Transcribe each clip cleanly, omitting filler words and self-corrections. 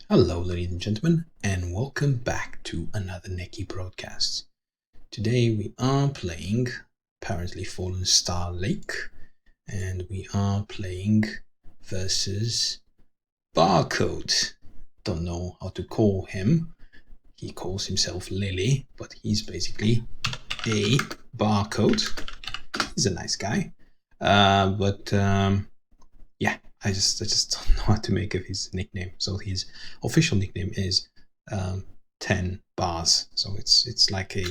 Hello, ladies and gentlemen, and welcome back to another Neki broadcast. Today we are playing apparently Fallenstar Lake, and we are playing versus Barcode. Don't know how to call him. He calls himself Lily, but he's basically a Barcode. He's a nice guy, yeah, I just don't know how to make of his nickname. So his official nickname is 10 bars. So it's like a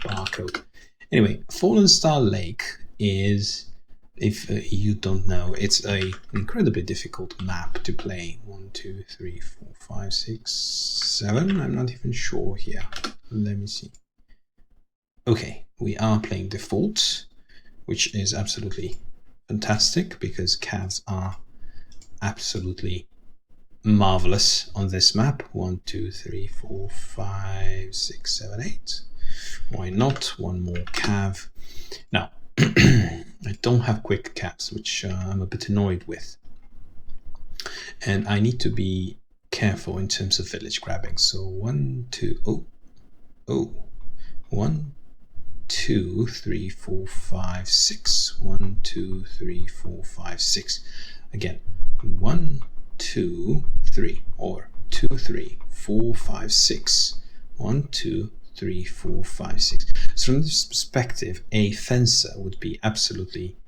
barcode. Anyway, Fallenstar Lake is, if you don't know, it's an incredibly difficult map to play. 1, 2, 3, 4, 5, 6, 7. I'm not even sure here. Let me see. Okay, we are playing default, which is absolutely fantastic because calves are absolutely marvelous on this map. 1, 2, 3, 4, 5, 6, 7, 8. Why not? One more cav. Now, I don't have quick cavs, which I'm a bit annoyed with. And I need to be careful in terms of village grabbing. So 1, 2, 1, 2, 3, 4, 5, 6. 1, 2, 3, 4, 5, 6. Again, 1, 2, 3, or 2, 3, 4, 5, 6. 1, 2, 3, 4, 5, 6. So from this perspective, a fencer would be absolutely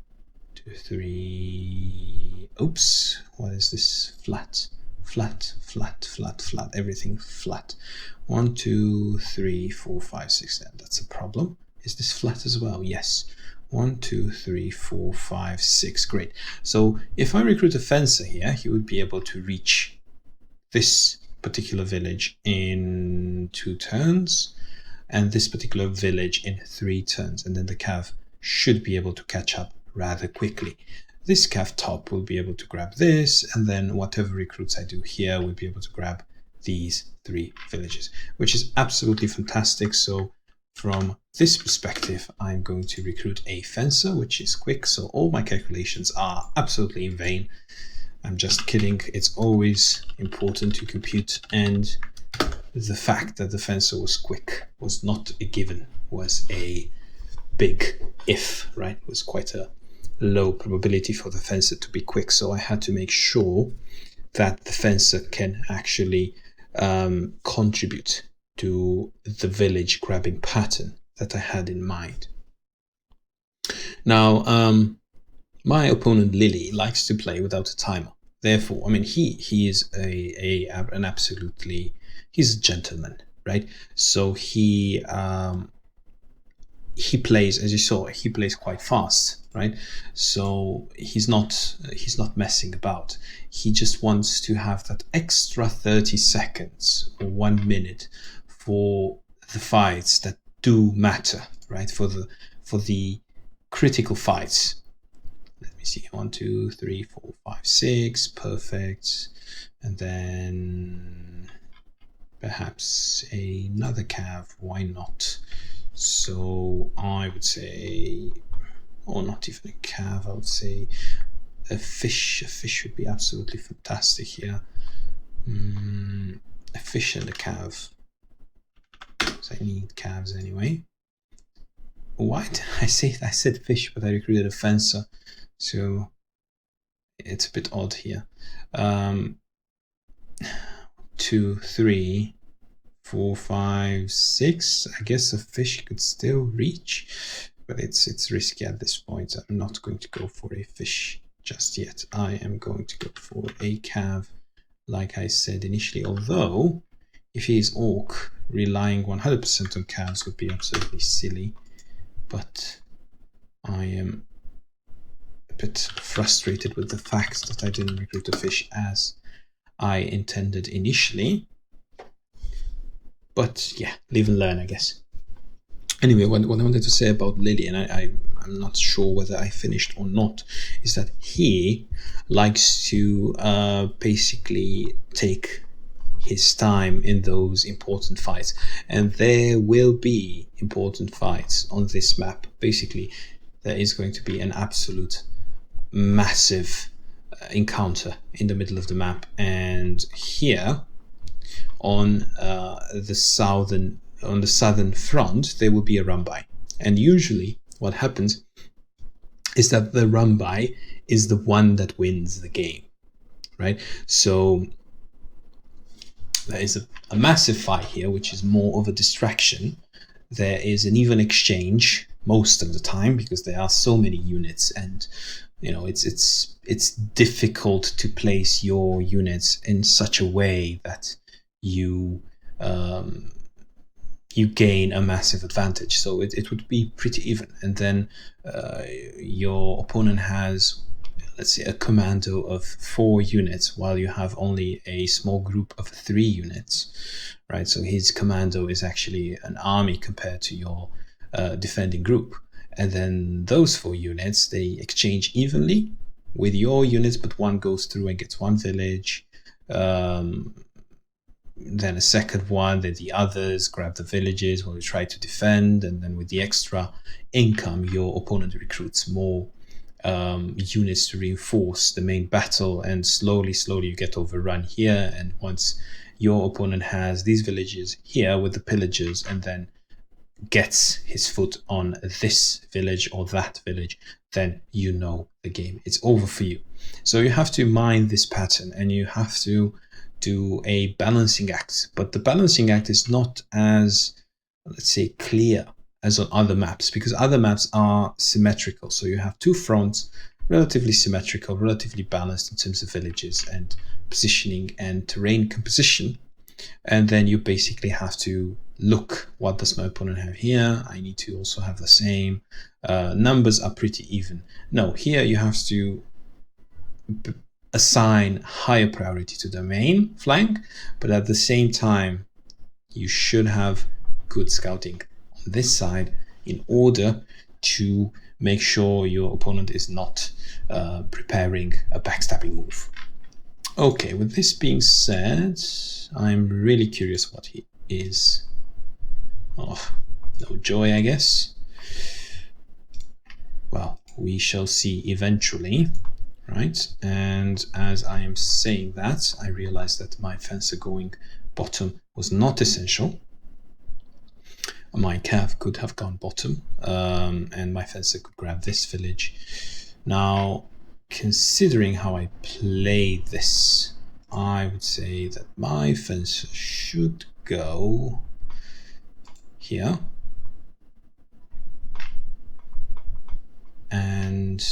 2, 3. Oops, what is this? Flat, flat, flat, flat, flat. Everything flat. 1, 2, 3, 4, 5, 6. That's a problem. Is this flat as well? Yes. 1, 2, 3, 4, 5, 6. Great. So if I recruit a fencer here, he would be able to reach this particular village in 2 turns, and this particular village in 3 turns, and then the cav should be able to catch up rather quickly. This cav top will be able to grab this, and then whatever recruits I do here will be able to grab these 3 villages, which is absolutely fantastic. So from this perspective, I'm going to recruit a fencer, which is quick, so all my calculations are absolutely in vain. I'm just kidding. It's always important to compute, and the fact that the fencer was quick was not a given, was a big if, right? It was quite a low probability for the fencer to be quick, so I had to make sure that the fencer can actually contribute to the village grabbing pattern that I had in mind. Now, my opponent Lily likes to play without a timer. Therefore, I mean, he is an absolutely, he's a gentleman, right? So he plays, as you saw, he plays quite fast, right? So he's not messing about. He just wants to have that extra 30 seconds or 1 minute for the fights that do matter, right? For the critical fights. Let me see. 1, 2, 3, 4, 5, 6. Perfect. And then perhaps another cav. Why not? So I would say, or not even a cav, I would say a fish. A fish would be absolutely fantastic here. A fish and a cav. So I need calves anyway. Why did I say I said fish, but I recruited a fencer, so it's a bit odd here. 2, 3, 4, 5, 6. I guess a fish could still reach, but it's risky at this point. I'm not going to go for a fish just yet. I am going to go for a cav, like I said initially, although if he is orc, relying 100% on calves would be absolutely silly. But I am a bit frustrated with the fact that I didn't recruit a fish as I intended initially. But yeah, live and learn, I guess. Anyway, what I wanted to say about Lily, and I'm not sure whether I finished or not, is that he likes to basically take his time in those important fights, and there will be important fights on this map. Basically, there is going to be an absolute massive encounter in the middle of the map, and here on the southern front, there will be a run-by. And usually what happens is that the run-by is the one that wins the game, right? So there is a massive fight here, which is more of a distraction. There is an even exchange most of the time because there are so many units, and it's difficult to place your units in such a way that you gain a massive advantage. So it would be pretty even. And then your opponent has, let's say, a commando of 4 units, while you have only a small group of 3 units, right? So his commando is actually an army compared to your defending group. And then those 4 units, they exchange evenly with your units, but one goes through and gets 1 village. Then a second one, then the others grab the villages while you try to defend, and then with the extra income, your opponent recruits more units to reinforce the main battle, and slowly you get overrun here. And once your opponent has these villages here with the pillagers, and then gets his foot on this village or that village, then you know the game, it's over for you. So you have to mind this pattern, and you have to do a balancing act. But the balancing act is not as, let's say, clear as on other maps, because other maps are symmetrical. So you have 2 fronts, relatively symmetrical, relatively balanced in terms of villages and positioning and terrain composition. And then you basically have to look, what does my opponent have here? I need to also have the same. Numbers are pretty even. No, here you have to assign higher priority to the main flank, but at the same time, you should have good scouting on this side in order to make sure your opponent is not preparing a backstabbing move. Okay, with this being said, I'm really curious what he is. Oh, no joy, I guess. Well, we shall see eventually, right? And as I am saying that, I realize that my fencer going bottom was not essential. My cav could have gone bottom, and my fencer could grab this village. Now, considering how I played this, I would say that my fencer should go here. And,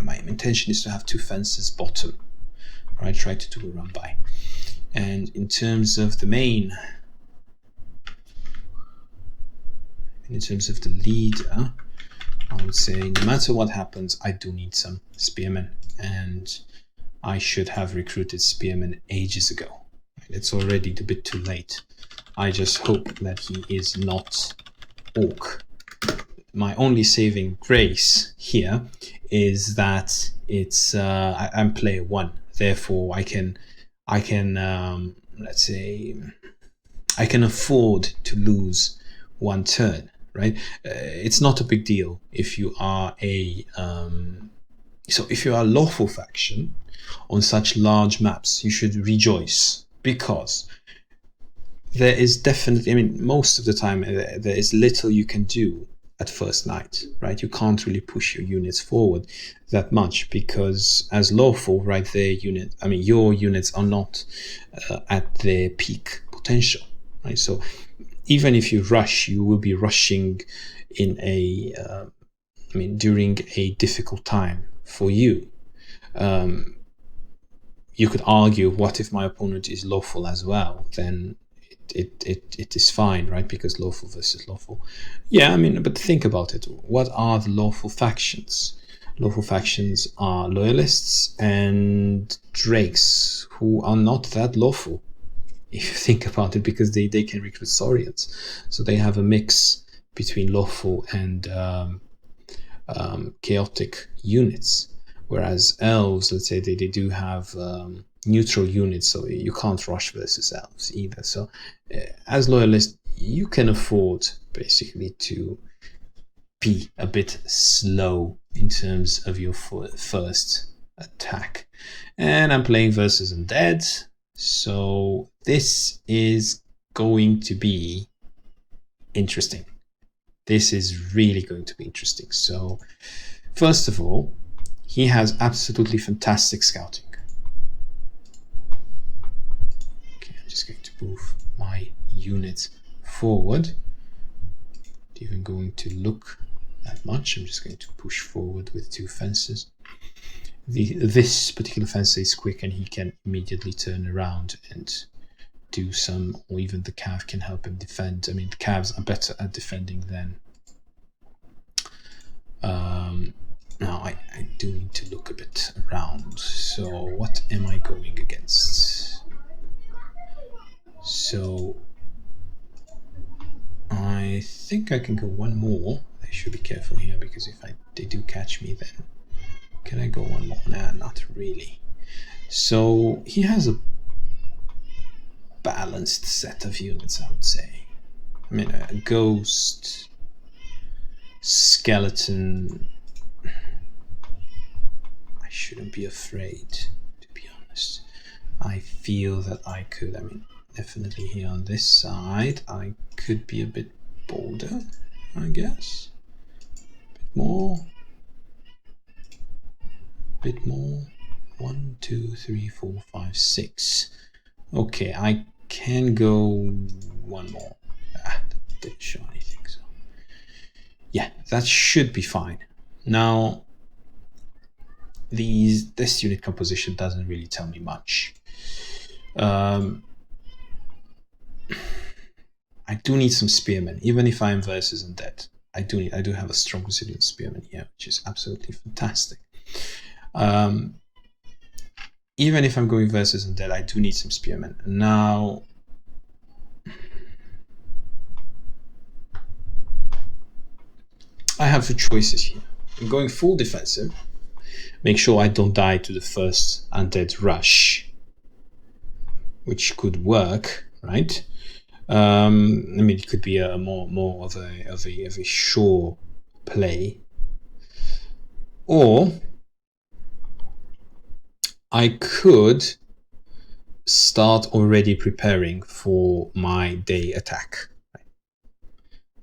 my intention is to have 2 fences bottom, right? Try to do a run by. And in terms of the main, in terms of the leader, I would say no matter what happens, I do need some spearmen, and I should have recruited spearmen ages ago. It's already a bit too late. I just hope that he is not orc. My only saving grace here is that it's I'm player 1, therefore I can let's say I can afford to lose 1 turn. Right? It's not a big deal if you are a if you are a lawful faction on such large maps. You should rejoice, because there is definitely, most of the time there is little you can do at first night, right? You can't really push your units forward that much, because as lawful, right, your units are not at their peak potential, right? So even if you rush, you will be rushing in during a difficult time for you. You could argue, what if my opponent is lawful as well? Then it is fine, right? Because lawful versus lawful. Yeah, but think about it. What are the lawful factions? Lawful factions are loyalists and drakes, who are not that lawful, if you think about it, because they can recruit Saurians. So they have a mix between lawful and chaotic units. Whereas elves, let's say, they do have neutral units, so you can't rush versus elves either. So as loyalists, you can afford basically to be a bit slow in terms of your first attack. And I'm playing versus undead, so this is going to be interesting. This is really going to be interesting. So first of all, he has absolutely fantastic scouting. Okay, I'm just going to move my units forward. Not even going to look that much. I'm just going to push forward with 2 fences. This particular fence is quick and he can immediately turn around and do some, or even the cav can help him defend. I mean, the cavs are better at defending than now I do need to look a bit around. So what am I going against? So I think I can go one more. I should be careful here, because if they do catch me, then can I go one more? Nah, not really. So he has a balanced set of units, I would say. I mean, a ghost, skeleton. I shouldn't be afraid, to be honest. I feel that I could, I mean, definitely here on this side, I could be a bit bolder, I guess. A bit more. 1, 2, 3, 4, 5, 6. Okay, I can go one more. That didn't show anything, so yeah, that should be fine. Now, this unit composition doesn't really tell me much. I do need some spearmen, even if I'm versus undead. I do have a strong resilient spearman here, which is absolutely fantastic. Even if I'm going versus undead, I do need some spearmen. Now, I have 2 choices here. I'm going full defensive, make sure I don't die to the first undead rush, which could work, right? I mean, it could be a more of a sure play, or I could start already preparing for my day attack. Right?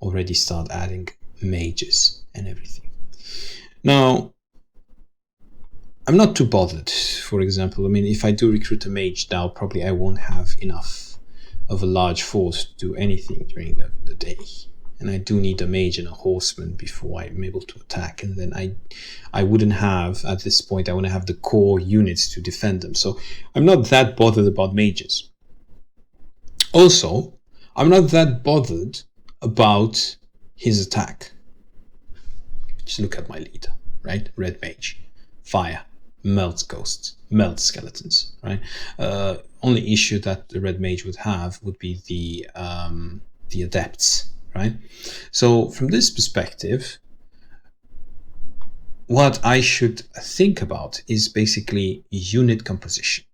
Already start adding mages and everything. Now, I'm not too bothered. For example, I mean, if I do recruit a mage now, probably I won't have enough of a large force to do anything during the day. And I do need a mage and a horseman before I'm able to attack. And then I wouldn't have, at this point, I wouldn't have the core units to defend them. So I'm not that bothered about mages. Also, I'm not that bothered about his attack. Just look at my leader, right? Red mage, fire, melts ghosts, melts skeletons, right? Only issue that the red mage would have would be the adepts, right? So from this perspective, what I should think about is basically unit composition.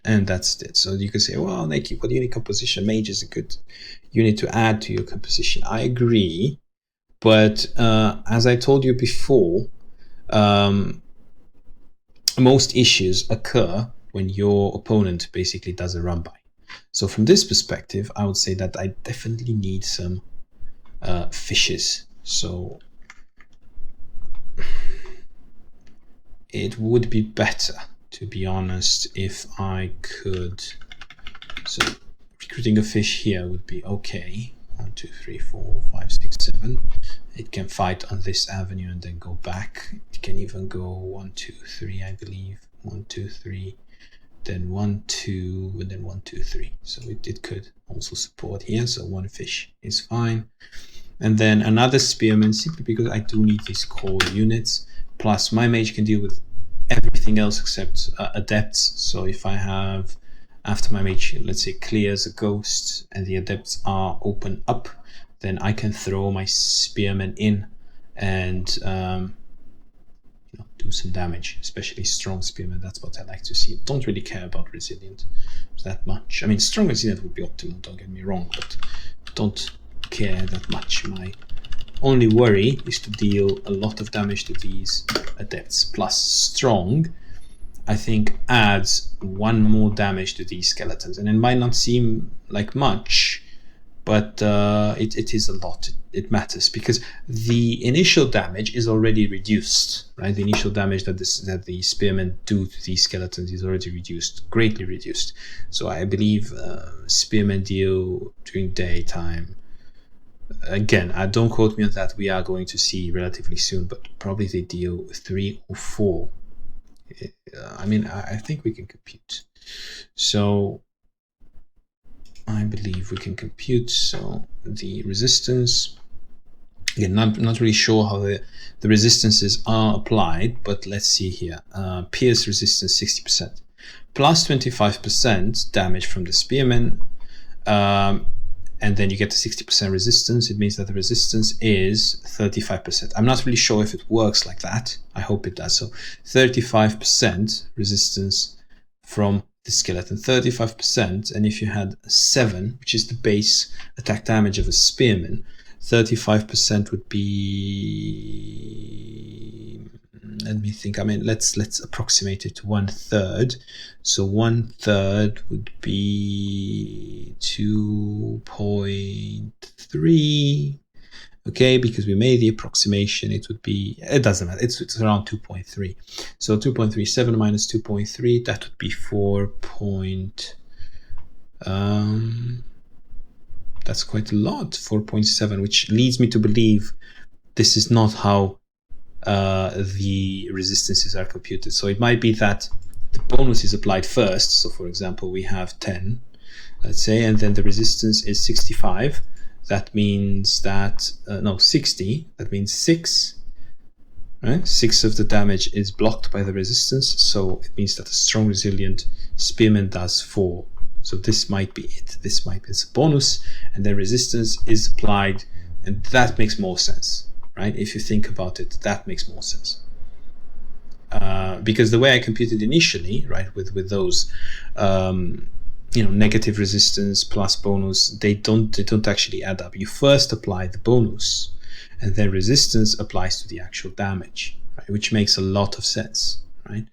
And that's it. So you can say, well, Nike, what unit composition? Mage is a good unit to add to your composition. I agree. But as I told you before, most issues occur when your opponent basically does a run by. So from this perspective, I would say that I definitely need some fishes. So it would be better, to be honest, if I could. So recruiting a fish here would be okay. 1, 2, 3, 4, 5, 6, 7. It can fight on this avenue and then go back. It can even go 1, 2, 3, I believe. 1, 2, 3, then 1, 2, and then 1, 2, 3. So it could also support here. So 1 fish is fine. And then another spearman, simply because I do need these core units. Plus, my mage can deal with everything else except adepts. So if I have, after my mage, let's say, clears a ghost and the adepts are open up, then I can throw my spearmen in and do some damage, especially strong spearmen. That's what I like to see. Don't really care about resilient that much. I mean, strong resilient would be optimal, don't get me wrong, but don't care that much. My only worry is to deal a lot of damage to these adepts. Plus strong I think, adds one more damage to these skeletons. And it might not seem like much, but it is a lot. It matters because the initial damage is already reduced, right? The initial damage that the spearmen do to these skeletons is already reduced, greatly reduced. So I believe spearmen deal during daytime. Again, don't quote me on that. We are going to see relatively soon, but probably they deal 3 or 4. I mean, I think we can compute. So I believe we can compute. So the resistance, again, not really sure how the resistances are applied, but let's see here. Pierce resistance 60%, plus 25% damage from the spearmen, and then you get the 60% resistance. It means that the resistance is 35%. I'm not really sure if it works like that. I hope it does. So 35% resistance from the skeleton, 35%. And if you had 7, which is the base attack damage of a spearman, 35% would be, let me think. I mean, let's approximate it to 1/3. So 1/3 would be 2.3. Okay, because we made the approximation, it would be, it doesn't matter, it's around 2.3. So 2.37 minus 2.3, that would be 4. That's quite a lot, 4.7, which leads me to believe this is not how the resistances are computed. So it might be that the bonus is applied first. So for example, we have 10, let's say, and then the resistance is 65. That means that, no, 60, that means 6, right? 6 of the damage is blocked by the resistance. So it means that a strong resilient spearman does 4. So this might be it. This might be a bonus, and then resistance is applied, and that makes more sense, right? If you think about it, that makes more sense. Because the way I computed initially, right, with those, negative resistance plus bonus, they don't actually add up. You first apply the bonus, and then resistance applies to the actual damage, right? Which makes a lot of sense, right?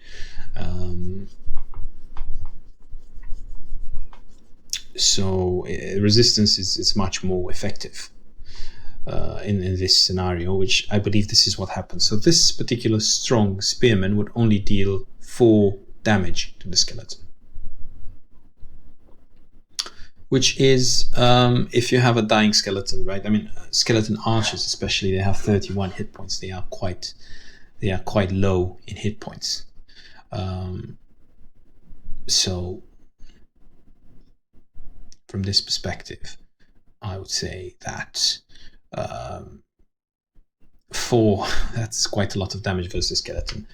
So resistance is much more effective in this scenario, which I believe this is what happens. So this particular strong spearman would only deal 4 damage to the skeleton, which is if you have a dying skeleton, right? I mean, skeleton archers especially, they have 31 hit points. They are quite low in hit points. So from this perspective, I would say that 4, that's quite a lot of damage versus skeleton.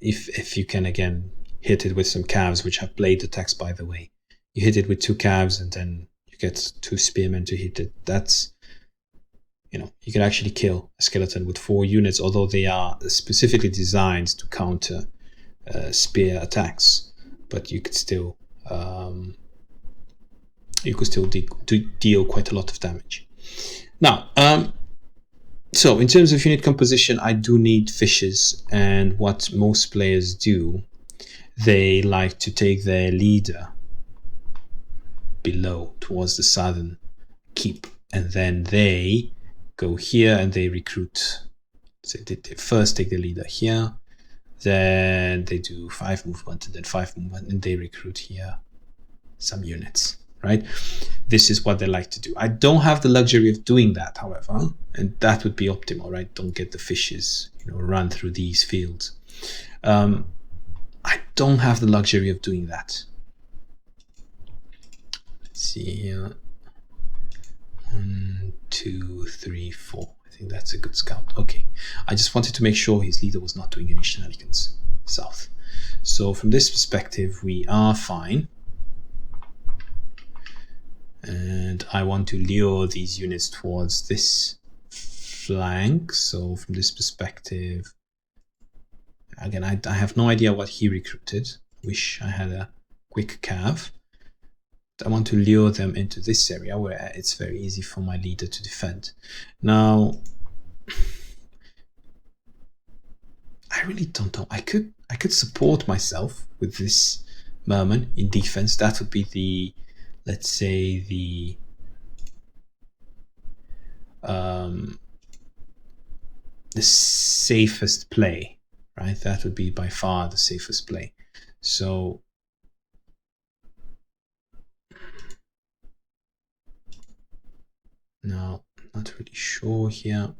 If you can, again, hit it with some calves, which have blade attacks, by the way. You hit it with 2 calves, and then you get 2 spearmen to hit it. That's, you can actually kill a skeleton with 4 units, although they are specifically designed to counter spear attacks. But you could still deal quite a lot of damage. Now, so in terms of unit composition, I do need fishes, and what most players do, they like to take their leader below towards the southern keep, and then they go here and they recruit. So they first take the leader here, then they do 5 movement, and then 5 movement, and they recruit here some units, right? This is what they like to do. I don't have the luxury of doing that, however, and that would be optimal, right? Don't get the fishes, run through these fields. I don't have the luxury of doing that. Let's see here. 1, 2, 3, 4. I think that's a good scout. Okay. I just wanted to make sure his leader was not doing any shenanigans south. So from this perspective, we are fine. And I want to lure these units towards this flank. So from this perspective, again, I have no idea what he recruited. Wish I had a quick cav. I want to lure them into this area where it's very easy for my leader to defend. Now, I I really don't know. I could support myself with this merman in defense. That would be the, let's say, the safest play, right? That would be by far the safest play. So now, not really sure here.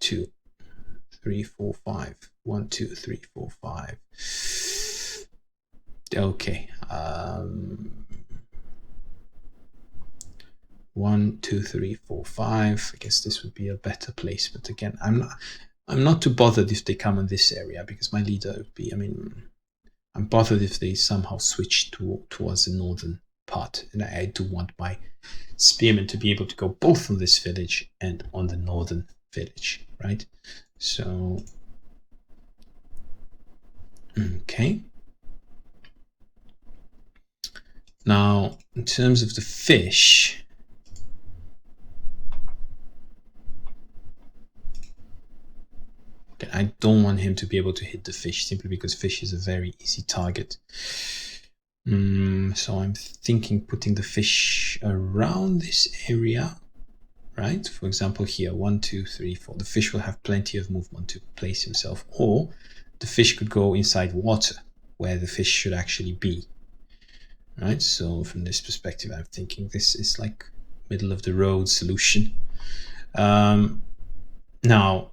2, 3, 4, 5. 1, 2, 3, 4, 5. Okay. 1, 2, 3, 4, 5. I guess this would be a better placement. Again, I'm not too bothered if they come in this area, because my leader would be, I mean, I'm bothered if they somehow switch towards the northern part. And I do want my spearmen to be able to go both on this village and on the northern village, right? So, okay. Now, in terms of the fish, okay, I don't want him to be able to hit the fish, simply because fish is a very easy target. So I'm thinking putting the fish around this area, right? For example, here, 1, 2, 3, 4. The fish will have plenty of movement to place himself, or the fish could go inside water, where the fish should actually be, right? So from this perspective, I'm thinking this is like middle of the road solution. Now,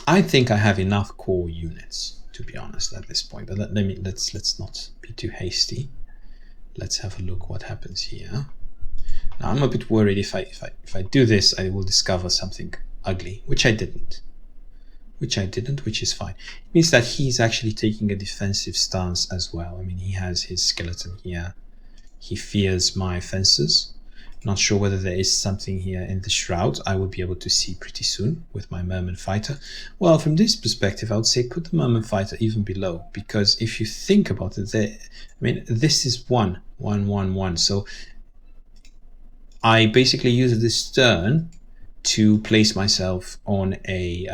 I think I have enough core units, to be honest, at this point. But let's not be too hasty. Let's have a look what happens here. Now, I'm a bit worried if I do this, I will discover something ugly, which I didn't. Which is fine. It means that he's actually taking a defensive stance as well. I mean, he has his skeleton here. He fears my fences. Not sure whether there is something here in the shroud I will be able to see pretty soon with my merman fighter. Well, from this perspective, I would say put the merman fighter even below, because if you think about it, I mean, this is 1, 1, 1, 1. So I basically use this turn to place myself on a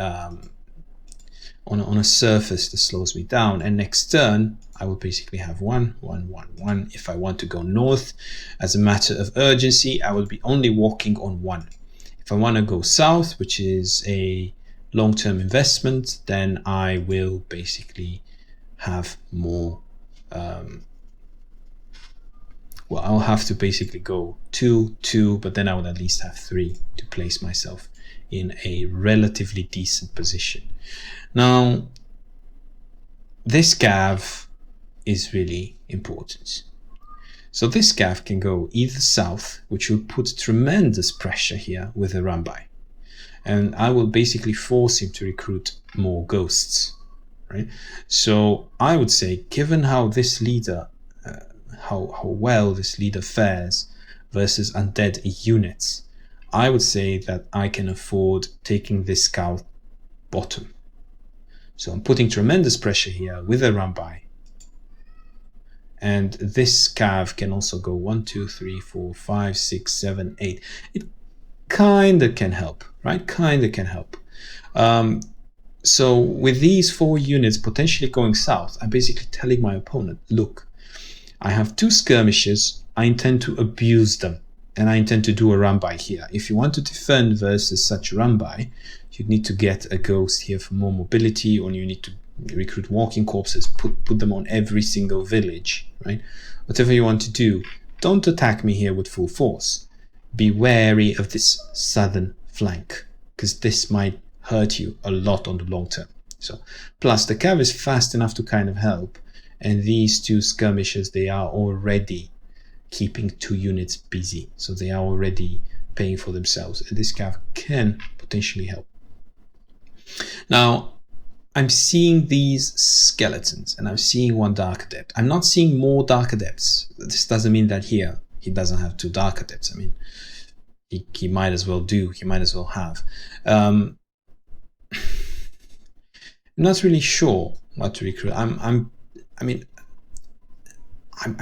on a surface that slows me down, and next turn I will basically have 1, 1, 1, 1. If I want to go north, as a matter of urgency, I will be only walking on 1. If I want to go south, which is a long-term investment, then I will basically have more. Well, I'll have to basically go 2, 2, but then I will at least have 3 to place myself in a relatively decent position. Now, this gav is really important. So this gav can go either south, which will put tremendous pressure here with a run-by. And I will basically force him to recruit more ghosts, right? So I would say, given how this leader, how well this leader fares versus undead units, I would say that I can afford taking this scout bottom. So I'm putting tremendous pressure here with a run-by. And this cav can also go 1, 2, 3, 4, 5, 6, 7, 8. It kind of can help, right? Kind of can help. So with these 4 units potentially going south, I'm basically telling my opponent, look, I have 2 skirmishes. I intend to abuse them, and I intend to do a run-by here. If you want to defend versus such a run-by, you need to get a ghost here for more mobility, or you need to recruit walking corpses, put them on every single village, right? Whatever you want to do, don't attack me here with full force. Be wary of this southern flank, because this might hurt you a lot on the long term. So, plus the cav is fast enough to kind of help, and these 2 skirmishes, they are already keeping 2 units busy, so they are already paying for themselves, and this cav can potentially help. Now, I'm seeing these skeletons, and I'm seeing 1 Dark Adept. I'm not seeing more Dark Adepts. This doesn't mean that here he doesn't have 2 Dark Adepts. I mean, he might as well do. He might as well have. I'm not really sure what to recruit. I'm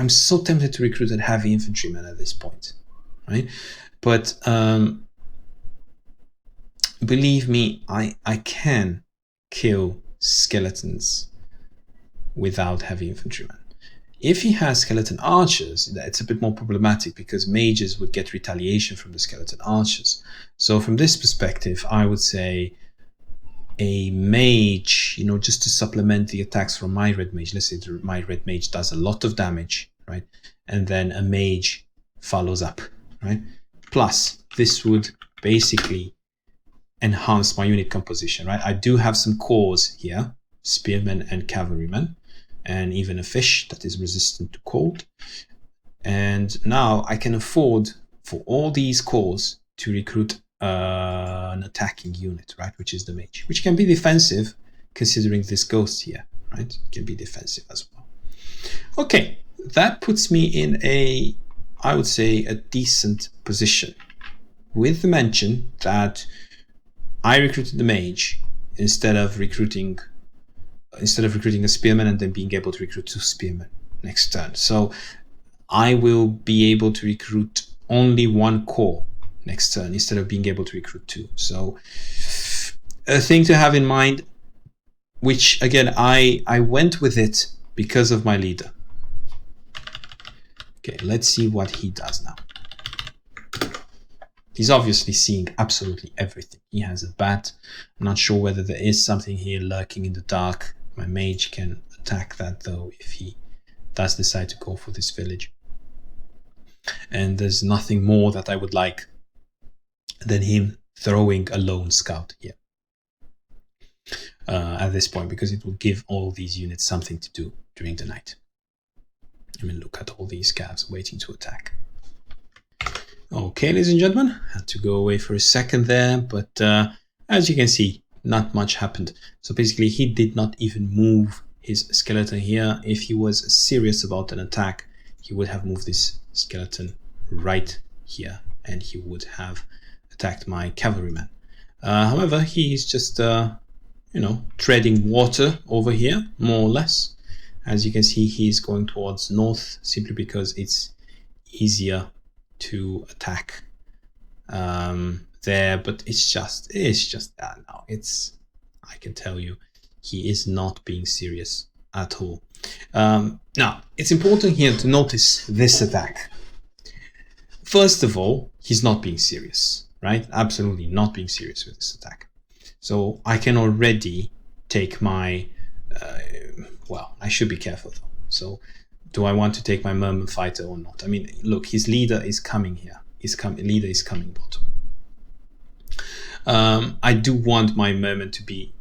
so tempted to recruit a heavy infantryman at this point. right? But believe me, I can kill skeletons without heavy infantrymen. If he has skeleton archers, it's a bit more problematic because mages would get retaliation from the skeleton archers. So from this perspective, I would say a mage, just to supplement the attacks from my red mage. Let's say my red mage does a lot of damage, right? And then a mage follows up, right? Plus, this would basically enhance my unit composition, right? I do have some cores here, spearmen and cavalrymen, and even a fish that is resistant to cold. And now I can afford for all these cores to recruit an attacking unit, right? Which is the mage, which can be defensive considering this ghost here, right? It can be defensive as well. Okay, that puts me in I would say, a decent position, with the mention that I recruited the mage instead of recruiting a spearman and then being able to recruit 2 spearmen next turn. So I will be able to recruit only 1 core next turn instead of being able to recruit 2. So a thing to have in mind, which again, I went with it because of my leader. Okay, let's see what he does now. He's obviously seeing absolutely everything. He has a bat. I'm not sure whether there is something here lurking in the dark. My mage can attack that though if he does decide to go for this village. And there's nothing more that I would like than him throwing a lone scout here at this point, because it will give all these units something to do during the night. I mean, look at all these scavs waiting to attack. Okay, ladies and gentlemen, had to go away for a second there, but as you can see, not much happened. So basically, he did not even move his skeleton here. If he was serious about an attack, he would have moved this skeleton right here, and he would have attacked my cavalryman. However, he's just, treading water over here, more or less. As you can see, he's going towards north simply because it's easier to attack there, but it's just that now. I can tell you, he is not being serious at all. Now, it's important here to notice this attack. First of all, he's not being serious, right? Absolutely not being serious with this attack. So I can already take my, I should be careful though. So do I want to take my merman fighter or not? I mean, look, his leader is coming here. Leader is coming bottom. I do want my merman to be,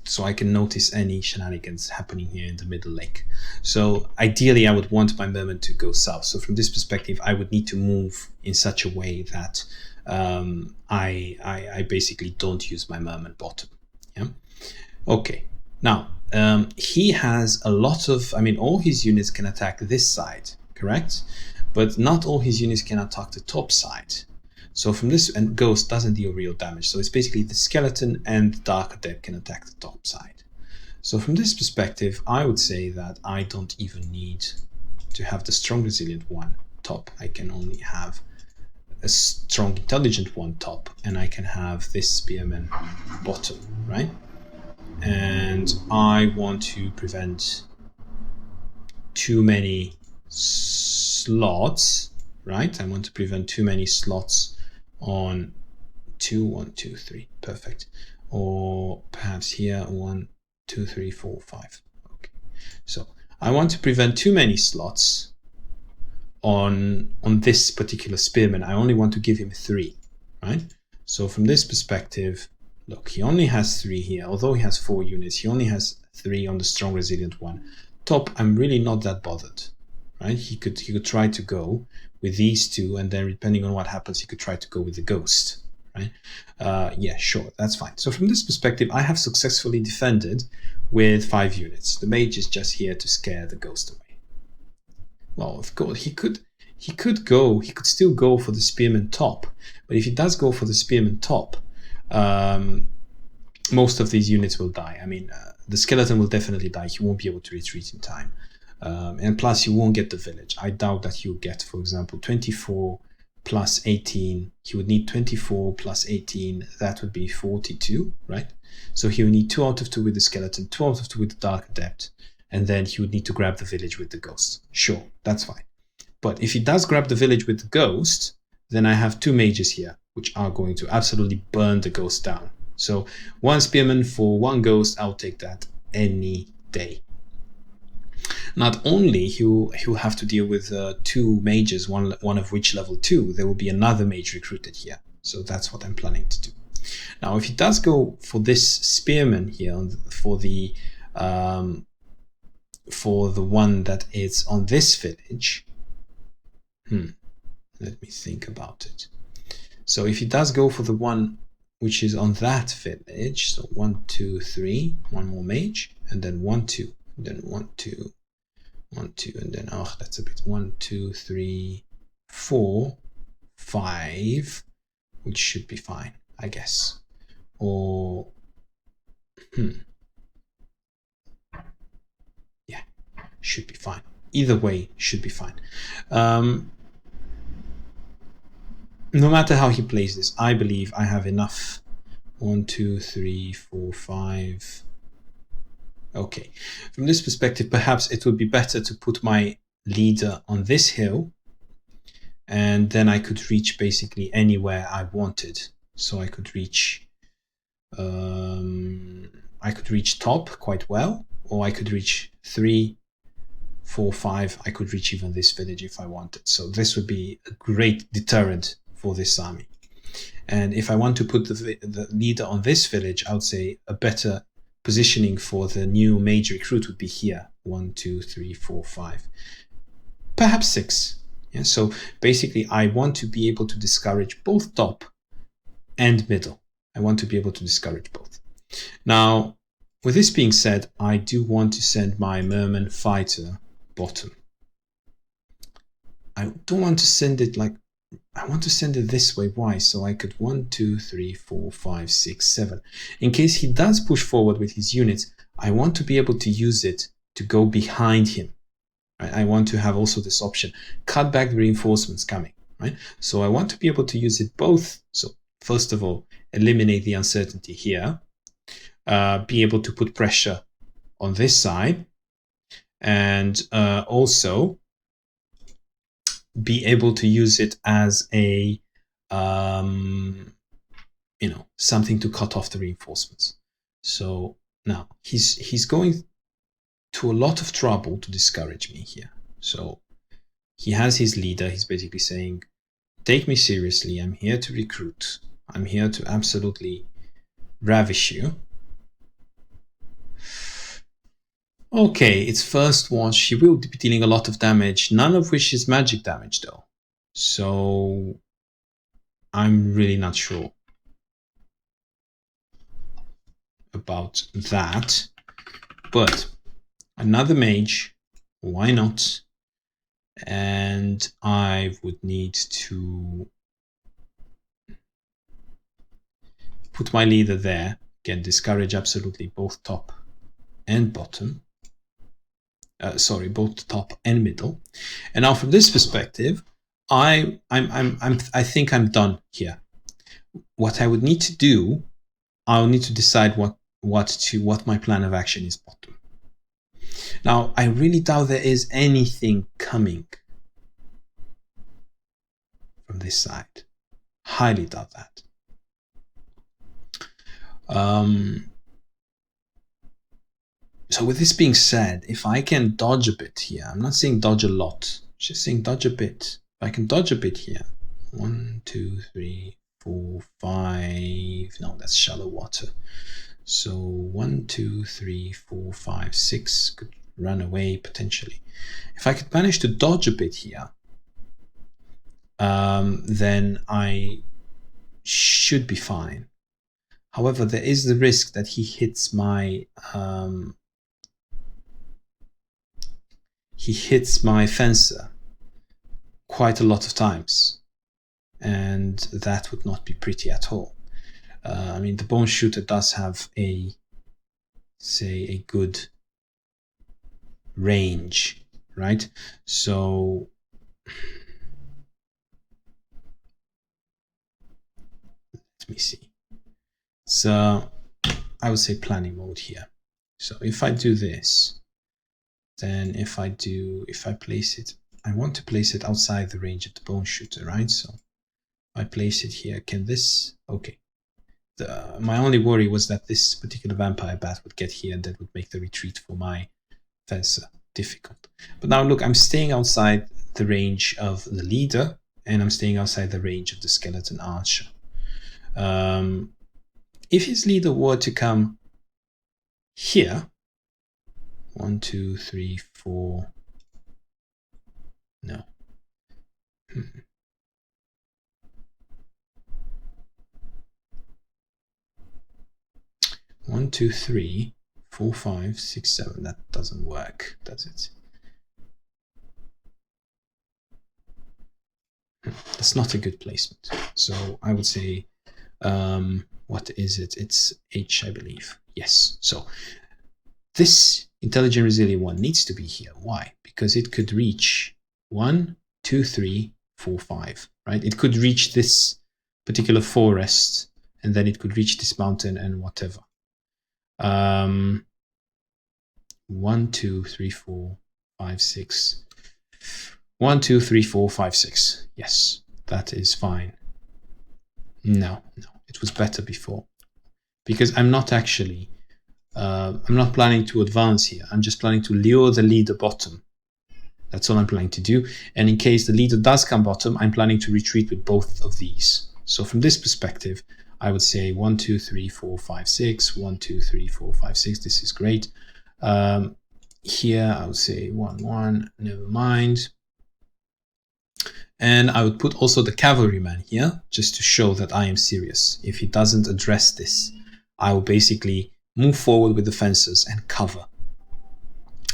so I can notice any shenanigans happening here in the middle lake. So ideally, I would want my merman to go south. So from this perspective, I would need to move in such a way that I basically don't use my merman bottom. Yeah. Okay. Now, he has a lot of, all his units can attack this side, correct? But not all his units can attack the top side. So from this, and Ghost doesn't deal real damage. So it's basically the skeleton and the Dark Adept can attack the top side. So from this perspective, I would say that I don't even need to have the strong resilient one top. I can only have a strong intelligent one top, and I can have this spearman bottom, right? And I want to prevent too many slots, right? I want to prevent too many slots on 2, 1, 2, 3, perfect. Or perhaps here 1, 2, 3, 4, 5. Okay. So I want to prevent too many slots on this particular spearman. I only want to give him 3, right? So from this perspective, look, he only has 3 here. Although he has 4 units, he only has 3 on the strong resilient one. Top, I'm really not that bothered, right? He could try to go with these 2, and then depending on what happens, he could try to go with the ghost, right? Yeah, sure, that's fine. So from this perspective, I have successfully defended with 5 units. The mage is just here to scare the ghost away. Well, of course, he could still go for the spearman top, but if he does go for the spearman top, most of these units will die. The skeleton will definitely die. He won't be able to retreat in time. And plus, you won't get the village. I doubt that you'll get, for example, 24 plus 18. He would need 24 plus 18. That would be 42, right? So he would need 2 out of 2 with the skeleton, 2 out of 2 with the Dark Adept, and then he would need to grab the village with the ghost. Sure, that's fine. But if he does grab the village with the ghost, then I have 2 mages here, which are going to absolutely burn the ghost down. So 1 spearman for 1 ghost, I'll take that any day. Not only he'll have to deal with 2 mages, one of which level 2, there will be another mage recruited here. So that's what I'm planning to do. Now, if he does go for this spearman here, for the one that is on this village, let me think about it. So if he does go for the one which is on that village, so 1, 2, 3, 1 more mage, and then 1, 2, and then 1, 2, 1, 2, and then, oh, that's a bit, 1, 2, 3, 4, 5, which should be fine, I guess. Or, yeah, should be fine. Either way, should be fine. No matter how he plays this, I believe I have enough. 1, 2, 3, 4, 5. Okay. From this perspective, perhaps it would be better to put my leader on this hill, and then I could reach basically anywhere I wanted. So I could reach top quite well, or I could reach 3, 4, 5. I could reach even this village if I wanted. So this would be a great deterrent for this army. And if I want to put the leader on this village, I would say a better positioning for the new mage recruit would be here. 1, 2, 3, 4, 5, perhaps 6. Yeah, so basically I want to be able to discourage both top and middle. I want to be able to discourage both. Now, with this being said, I do want to send my merman fighter bottom. I don't want to send it like, I want to send it this way. Why? So I could 1, 2, 3, 4, 5, 6, 7. In case he does push forward with his units, I want to be able to use it to go behind him. Right? I want to have also this option, cut back the reinforcements coming. Right? So I want to be able to use it both. So first of all, eliminate the uncertainty here, be able to put pressure on this side, and also be able to use it as a something to cut off the reinforcements. So now he's going to a lot of trouble to discourage me here. So he has his leader. He's basically saying, take me seriously. I'm here to recruit. I'm here to absolutely ravish you. Okay, it's first watch. She will be dealing a lot of damage, none of which is magic damage though. So I'm really not sure about that. But another mage, why not? And I would need to put my leader there. Again, discourage absolutely both top and bottom. Both top and middle. And now from this perspective, I think I'm done here. What I would need to do, I'll need to decide what my plan of action is bottom. Now, I really doubt there is anything coming from this side. Highly doubt that. So with this being said, if I can dodge a bit here, I'm not saying dodge a lot, just saying dodge a bit. If I can dodge a bit here, 1, 2, 3, 4, 5, no, that's shallow water. So 1, 2, 3, 4, 5, 6 could run away potentially. If I could manage to dodge a bit here, then I should be fine. However, there is the risk that he hits my fencer quite a lot of times, and that would not be pretty at all. I mean, the bone shooter does have a good range, right? So Let me see. So I would say planning mode here. So if I do this, then if I place it, I want to place it outside the range of the bone shooter, right? So I place it here. Can this, okay. My only worry was that this particular vampire bat would get here and that would make the retreat for my fencer difficult. But now look, I'm staying outside the range of the leader and I'm staying outside the range of the skeleton archer. If his leader were to come here, 1, 2, 3, 4, no. 1, 2, 3, 4, 5, 6, 7. That doesn't work, does it? That's not a good placement. So I would say, what is it? It's H, I believe. Yes. So this intelligent resilient one needs to be here. Why? Because it could reach 1, 2, 3, 4, 5. Right? It could reach this particular forest, and then it could reach this mountain and whatever. 1, 2, 3, 4, 5, 6. 1, 2, 3, 4, 5, 6. Yes, that is fine. No, it was better before. Because I'm not actually, I'm not planning to advance here. I'm just planning to lure the leader bottom. That's all I'm planning to do. And in case the leader does come bottom, I'm planning to retreat with both of these. So from this perspective, I would say 1, 2, 3, 4, 5, 6. 1, 2, 3, 4, 5, 6. This is great. Here I would say 1, 1. Never mind. And I would put also the cavalryman here, just to show that I am serious. If he doesn't address this, I will basically move forward with the fencers and cover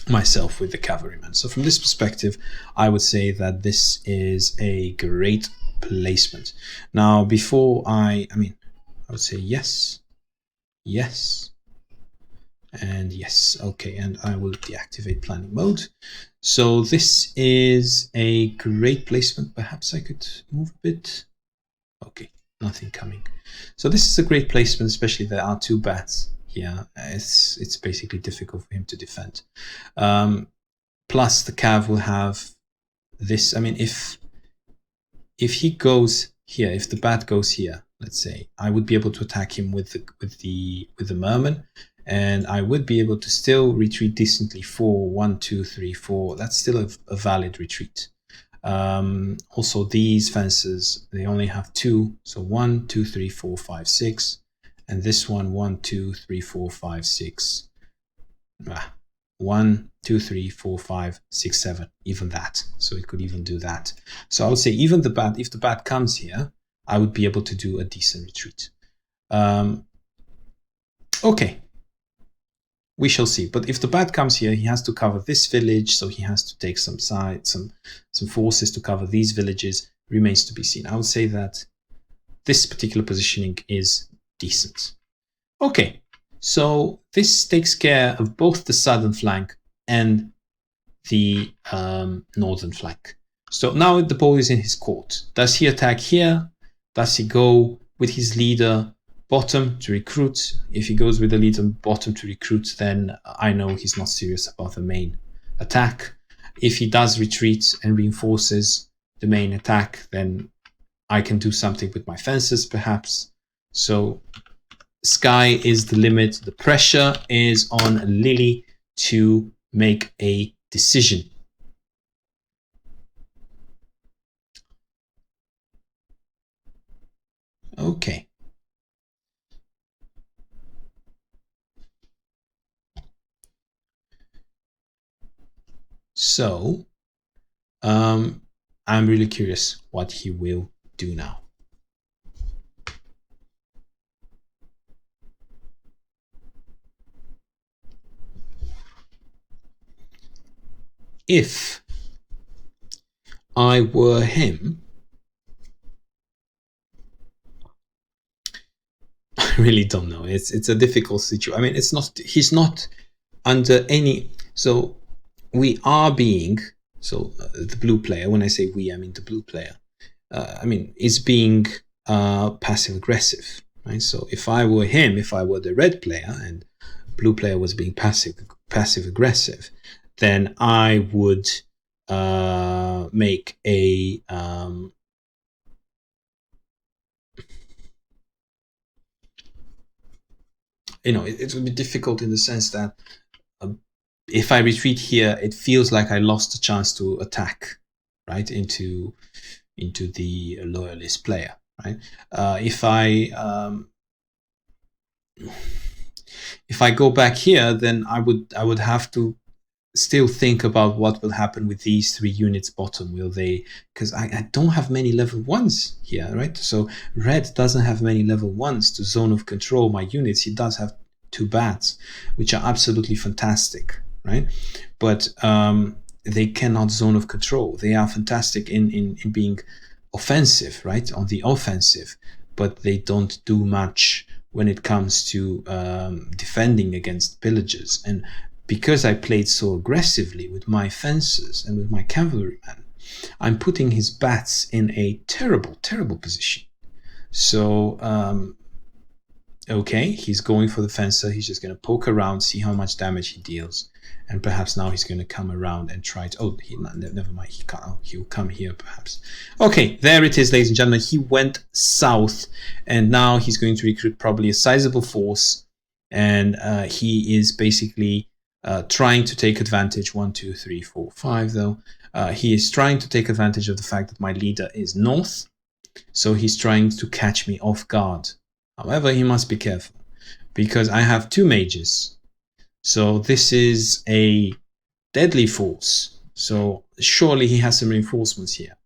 myself with the cavalryman. So from this perspective, I would say that this is a great placement. Now, before I would say yes, yes, and yes. Okay, and I will deactivate planning mode. So this is a great placement. Perhaps I could move a bit. Okay, nothing coming. So this is a great placement, especially there are 2 bats here. It's basically difficult for him to defend. Plus the cav will have this. I mean, if he goes here, if the bat goes here, let's say, I would be able to attack him with the merman. And I would be able to still retreat decently for 1, 2, 3, 4. That's still a valid retreat. Also, these fences, they only have 2. So 1, 2, 3, 4, 5, 6. And this one, 1, 2, 3, 4, 5, 6. 1, 2, 3, 4, 5, 6, 7. Even that. So it could even do that. So I would say even the bat, if the bat comes here, I would be able to do a decent retreat. Okay. We shall see. But if the bat comes here, he has to cover this village, so he has to take some forces to cover these villages. Remains to be seen. I would say that this particular positioning is decent. Okay, so this takes care of both the southern flank and the northern flank. So now the ball is in his court. Does he attack here? Does he go with his leader bottom to recruit? If he goes with the leader bottom to recruit, then I know he's not serious about the main attack. If he does retreat and reinforces the main attack, then I can do something with my fences perhaps. So sky is the limit. The pressure is on Lily to make a decision. Okay. So, I'm really curious what he will do now. If I were him, I really don't know. It's a difficult situation. I mean, he's not under any, so we are being, so the blue player, when I say we, I mean the blue player, is being passive aggressive, right? So if I were him, if I were the red player and blue player was being passive aggressive, then I would make a it would be difficult in the sense that if I retreat here, it feels like I lost a chance to attack, right, into the loyalist player, right? If I go back here, then I would have to still think about what will happen with these 3 units bottom. Will they, because I don't have many level 1s here, right? So red doesn't have many level 1s to zone of control my units. He does have 2 bats, which are absolutely fantastic, right? But they cannot zone of control. They are fantastic in being offensive, right, on the offensive, but they don't do much when it comes to defending against pillagers. And because I played so aggressively with my fencers and with my cavalrymen, I'm putting his bats in a terrible, terrible position. So, okay, he's going for the fencer. He's just going to poke around, see how much damage he deals. And perhaps now he's going to come around and try to... never mind. He can't. Oh, he'll come here, perhaps. Okay, there it is, ladies and gentlemen. He went south, and now he's going to recruit probably a sizable force. And he is basically trying to take advantage. 1, 2, 3, 4, 5, though. He is trying to take advantage of the fact that my leader is north. So he's trying to catch me off guard. However, he must be careful, because I have 2 mages. So this is a deadly force. So surely he has some reinforcements here.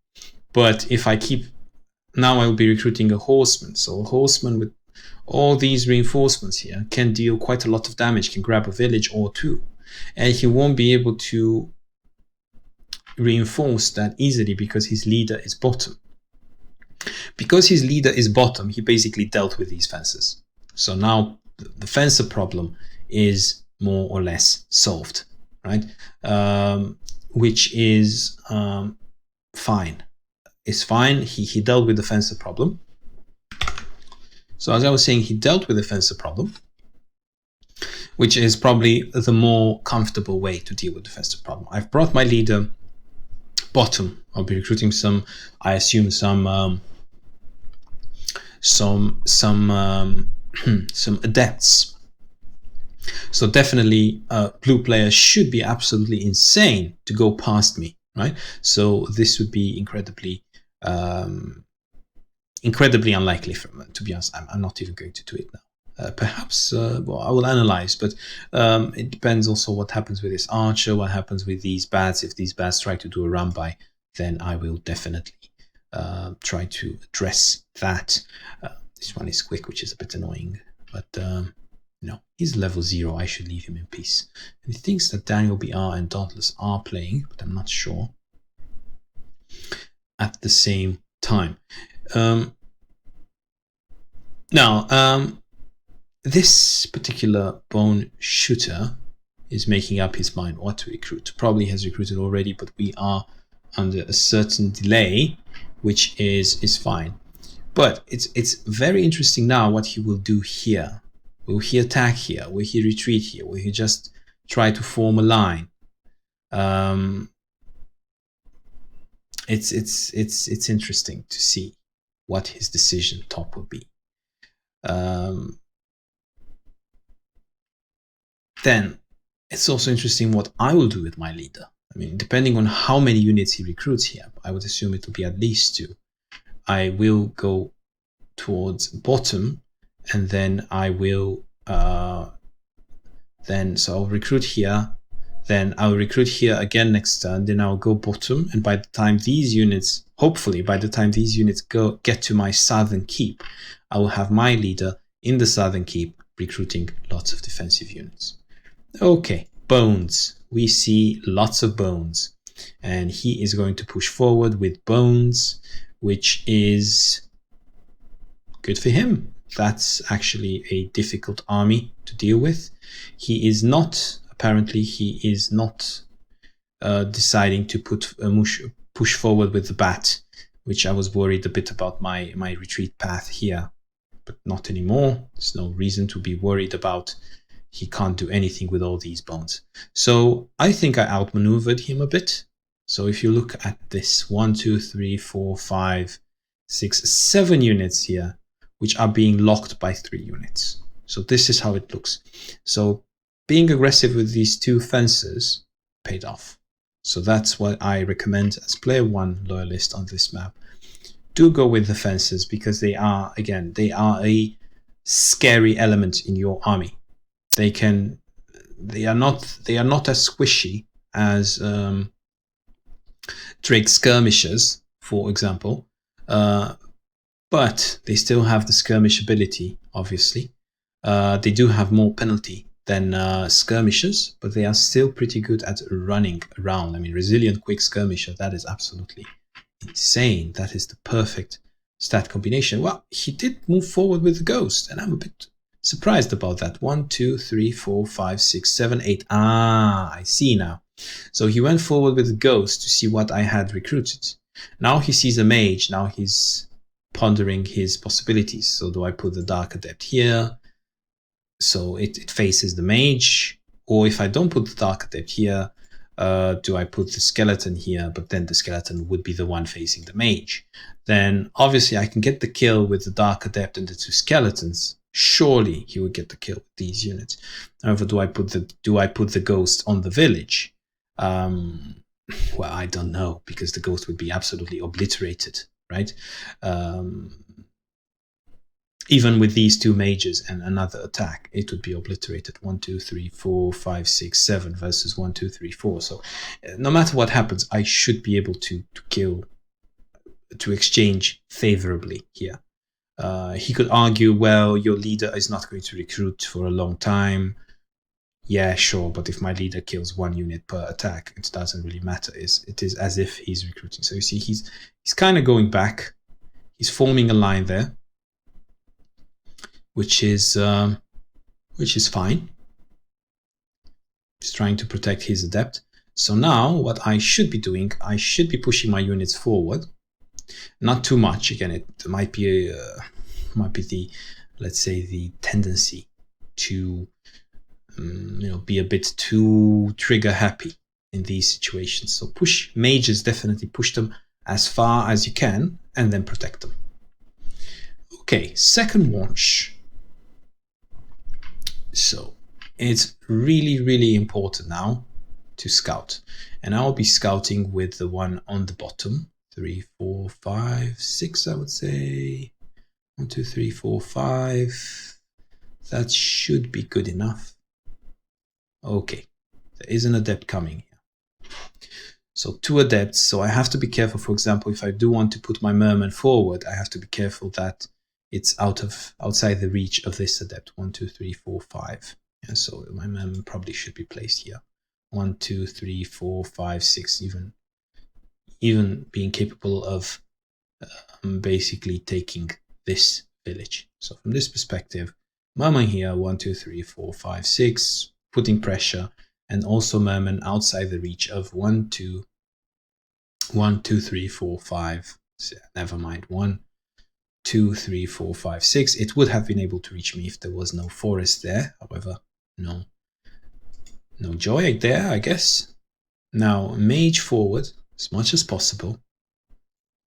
But if I keep... Now I will be recruiting a horseman. So a horseman with all these reinforcements here can deal quite a lot of damage, can grab a village or 2. And he won't be able to reinforce that easily because his leader is bottom. Because his leader is bottom, he basically dealt with these fences. So now the fencer problem is more or less solved, right? Which is fine. It's fine. He dealt with the fencer problem. So as I was saying, he dealt with the fencer problem, which is probably the more comfortable way to deal with the fencer problem. I've brought my leader bottom. I'll be recruiting some, I assume, some adepts. So definitely blue players should be absolutely insane to go past me, right? So this would be incredibly unlikely for me, to be honest. I'm not even going to do it now. Perhaps, well, I will analyze, but it depends also what happens with this archer, what happens with these bats. If these bats try to do a run by, then I will definitely try to address that. This one is quick, which is a bit annoying, but no, he's level 0. I should leave him in peace. And he thinks that Daniel BR and Dauntless are playing, but I'm not sure. At the same time. Now, this particular bone shooter is making up his mind what to recruit. Probably has recruited already, but we are under a certain delay, which is fine. But it's very interesting now what he will do here. Will he attack here? Will he retreat here? Will he just try to form a line? It's interesting to see what his decision top will be. Then it's also interesting what I will do with my leader. I mean, depending on how many units he recruits here, I would assume it will be at least 2. I will go towards bottom, and then I will so I'll recruit here, then I'll recruit here again next turn, then I'll go bottom, and by the time these units, hopefully by the time these units get to my southern keep, I will have my leader in the southern keep recruiting lots of defensive units. Okay, bones. We see lots of bones, and he is going to push forward with bones, which is good for him. That's actually a difficult army to deal with. He is not, apparently, deciding to push forward with the bat, which I was worried a bit about my retreat path here, but not anymore. There's no reason to be worried about. He can't do anything with all these bones. So I think I outmaneuvered him a bit. So if you look at this 1, 2, 3, 4, 5, 6, 7 units here, which are being locked by 3 units. So this is how it looks. So being aggressive with these 2 fences paid off. So that's what I recommend as player 1 loyalist on this map. Do go with the fences because they are, again, they are a scary element in your army. They are not as squishy as Drake skirmishers, for example, but they still have the skirmish ability. Obviously, they do have more penalty than skirmishers, but they are still pretty good at running around. I mean, resilient quick skirmisher, that is absolutely insane. That is the perfect stat combination. Well, he did move forward with the ghost, and I'm a bit surprised about that. 1, 2, 3, 4, 5, 6, 7, 8. Ah, I see now. So he went forward with the ghost to see what I had recruited. Now he sees a mage. Now he's pondering his possibilities. So do I put the Dark Adept here? So it faces the mage. Or if I don't put the Dark Adept here, do I put the skeleton here? But then the skeleton would be the one facing the mage. Then obviously I can get the kill with the Dark Adept and the 2 skeletons. Surely he would get the kill with these units. However, do I put the ghost on the village? Well, I don't know, because the ghost would be absolutely obliterated, right? Even with these 2 mages and another attack, it would be obliterated. 1, 2, 3, 4, 5, 6, 7 versus 1, 2, 3, 4. So no matter what happens, I should be able to exchange favorably here. He could argue, well, your leader is not going to recruit for a long time. Yeah, sure, but if my leader kills 1 unit per attack, it doesn't really matter. It is as if he's recruiting. So you see, he's kind of going back. He's forming a line there, which is fine. He's trying to protect his adept. So now what I should be doing, I should be pushing my units forward. Not too much. Again, it might be the, let's say, the tendency to be a bit too trigger happy in these situations. So push mages, definitely push them as far as you can and then protect them. Okay, second watch. So it's really, really important now to scout. And I'll be scouting with the one on the bottom. 3, 4, 5, 6, I would say. 1, 2, 3, 4, 5. That should be good enough. Okay, there is an adept coming here. So 2 adepts, so I have to be careful. For example, if I do want to put my merman forward, I have to be careful that it's outside the reach of this adept. 1, 2, 3, 4, 5. And so my merman probably should be placed here. 1, 2, 3, 4, 5, 6, even being capable of basically taking this village. So from this perspective, merman here, 1, 2, 3, 4, 5, 6, putting pressure, and also merman outside the reach of 1, 2, 3, 4, 5. Never mind. 1, 2, 3, 4, 5, 6. It would have been able to reach me if there was no forest there. However, no joy there, I guess. Now, mage forward as much as possible.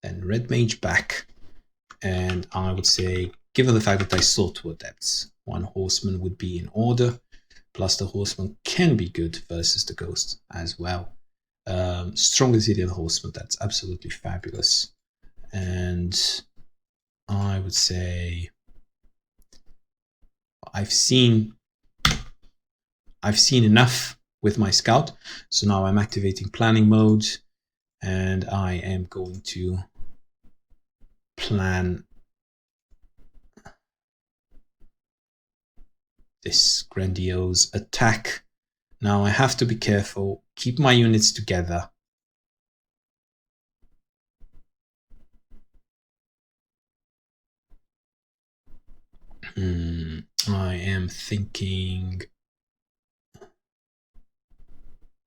Then red mage back. And I would say, given the fact that I saw 2 adepts, 1 horseman would be in order. Plus the horseman can be good versus the ghost as well. Strong resilient horseman, that's absolutely fabulous. And I would say I've seen enough with my scout. So now I'm activating planning mode, and I am going to plan this grandiose attack. Now I have to be careful, keep my units together. I am thinking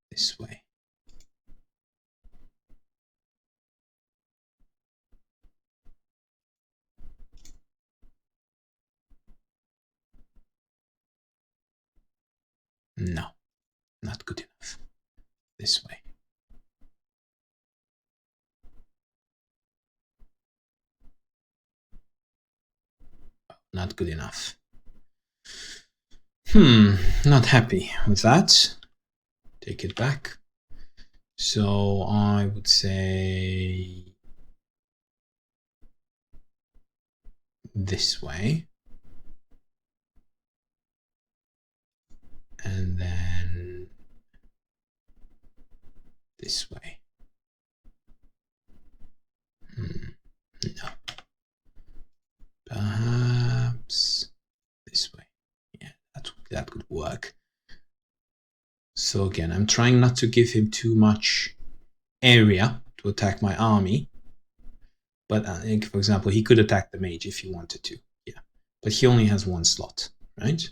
this way. this way. Not good enough. Not happy with that. Take it back. So I would say this way. And then this way. No. Perhaps this way. Yeah, that could work. So again, I'm trying not to give him too much area to attack my army. But for example, he could attack the mage if he wanted to. Yeah, but he only has one slot, right?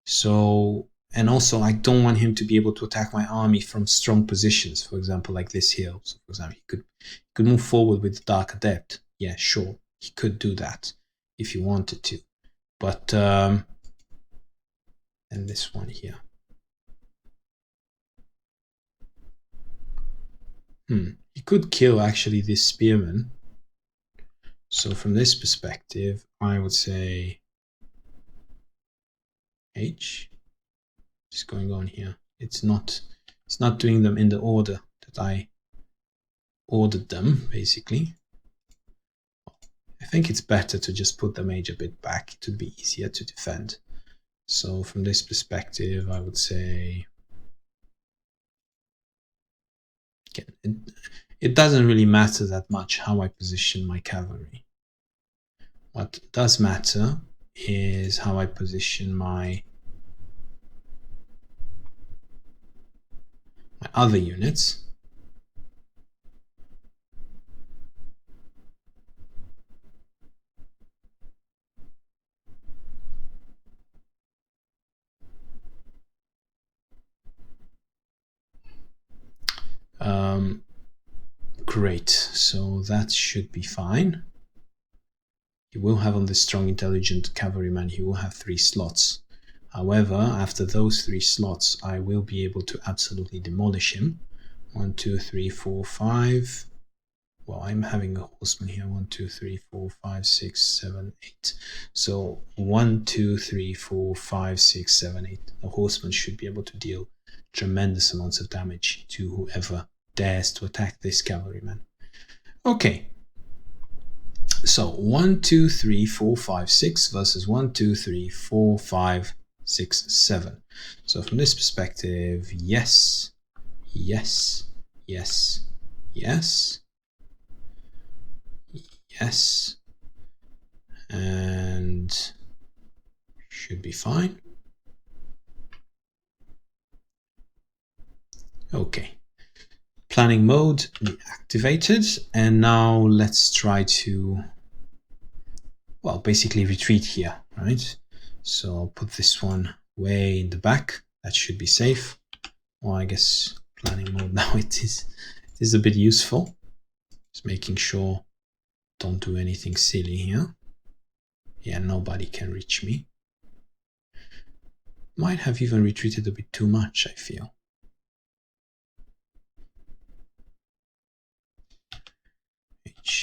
So, and also I don't want him to be able to attack my army from strong positions. For example, like this hill. So for example, he could move forward with the Dark Adept. Yeah, sure, he could do that if he wanted to. But and this one here. He could kill actually this spearman. So from this perspective, I would say H. Just going on here. It's not doing them in the order that I ordered them, basically. I think it's better to just put the mage a bit back to be easier to defend. So from this perspective, I would say it doesn't really matter that much how I position my cavalry. What does matter is how I position my other units. Great, so that should be fine. He will have on this strong intelligent cavalryman, he will have 3 slots. However, after those 3 slots, I will be able to absolutely demolish him. 1, 2, 3, 4, 5. Well, I'm having a horseman here. 1, 2, 3, 4, 5, 6, 7, 8. So 1, 2, 3, 4, 5, 6, 7, 8. The horseman should be able to deal tremendous amounts of damage to whoever dares to attack this cavalryman. Okay. So 1, 2, 3, 4, 5, 6 versus 1, 2, 3, 4, 5, 6, 7. So from this perspective, yes, yes, yes, yes, yes, and should be fine. Okay. Planning mode activated, and now let's try to, well, basically retreat here, right? So I'll put this one way in the back. That should be safe. Well, I guess planning mode now it is a bit useful. Just making sure don't do anything silly here. Yeah, nobody can reach me. Might have even retreated a bit too much, I feel.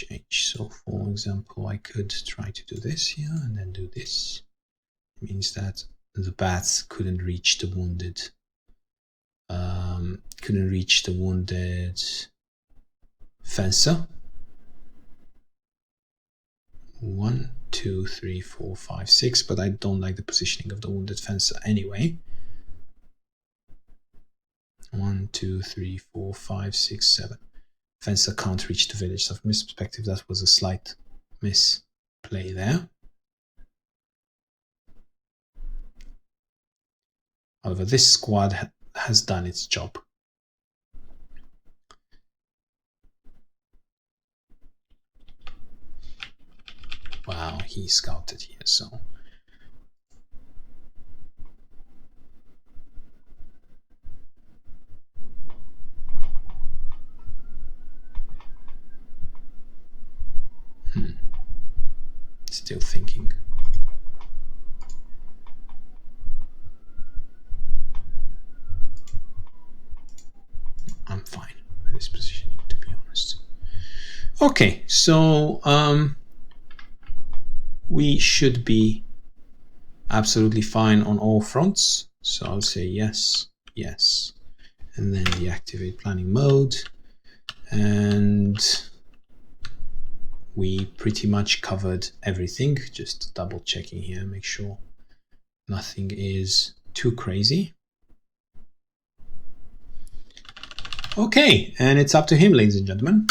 H. So for example, I could try to do this here and then do this. It means that the bats couldn't reach the wounded. Fencer. 1, 2, 3, 4, 5, 6, but I don't like the positioning of the wounded fencer anyway. 1, 2, 3, 4, 5, 6, 7. Fencer can't reach the village. So from this perspective, that was a slight misplay there. However, this squad has done its job. Wow, he scouted here, so still thinking. this positioning, to be honest. Okay, so we should be absolutely fine on all fronts. So I'll say yes, yes, and then deactivate planning mode. And we pretty much covered everything. Just double checking here, make sure nothing is too crazy. Okay, and it's up to him, ladies and gentlemen.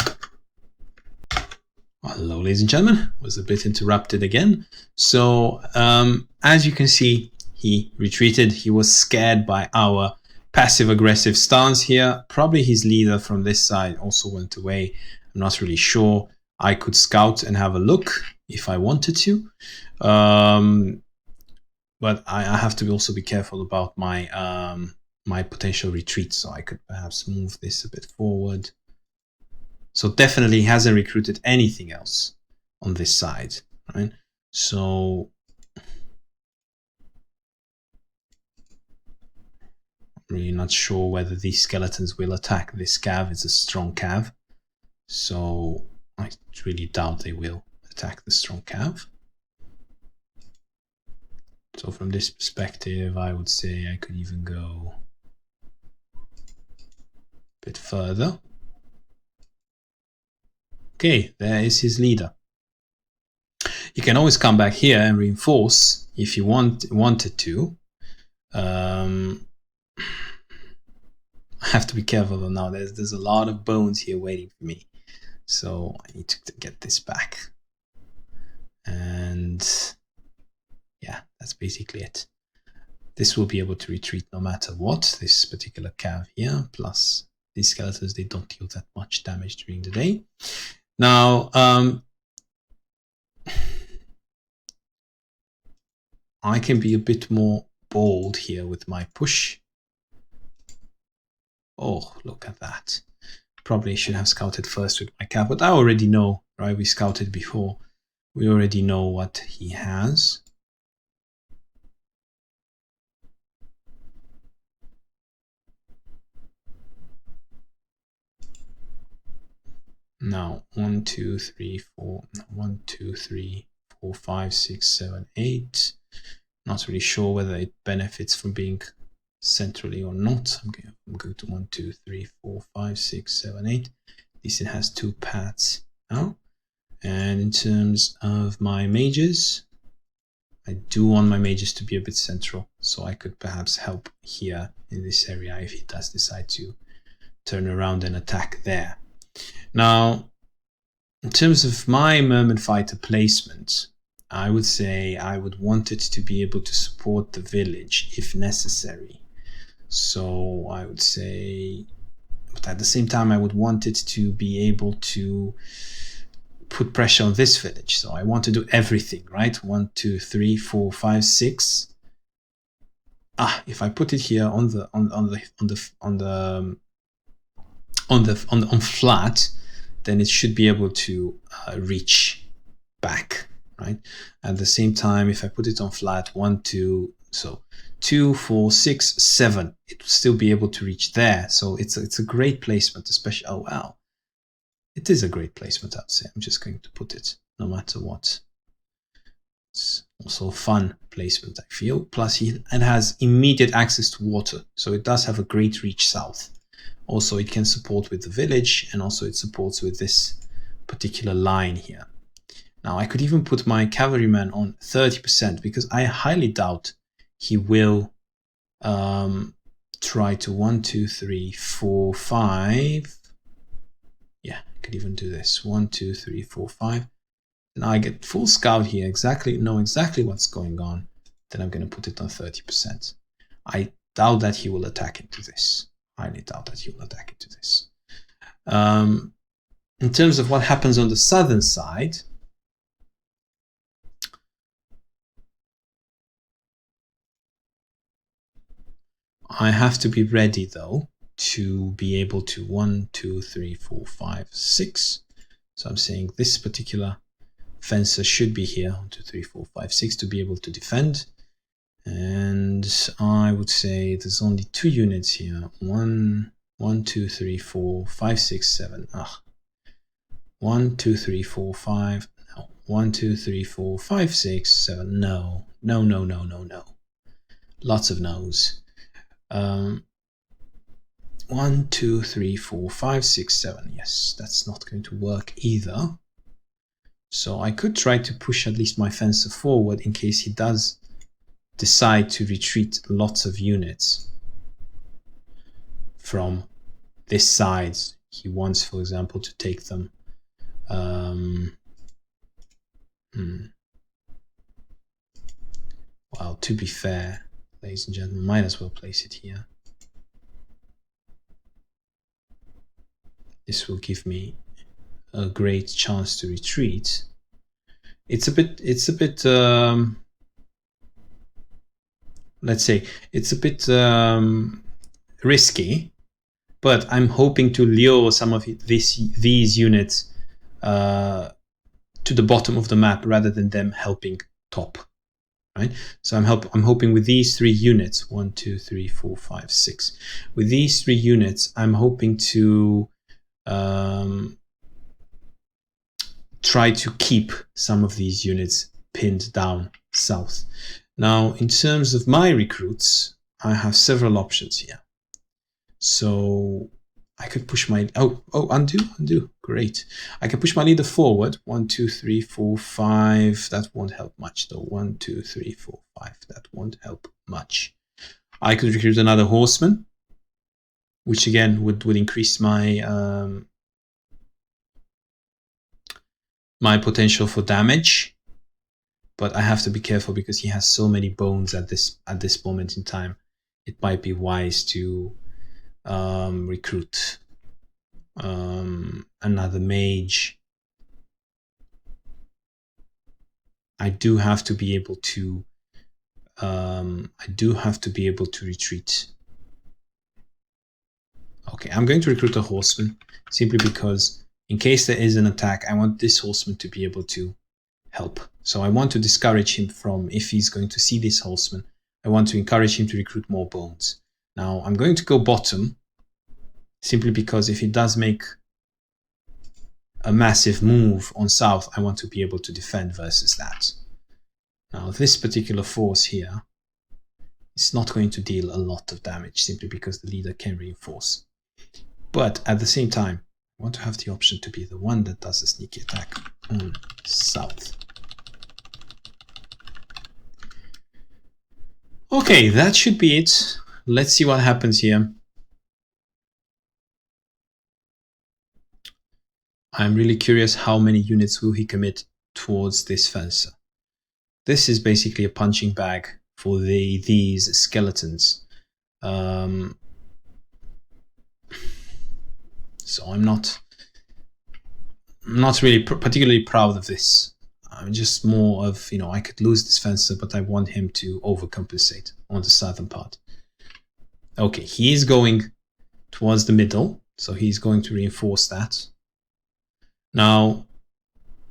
Hello, ladies and gentlemen. Was a bit interrupted again. So as you can see, he retreated. He was scared by our passive-aggressive stance here. Probably his leader from this side also went away. I'm not really sure. I could scout and have a look if I wanted to. But I have to also be careful about my my potential retreat. So I could perhaps move this a bit forward. So definitely hasn't recruited anything else on this side, right? So I'm really not sure whether these skeletons will attack this cav. It's a strong cav. So I really doubt they will attack the strong cav. So from this perspective, I would say I could even go a bit further. Okay, there is his leader. You can always come back here and reinforce if you wanted to. I have to be careful though now. There's a lot of bones here waiting for me. So I need to get this back. And yeah, that's basically it. This will be able to retreat no matter what. This particular cav here, plus these skeletons, they don't deal that much damage during the day. Now, I can be a bit more bold here with my push. Oh, look at that. Probably should have scouted first with my cav, but I already know, right? We scouted before. We already know what he has. Now, 1, 2, 3, 4, 1, 2, 3, 4, 5, 6, 7, 8. Not really sure whether it benefits from being centrally or not. I'm going to 1, 2, 3, 4, 5, 6, 7, 8. At least it has 2 paths now. And in terms of my mages, I do want my mages to be a bit central, so I could perhaps help here in this area if he does decide to turn around and attack there. Now, in terms of my Merman Fighter placement, I would say I would want it to be able to support the village if necessary. So I would say, but at the same time, I would want it to be able to put pressure on this village. So I want to do everything, right? 1, 2, 3, 4, 5, 6. If I put it here on flat, then it should be able to reach back, right? At the same time, if I put it on flat, 1, 2, so 2, 4, 6, 7, it will still be able to reach there. So it's a great placement, especially. Oh wow, it is a great placement. I'd say I'm just going to put it no matter what. It's also a fun placement, I feel. Plus, it has immediate access to water, so it does have a great reach south. Also, it can support with the village, and also it supports with this particular line here. Now, I could even put my cavalryman on 30% because I highly doubt he will try to 1, 2, 3, 4, 5. Yeah, I could even do this. 1, 2, 3, 4, 5. Now I get full scout here, know exactly what's going on. Then I'm going to put it on 30%. I doubt that he will attack into this. Highly doubt that he will attack into this. In terms of what happens on the southern side, I have to be ready though to be able to 1, 2, 3, 4, 5, 6. So I'm saying this particular fencer should be here, 1, 2, 3, 4, 5, 6, to be able to defend. And I would say there's only 2 units here. 1, 1, 2, 3, 4, 5, 6, 7. 1, 2, 3, 4, 5. No. 1, 2, 3, 4, 5, 6, 7. No. No, no, no, no, no. Lots of no's. 1, 2, 3, 4, 5, 6, 7. Yes, that's not going to work either. So I could try to push at least my fencer forward in case he does decide to retreat lots of units from this side. He wants, for example, to take them. Well, to be fair, ladies and gentlemen, might as well place it here. This will give me a great chance to retreat. It's a bit let's say it's a bit risky, but I'm hoping to lure some of these units to the bottom of the map rather than them helping top, right? So I'm hoping with these 3 units, 1, 2, 3, 4, 5, 6. With these 3 units, I'm hoping to try to keep some of these units pinned down south. Now, in terms of my recruits, I have several options here. So I could push my undo. Great. I can push my leader forward. 1, 2, 3, 4, 5. That won't help much though. 1, 2, 3, 4, 5. That won't help much. I could recruit another horseman, which again would increase my my potential for damage. But I have to be careful because he has so many bones at this moment in time. It might be wise to recruit another mage. I do have to be able to retreat. Okay, I'm going to recruit a horseman simply because in case there is an attack, I want this horseman to be able to help. So I want to discourage him from, if he's going to see this horseman, I want to encourage him to recruit more bones. Now I'm going to go bottom simply because if he does make a massive move on south, I want to be able to defend versus that. Now this particular force here is not going to deal a lot of damage simply because the leader can reinforce. But at the same time, I want to have the option to be the one that does a sneaky attack on south. Okay, that should be it. Let's see what happens here. I'm really curious how many units will he commit towards this fencer. This is basically a punching bag for these skeletons. So I'm not really particularly proud of this. I'm just more of, I could lose this fencer, but I want him to overcompensate on the southern part. Okay, he is going towards the middle, so he's going to reinforce that. Now,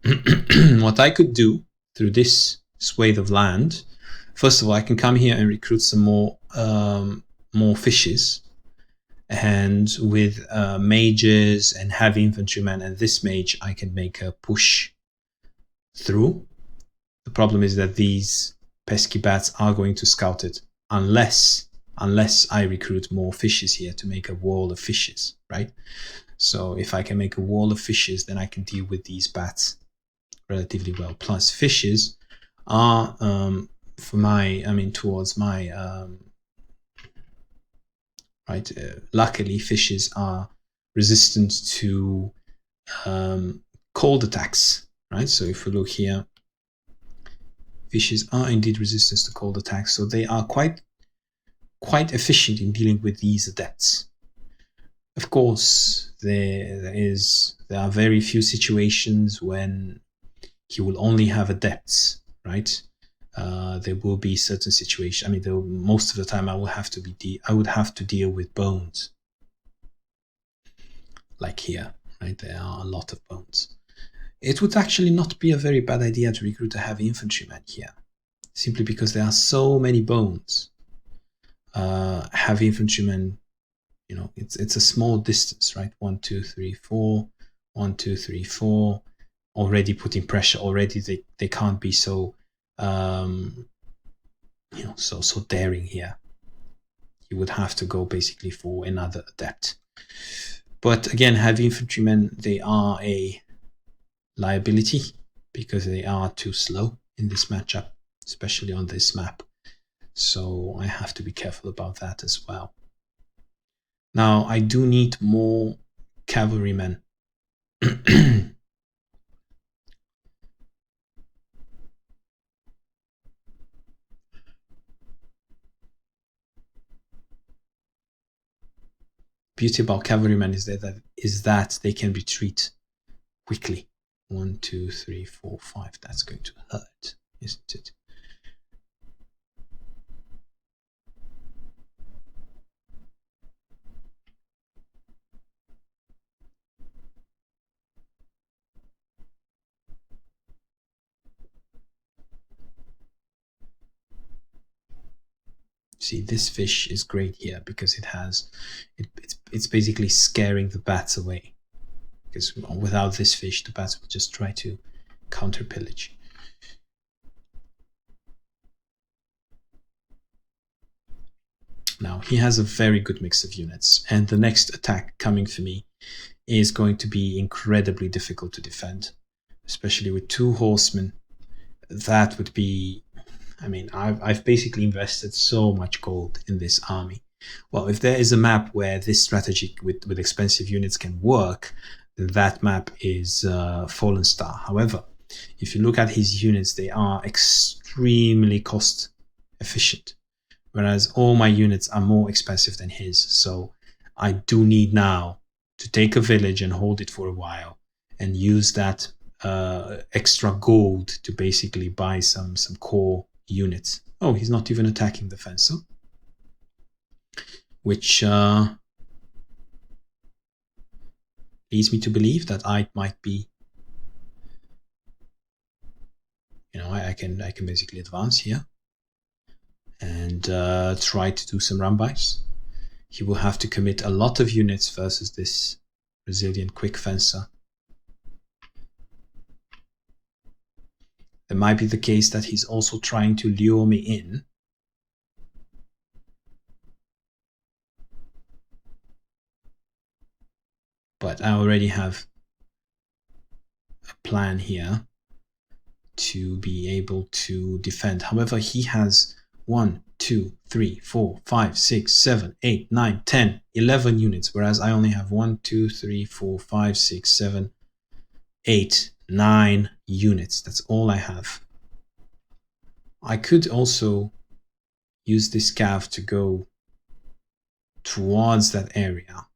what I could do through this swathe of land, first of all, I can come here and recruit some more fishes. And with mages and heavy infantrymen and this mage, I can make a push through. The problem is that these pesky bats are going to scout it unless I recruit more fishes here to make a wall of fishes, right? So if I can make a wall of fishes, then I can deal with these bats relatively well. Plus fishes are towards my right. Luckily, fishes are resistant to cold attacks, right? So if we look here, fishes are indeed resistant to cold attacks, so they are quite efficient in dealing with these adepts. Of course, there are very few situations when he will only have adepts, right? There will be certain situations. Most of the time I would have to deal with bones, like here, right? There are a lot of bones. It would actually not be a very bad idea to recruit a heavy infantryman here, simply because there are so many bones. Heavy infantrymen you know, it's a small distance, right? 1, 2, 3, 4, 1, 2, 3, 4. Already putting pressure. Already they can't be so you know, so daring here. You would have to go basically for another adept. But again, heavy infantrymen, they are a liability because they are too slow in this matchup, especially on this map. So I have to be careful about that as well. Now I do need more cavalrymen. Beauty about cavalrymen is that they can retreat quickly. 1, 2, 3, 4, 5. That's going to hurt, isn't it? See, this fish is great here because it's basically scaring the bats away. Because without this fish, the bats will just try to counter pillage. Now he has a very good mix of units, and the next attack coming for me is going to be incredibly difficult to defend, especially with 2 horsemen. That would be, I mean, I've basically invested so much gold in this army. Well, if there is a map where this strategy with expensive units can work, then that map is Fallenstar. However, if you look at his units, they are extremely cost efficient, whereas all my units are more expensive than his. So I do need now to take a village and hold it for a while and use that extra gold to basically buy some core units. Oh, he's not even attacking the fencer, which leads me to believe that I might be, you know, I can basically advance here and try to do some run-bys. He will have to commit a lot of units versus this resilient quick fencer. It might be the case that he's also trying to lure me in. But I already have a plan here to be able to defend. However, he has 1, 2, 3, 4, 5, 6, 7, 8, 9, 10, 11 units, whereas I only have 1, 2, 3, 4, 5, 6, 7, 8, 9 units. That's all I have. I could also use this cav to go towards that area.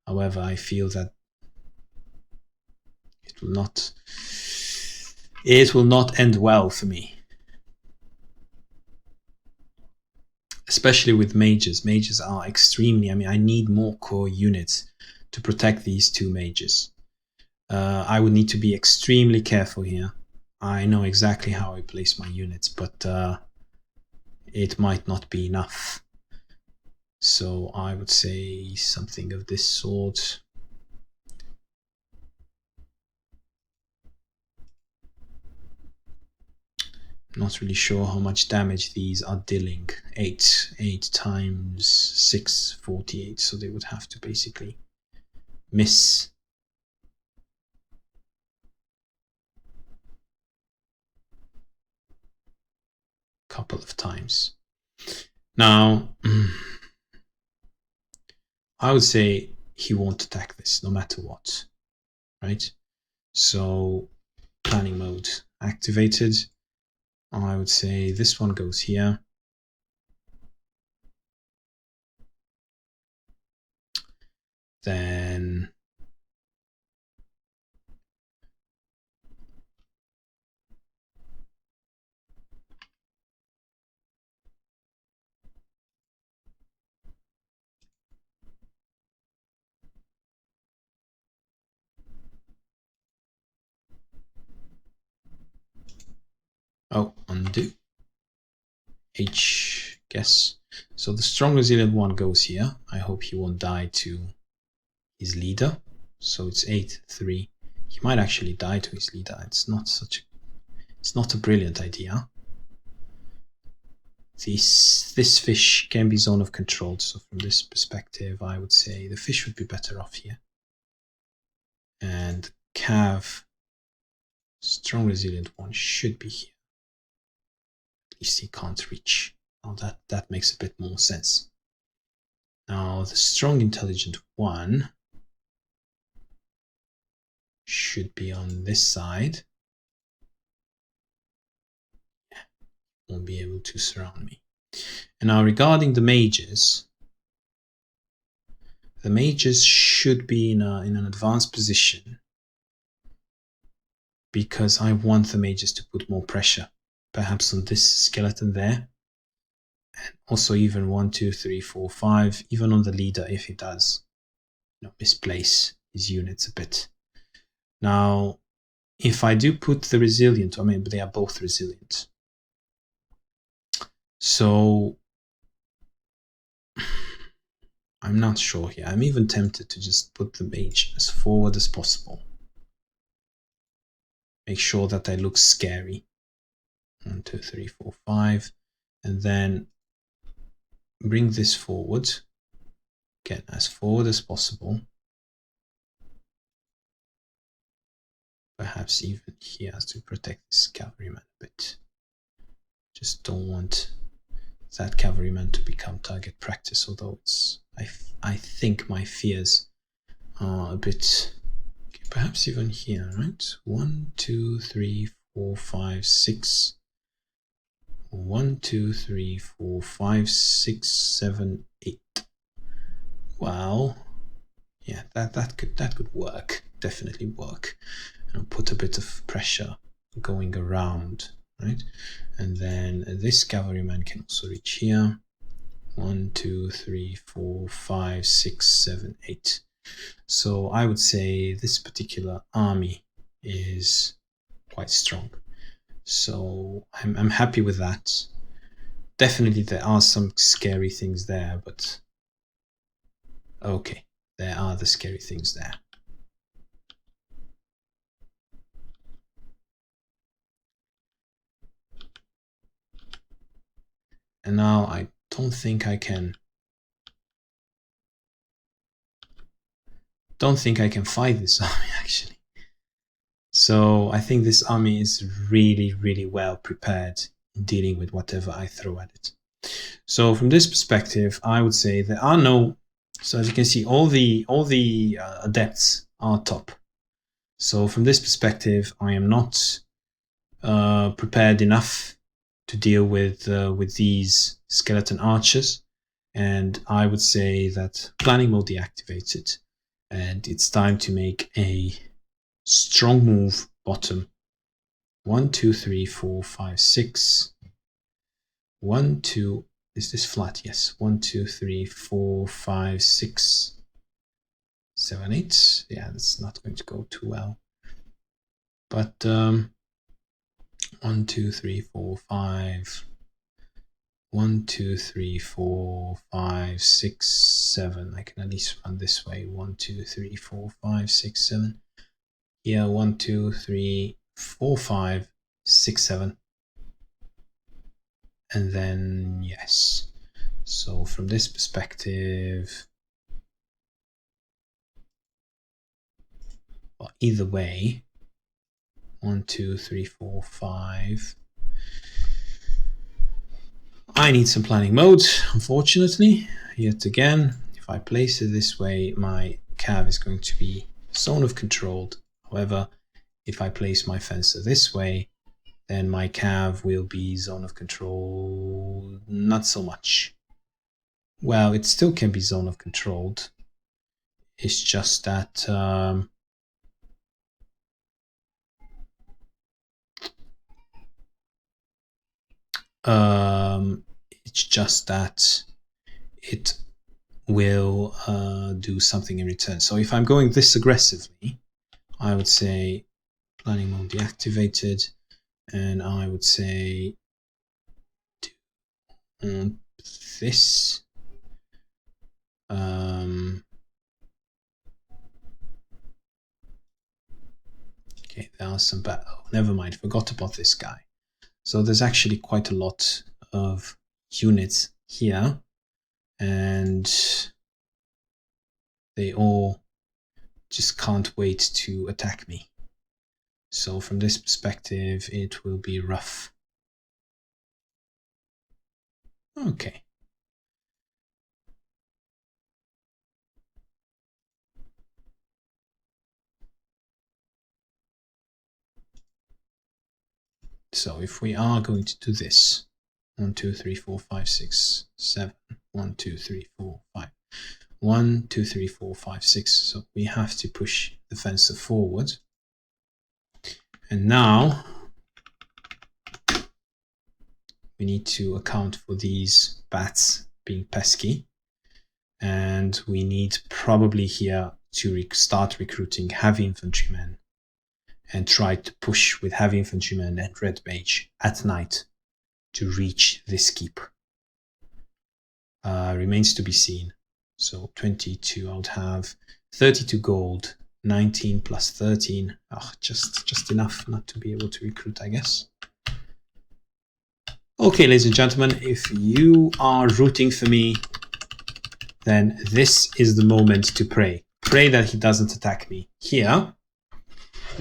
However, I feel that it will not end well for me. Especially with mages. Mages are extremely, I mean, I need more core units to protect these 2 mages. I would need to be extremely careful here. I know exactly how I place my units, but it might not be enough. So I would say something of this sort. Not really sure how much damage these are dealing. 8 times 6, 48. So they would have to basically miss. Couple of times. Now, I would say he won't attack this no matter what, right? So planning mode activated. I would say this one goes here. Then undo. H guess. So the strong resilient one goes here. I hope he won't die to his leader. So it's 8-3. He might actually die to his leader. It's not a brilliant idea. This fish can be zone of control. So from this perspective, I would say the fish would be better off here. And cav, strong resilient one, should be here. At least he can't reach. Now that makes a bit more sense. Now the strong intelligent one should be on this side. Won't be able to surround me. And now regarding the mages should be in an advanced position, because I want the mages to put more pressure, perhaps on this skeleton there, and also even 1, 2, 3, 4, 5, even on the leader if he does, misplace his units a bit. Now, if I do put the resilient, I mean, they are both resilient. So I'm not sure here. I'm even tempted to just put the mage as forward as possible. Make sure that I look scary. 1, 2, 3, 4, 5. And then bring this forward. Again, as forward as possible. Perhaps even here to protect this cavalryman a bit. Just don't want that cavalryman to become target practice, although I think my fears are a bit, okay, perhaps even here, right? 1, 2, 3, 4, 5, 6. 1, 2, 3, 4, 5, 6, 7, 8. Well, yeah, that could work. Definitely work. And I'll put a bit of pressure going around, right? And then this cavalryman can also reach here. 1, 2, 3, 4, 5, 6, 7, 8. So I would say this particular army is quite strong. So I'm happy with that. Definitely there are some scary things there, but okay, there are the scary things there. And now I don't think I can fight this army actually. So I think this army is really, really well prepared in dealing with whatever I throw at it. So from this perspective, I would say there are no. So as you can see, all the adepts are top. So from this perspective, I am not prepared enough to deal with these skeleton archers, and I would say that planning mode deactivated, and it's time to make a strong move bottom. 1, 2, 3, 4, 5, 6. 1, 2. Is this flat? Yes. 1, 2, 3, 4, 5, 6, 7, 8. Yeah, that's not going to go too well. But 1, 2, 3, 4, 5. 1, 2, 3, 4, 5, 6, 7. I can at least run this way. 1, 2, 3, 4, 5, 6, 7. Here, 1, 2, 3, 4, 5, 6, 7. And then, yes. So from this perspective, well, either way, 1, 2, 3, 4, 5. I need some planning mode, unfortunately. Yet again, if I place it this way, my cav is going to be zone of controlled. However, if I place my fencer this way, then my cav will be zone of control, not so much. Well, it still can be zone of controlled. It's just that it will do something in return. So if I'm going this aggressively, I would say planning mode deactivated, and I would say this. Okay, there are some bad. Oh, never mind. Forgot about this guy. So there's actually quite a lot of units here, and they all just can't wait to attack me. So from this perspective, it will be rough. Okay. So if we are going to do this, 1, 2, 3, 4, 5, 6, 7, 1, 2, 3, 4, 5, 1, 2, 3, 4, 5, 6. So we have to push the fencer forward. And now we need to account for these bats being pesky. And we need probably here to start recruiting heavy infantrymen and try to push with heavy infantrymen and red mage at night to reach this keep. Remains to be seen. So 22, I would have 32 gold, 19 plus 13. Oh, just enough not to be able to recruit, I guess. Okay, ladies and gentlemen, if you are rooting for me, then this is the moment to pray. Pray that he doesn't attack me here,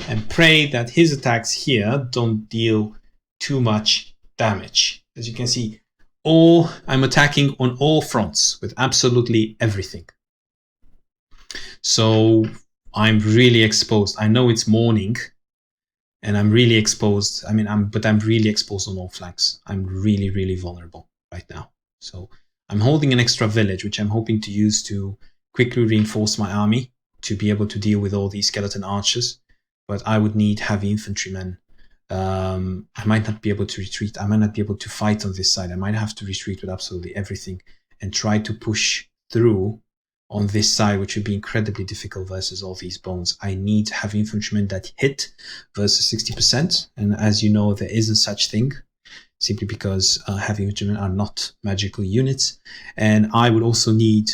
and pray that his attacks here don't deal too much damage. As you can see, I'm attacking on all fronts with absolutely everything. So I'm really exposed. I know it's morning, and I'm really exposed. But I'm really exposed on all flanks. I'm really, really vulnerable right now. So I'm holding an extra village, which I'm hoping to use to quickly reinforce my army to be able to deal with all these skeleton archers. But I would need heavy infantrymen. I might not be able to retreat. I might not be able to fight on this side. I might have to retreat with absolutely everything and try to push through on this side, which would be incredibly difficult versus all these bones. I need heavy infantrymen that hit versus 60%. And as you know, there isn't such thing, simply because heavy infantrymen are not magical units. And I would also need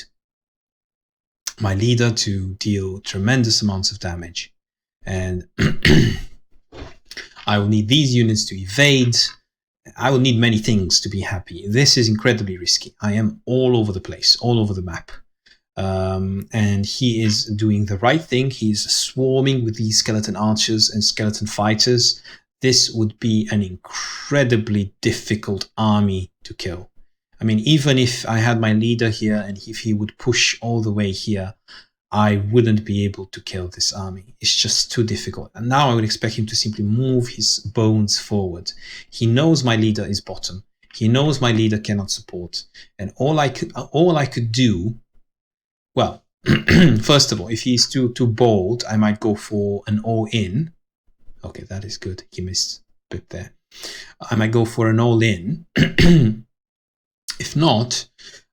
my leader to deal tremendous amounts of damage. And I will need these units to evade. I will need many things to be happy. This is incredibly risky. I am all over the place, all over the map. And he is doing the right thing. He's swarming with these skeleton archers and skeleton fighters. This would be an incredibly difficult army to kill. I mean, even if I had my leader here and if he would push all the way here, I wouldn't be able to kill this army. It's just too difficult. And now I would expect him to simply move his bones forward. He knows my leader is bottom. He knows my leader cannot support. And all I could do, well, first of all, if he's too bold, I might go for an all-in. Okay, that is good. He missed a bit there. I might go for an all-in. If not,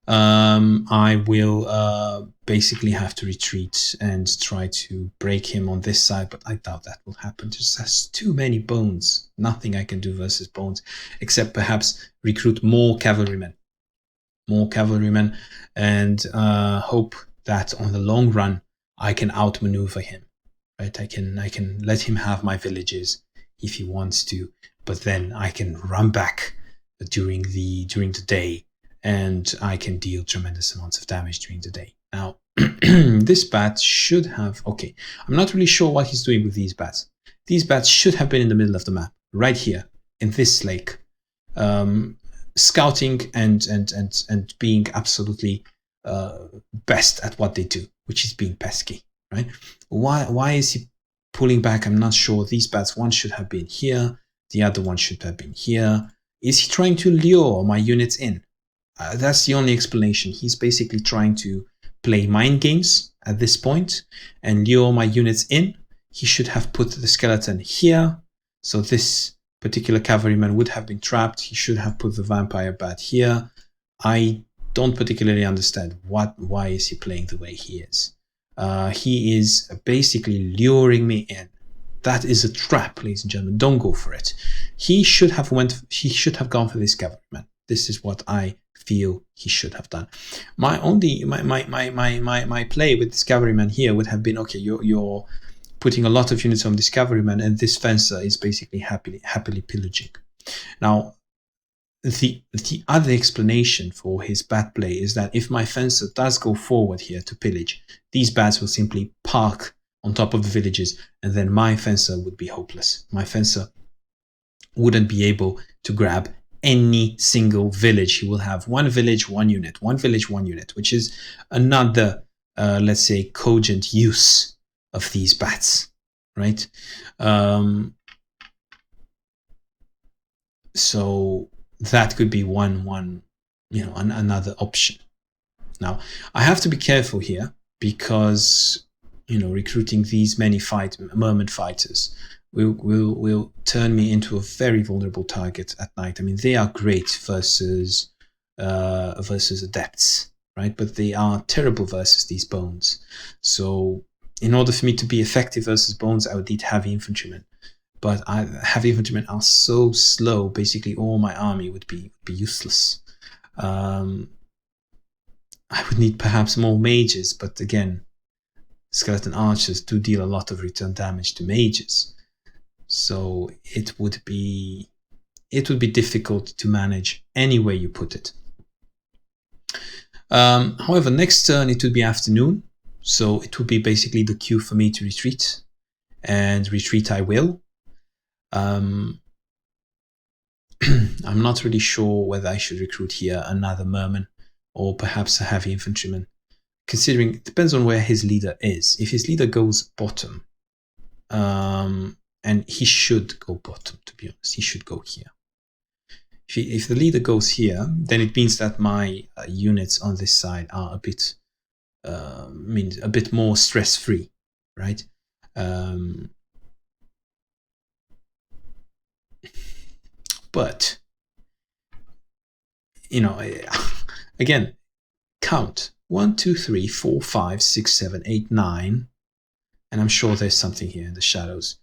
I will basically have to retreat and try to break him on this side, but I doubt that will happen. Just has too many bones. Nothing I can do versus bones, except perhaps recruit more cavalrymen. And hope that on the long run I can outmaneuver him. Right? I can let him have my villages if he wants to, but then I can run back during the day, and I can deal tremendous amounts of damage during the day. Now, this bat should have... Okay, I'm not really sure what he's doing with these bats. These bats should have been in the middle of the map, right here, in this lake, scouting and being absolutely best at what they do, which is being pesky, right? Why is he pulling back? I'm not sure. These bats, one should have been here, the other one should have been here. Is he trying to lure my units in? That's the only explanation. He's basically trying to play mind games at this point and lure my units in. He should have put the skeleton here, so this particular cavalryman would have been trapped. He should have put the vampire bat here. I don't particularly understand why is he playing the way he is. He is basically luring me in. That is a trap, ladies and gentlemen. Don't go for it. He should have gone for this cavalryman. This is what I feel he should have done. My play with Discoveryman here would have been, okay, you're putting a lot of units on Discoveryman, and this fencer is basically happily pillaging. Now, the other explanation for his bad play is that if my fencer does go forward here to pillage, these bats will simply park on top of the villages, and then my fencer would be hopeless. My fencer wouldn't be able to grab any single village. He will have one village, one unit, one village, one unit, which is another, let's say, cogent use of these bats, right? So that could be another option. Now, I have to be careful here because, recruiting these many merman fighters will turn me into a very vulnerable target at night. I mean, they are great versus adepts, right? But they are terrible versus these bones. So in order for me to be effective versus bones, I would need heavy infantrymen. But heavy infantrymen are so slow, basically all my army would be useless. I would need perhaps more mages, but again, skeleton archers do deal a lot of return damage to mages. So it would be difficult to manage any way you put it. However, next turn it would be afternoon, so it would be basically the cue for me to retreat, and retreat I will. I'm not really sure whether I should recruit here another merman or perhaps a heavy infantryman, considering it depends on where his leader is. If his leader goes bottom, and he should go bottom, to be honest, he should go here. If the leader goes here, then it means that my units on this side are a bit more stress-free, right? But, again, count 1, 2, 3, 4, 5, 6, 7, 8, 9, and I'm sure there's something here in the shadows.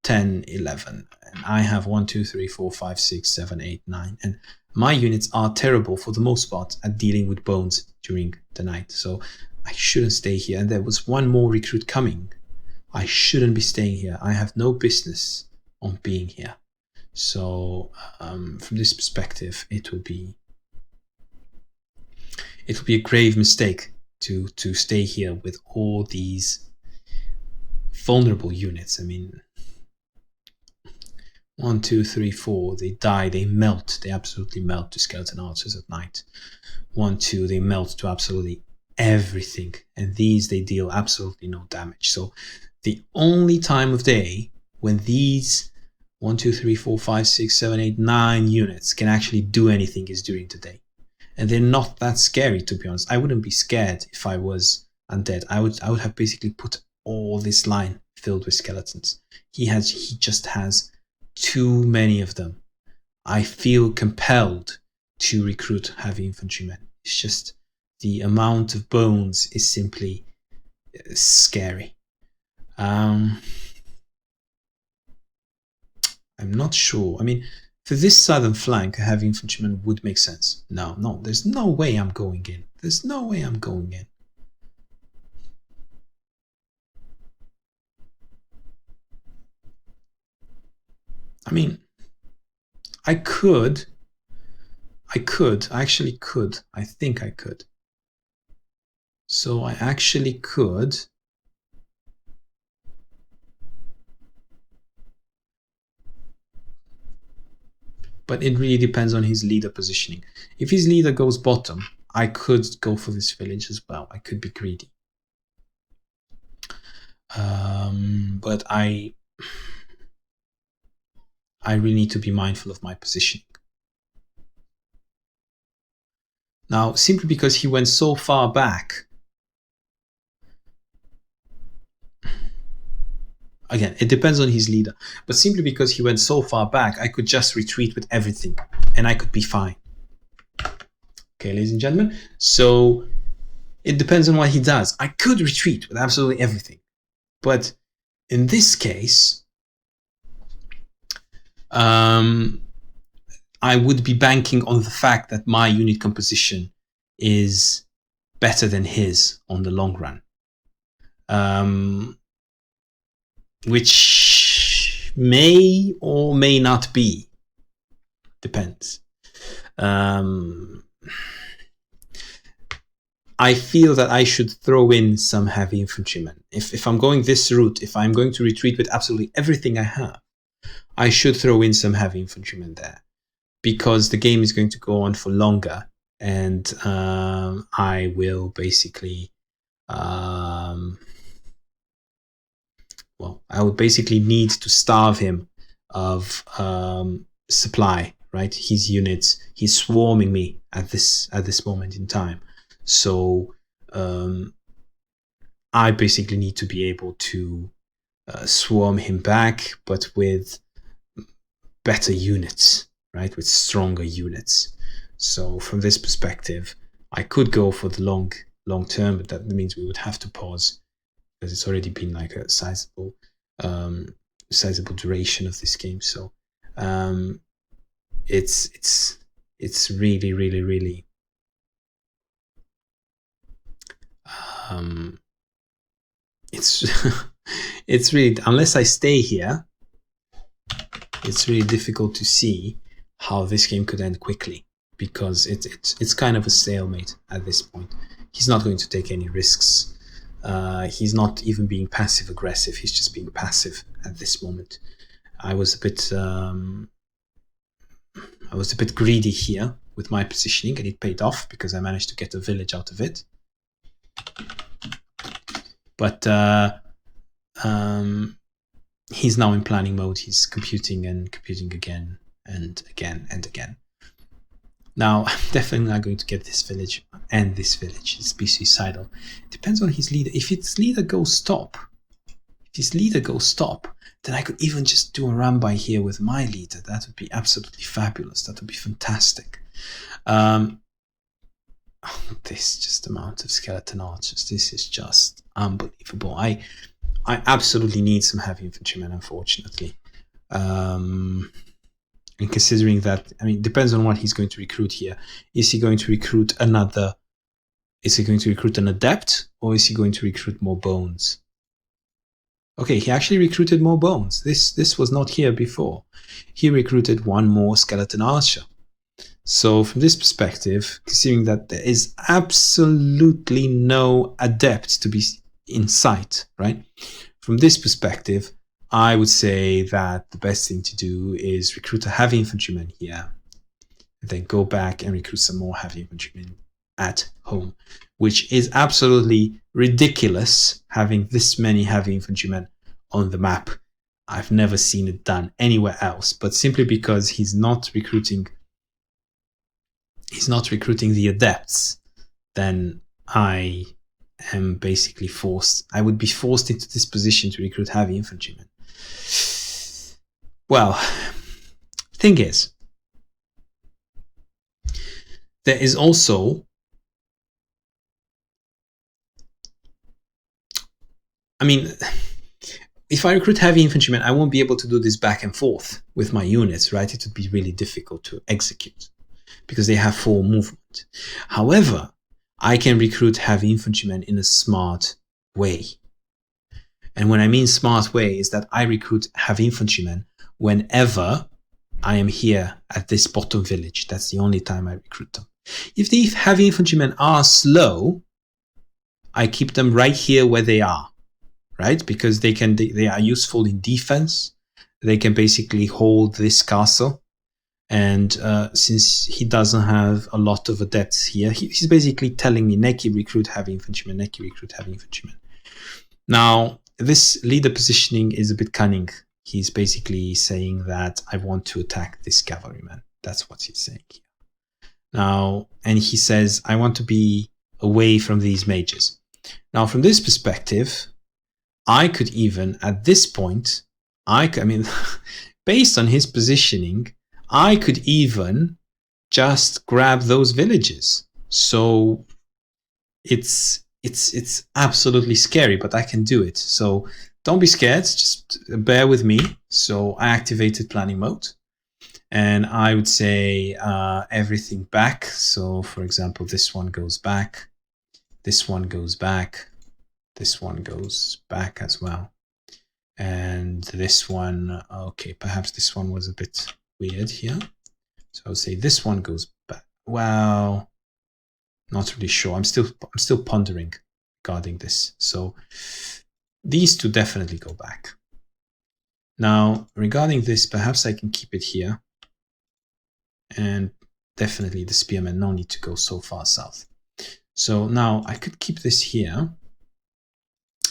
10, 11, and I have 1, 2, 3, 4, 5, 6, 7, 8, 9, and my units are terrible for the most part at dealing with bones during the night, so I shouldn't stay here. And there was one more recruit coming. I shouldn't be staying here. I have no business on being here. So from this perspective, it will be a grave mistake to stay here with all these vulnerable units. I mean, 1, 2, 3, 4, they die, they melt, they absolutely melt to skeleton archers at night. 1, 2, they melt to absolutely everything, and these they deal absolutely no damage. So the only time of day when these 1, 2, 3, 4, 5, 6, 7, 8, 9 units can actually do anything is during the day. And they're not that scary, to be honest. I wouldn't be scared if I was undead. I would have basically put all this line filled with skeletons. He just has too many of them. I feel compelled to recruit heavy infantrymen. It's just the amount of bones is simply scary. I'm not sure. I mean, for this southern flank, a heavy infantryman would make sense. No, there's no way I'm going in. There's no way I'm going in. I mean, I actually could. I think I could. So I actually could. But it really depends on his leader positioning. If his leader goes bottom, I could go for this village as well. I could be greedy. But I really need to be mindful of my positioning. Now, simply because he went so far back, again, it depends on his leader, but simply because he went so far back, I could just retreat with everything and I could be fine. Okay, ladies and gentlemen, so it depends on what he does. I could retreat with absolutely everything, but in this case, I would be banking on the fact that my unit composition is better than his on the long run. Which may or may not be. Depends. I feel that I should throw in some heavy infantrymen. If I'm going this route, if I'm going to retreat with absolutely everything I have, I should throw in some heavy infantrymen there, because the game is going to go on for longer, and I will basically, I would basically need to starve him of supply, right? His units, he's swarming me at this moment in time. So I basically need to be able to swarm him back, but with better units, right? With stronger units. So from this perspective, I could go for the long term, but that means we would have to pause, because it's already been like a sizable duration of this game. So it's really, really, really it's really, unless I stay here, it's really difficult to see how this game could end quickly, because it's kind of a stalemate at this point. He's not going to take any risks. He's not even being passive aggressive. He's just being passive at this moment. I was a bit greedy here with my positioning, and it paid off because I managed to get a village out of it. But he's now in planning mode. He's computing and computing again and again and again. Now, I'm definitely not going to get this village and this village. It's be suicidal. It depends on his leader. If his leader goes stop, then I could even just do a run by here with my leader. That would be absolutely fabulous. That would be fantastic. This just amount of skeleton archers. This is just unbelievable. I absolutely need some heavy infantrymen, unfortunately. And considering that, I mean, it depends on what he's going to recruit here. Is he going to recruit an adept, or is he going to recruit more bones? Okay, he actually recruited more bones. This was not here before. He recruited one more skeleton archer. So from this perspective, considering that there is absolutely no adept to be in sight, right? From this perspective, I would say that the best thing to do is recruit a heavy infantryman here, and then go back and recruit some more heavy infantrymen at home, which is absolutely ridiculous, having this many heavy infantrymen on the map. I've never seen it done anywhere else, but simply because he's not recruiting the adepts, then I am basically forced. I would be forced into this position to recruit heavy infantrymen. Well, thing is, there is also, I mean, if I recruit heavy infantrymen, I won't be able to do this back and forth with my units, right? It would be really difficult to execute because they have full movement. However, I can recruit heavy infantrymen in a smart way. And when I mean smart way is that I recruit heavy infantrymen whenever I am here at this bottom village. That's the only time I recruit them. If the heavy infantrymen are slow, I keep them right here where they are, right? Because they are useful in defense. They can basically hold this castle. And since he doesn't have a lot of adepts here, he's basically telling me, Neki, recruit heavy infantrymen, Neki, recruit heavy infantrymen. Now, this leader positioning is a bit cunning. He's basically saying that I want to attack this cavalryman. That's what he's saying here. Now, and he says, I want to be away from these mages. Now, from this perspective, I could even, at this point, I mean, based on his positioning, I could even just grab those villages. So it's absolutely scary, but I can do it. So don't be scared, just bear with me. So I activated planning mode. And I would say everything back. So for example, this one goes back, this one goes back, this one goes back as well. And this one, okay, perhaps this one was a bit weird here. So I would say this one goes back. Well, not really sure. I'm still pondering regarding this. So these two definitely go back. Now, regarding this, perhaps I can keep it here. And definitely the spearmen, no need to go so far south. So now I could keep this here.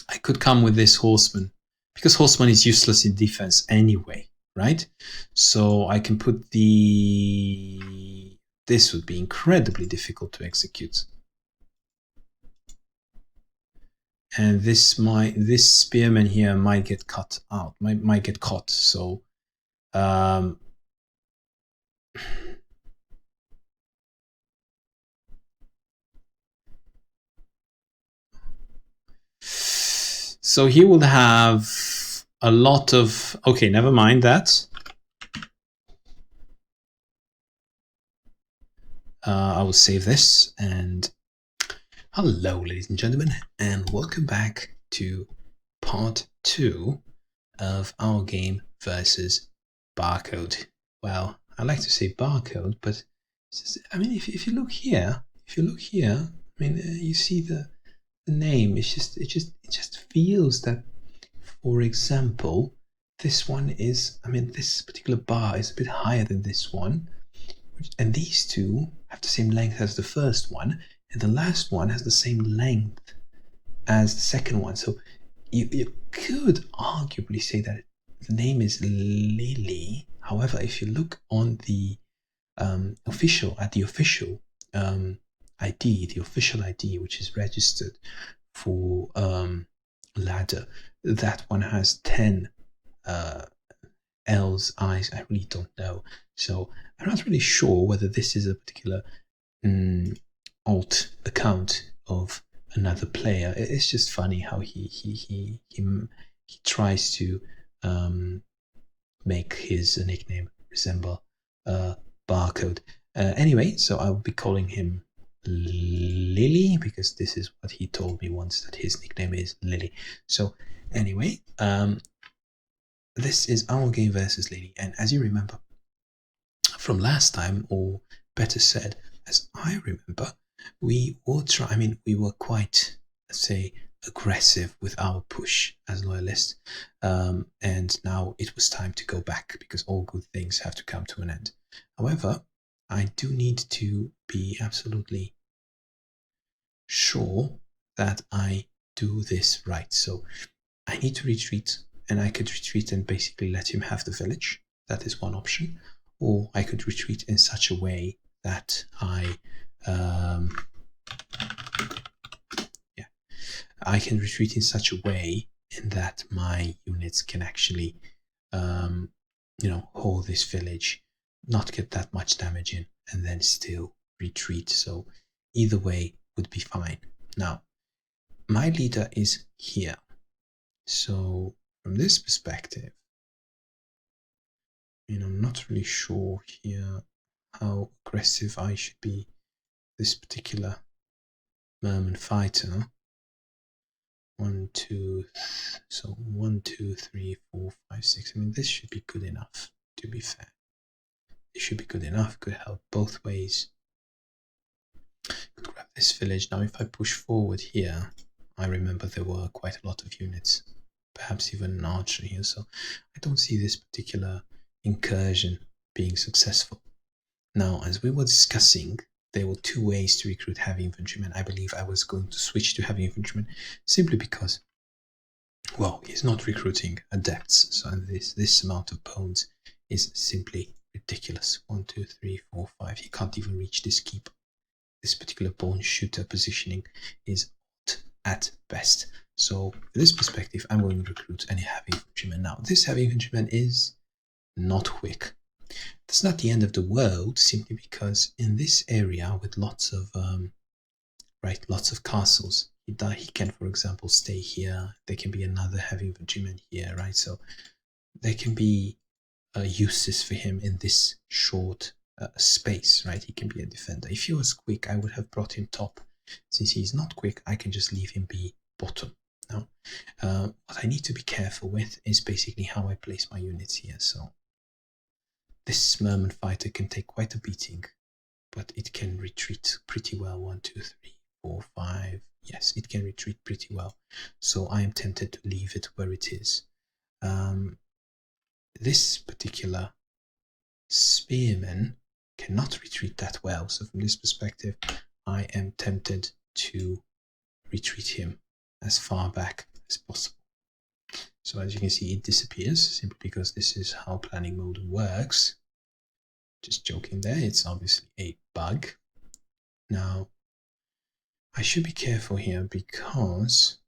I could come with this horseman, because horseman is useless in defense anyway, right? So I can put the... This would be incredibly difficult to execute. And this spearman here might get cut out, might get caught. So so he will have a lot of... Okay, never mind that. I will save this. And hello, ladies and gentlemen, and welcome back to part 2 of our game versus Barcode. Well, I like to say Barcode, but I mean, if you look here, I mean, you see the name. It just feels that, for example, this one is, I mean, this particular bar is a bit higher than this one, and these two have the same length as the first one, and the last one has the same length as the second one. So you could arguably say that the name is Lily. However, if you look on the official ID, the official ID, which is registered for ladder, that one has 10 L's, I's. I really don't know. So I'm not really sure whether this is a particular alt account of another player. It's just funny how he tries to make his nickname resemble Barcode. Anyway, so I'll be calling him Lily, because this is what he told me once, that his nickname is Lily. So anyway, this is our game versus Lily, and as you remember from last time, or better said, as I remember, we were quite, let's say, aggressive with our push as loyalists, and now it was time to go back, because all good things have to come to an end. However, I do need to be absolutely sure that I do this right. So I need to retreat, and I could retreat and basically let him have the village. That is one option. Or I could retreat in such a way that I can retreat in such a way in that my units can actually hold this village, not get that much damage in, and then still retreat. So either way would be fine. Now, my leader is here. So from this perspective, I'm not really sure here how aggressive I should be. This particular merman fighter. 1, 2, so 1, 2, 3, 4, 5, 6. I mean, this should be good enough, to be fair. It should be good enough, could help both ways. Could grab this village. Now, if I push forward here, I remember there were quite a lot of units, perhaps even an archer here, so I don't see this particular incursion being successful. Now, as we were discussing, there were 2 ways to recruit heavy infantrymen. I believe I was going to switch to heavy infantrymen simply because, well, he's not recruiting adepts, so this amount of bones is simply ridiculous. 1, 2, 3, 4, 5. He can't even reach this keep. This particular bone shooter positioning is at best. So, from this perspective, I'm going to recruit any heavy infantryman. Now, this heavy infantryman is not quick. That's not the end of the world, simply because in this area with lots of castles, he can, for example, stay here. There can be another heavy infantryman here, right? So there can be uses for him in this short space, right? He can be a defender. If he was quick, I would have brought him top. Since he's not quick, I can just leave him be bottom. Now, what I need to be careful with is basically how I place my units here. So this merman fighter can take quite a beating, but it can retreat pretty well. 1, 2, 3, 4, 5. Yes, it can retreat pretty well. So I am tempted to leave it where it is. This particular spearman cannot retreat that well. So from this perspective, I am tempted to retreat him as far back as possible. So as you can see, it disappears simply because this is how planning mode works. Just joking there, it's obviously a bug. Now, I should be careful here because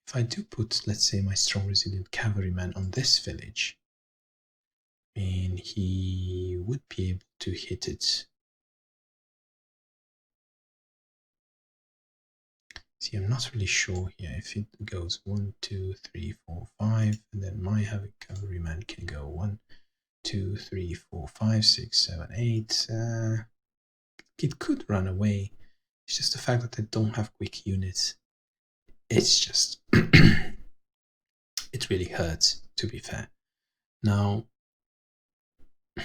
if I do put, let's say, my strong resilient cavalryman on this village, I mean, he would be able to hit it. See, I'm not really sure here if it goes 1, 2, 3, 4, 5, and then my heavy cavalryman can go 1, 2, 3, 4, 5, 6, 7, 8. It could run away. It's just the fact that I don't have quick units. It's just it really hurts, to be fair. Now, I'm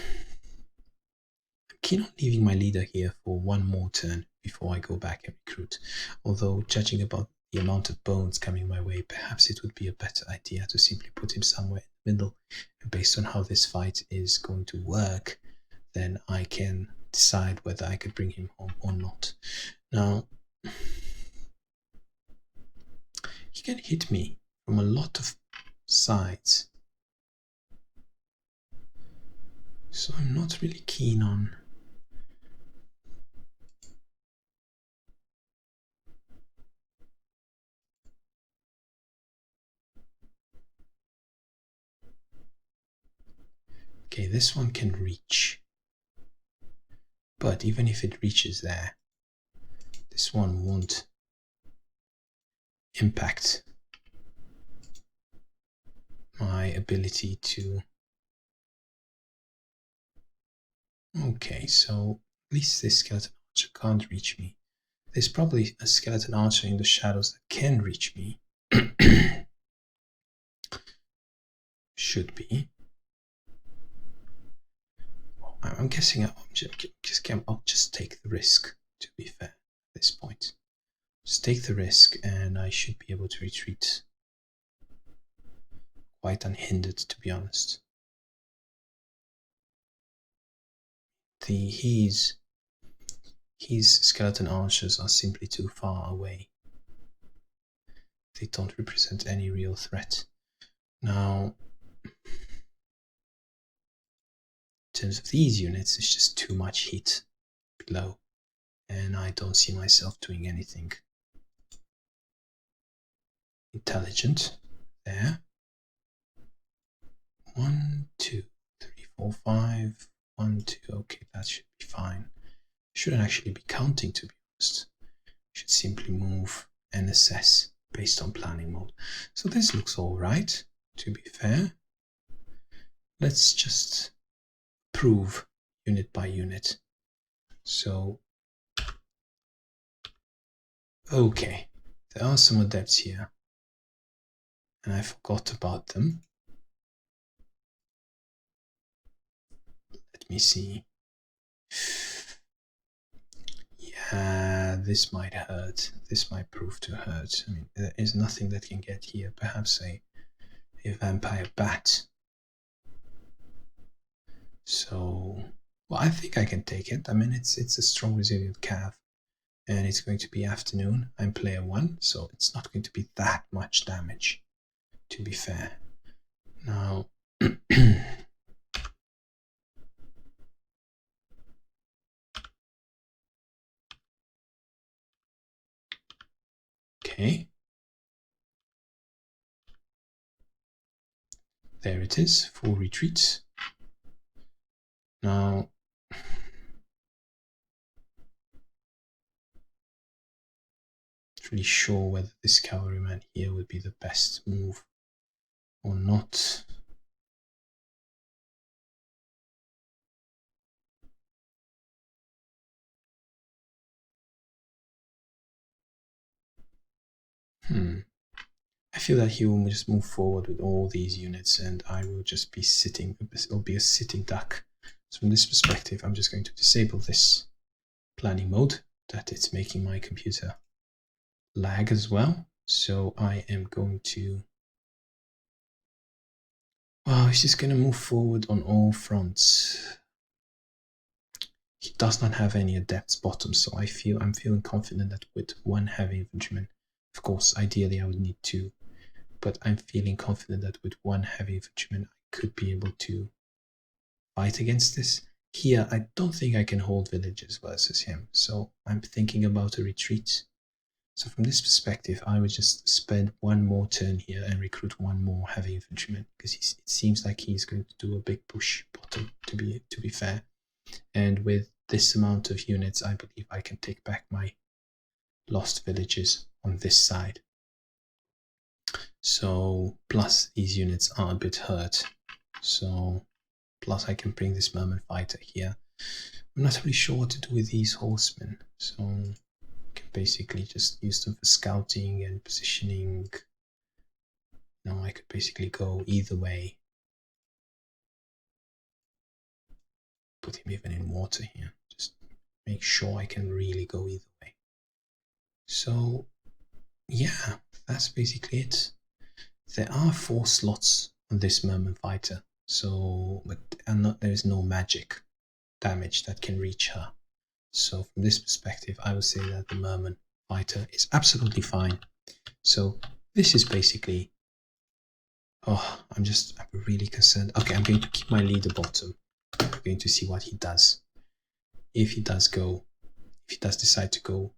keen on leaving my leader here for one more turn before I go back and recruit. Although, judging about the amount of bones coming my way, perhaps it would be a better idea to simply put him somewhere in the middle. And based on how this fight is going to work, then I can decide whether I could bring him home or not. Now, he can hit me from a lot of sides, so I'm not really keen on okay, this one can reach, but even if it reaches there, this one won't impact my ability to. Okay, so at least this skeleton archer can't reach me. There's probably a skeleton archer in the shadows that can reach me. Should be. Well, I'm guessing I'll just take the risk, to be fair, at this point. Just take the risk and I should be able to retreat quite unhindered, to be honest. His skeleton archers are simply too far away. They don't represent any real threat. Now, in terms of these units, it's just too much heat below, and I don't see myself doing anything intelligent there. 1, 2, 3, 4, 5. 1, 2. Okay, that should be fine. Shouldn't actually be counting, to be honest. Should simply move and assess based on planning mode. So this looks all right, to be fair. Let's just prove unit by unit. So, okay, there are some adepts here, and I forgot about them. Let me see. Yeah, this might hurt. This might prove to hurt. I mean, there is nothing that can get here. Perhaps a vampire bat. So, well, I think I can take it. I mean, it's a strong, resilient cav, and it's going to be afternoon. I'm player 1, so it's not going to be that much damage, to be fair. Now, okay. There it is, full retreat. Now, not really sure whether this cavalryman here would be the best move or not. I feel that he will just move forward with all these units and I will just be sitting. It'll be a sitting duck. So from this perspective, I'm just going to disable this planning mode that it's making my computer lag as well. So I am going to... Wow, he's just going to move forward on all fronts. He does not have any adepts bottom, so I'm feeling confident that with one heavy infantryman, of course, ideally I would need two, but I'm feeling confident that with one heavy infantryman I could be able to fight against this. Here, I don't think I can hold villages versus him, so I'm thinking about a retreat. So from this perspective, I would just spend one more turn here and recruit one more heavy infantryman, because it seems like he's going to do a big push bottom, to be fair. And with this amount of units, I believe I can take back my lost villages on this side. So, plus these units are a bit hurt. So, plus I can bring this merman fighter here. I'm not really sure what to do with these horsemen. So, I can basically just use them for scouting and positioning. No, I could basically go either way. Put him even in water here. Just make sure I can really go either way. So, yeah, that's basically it. There are 4 slots on this merman fighter, so but there is no magic damage that can reach her. So from this perspective, I would say that the merman fighter is absolutely fine. So this is basically... Oh, I'm really concerned. Okay, I'm going to keep my leader bottom. I'm going to see what he does. If he does decide to go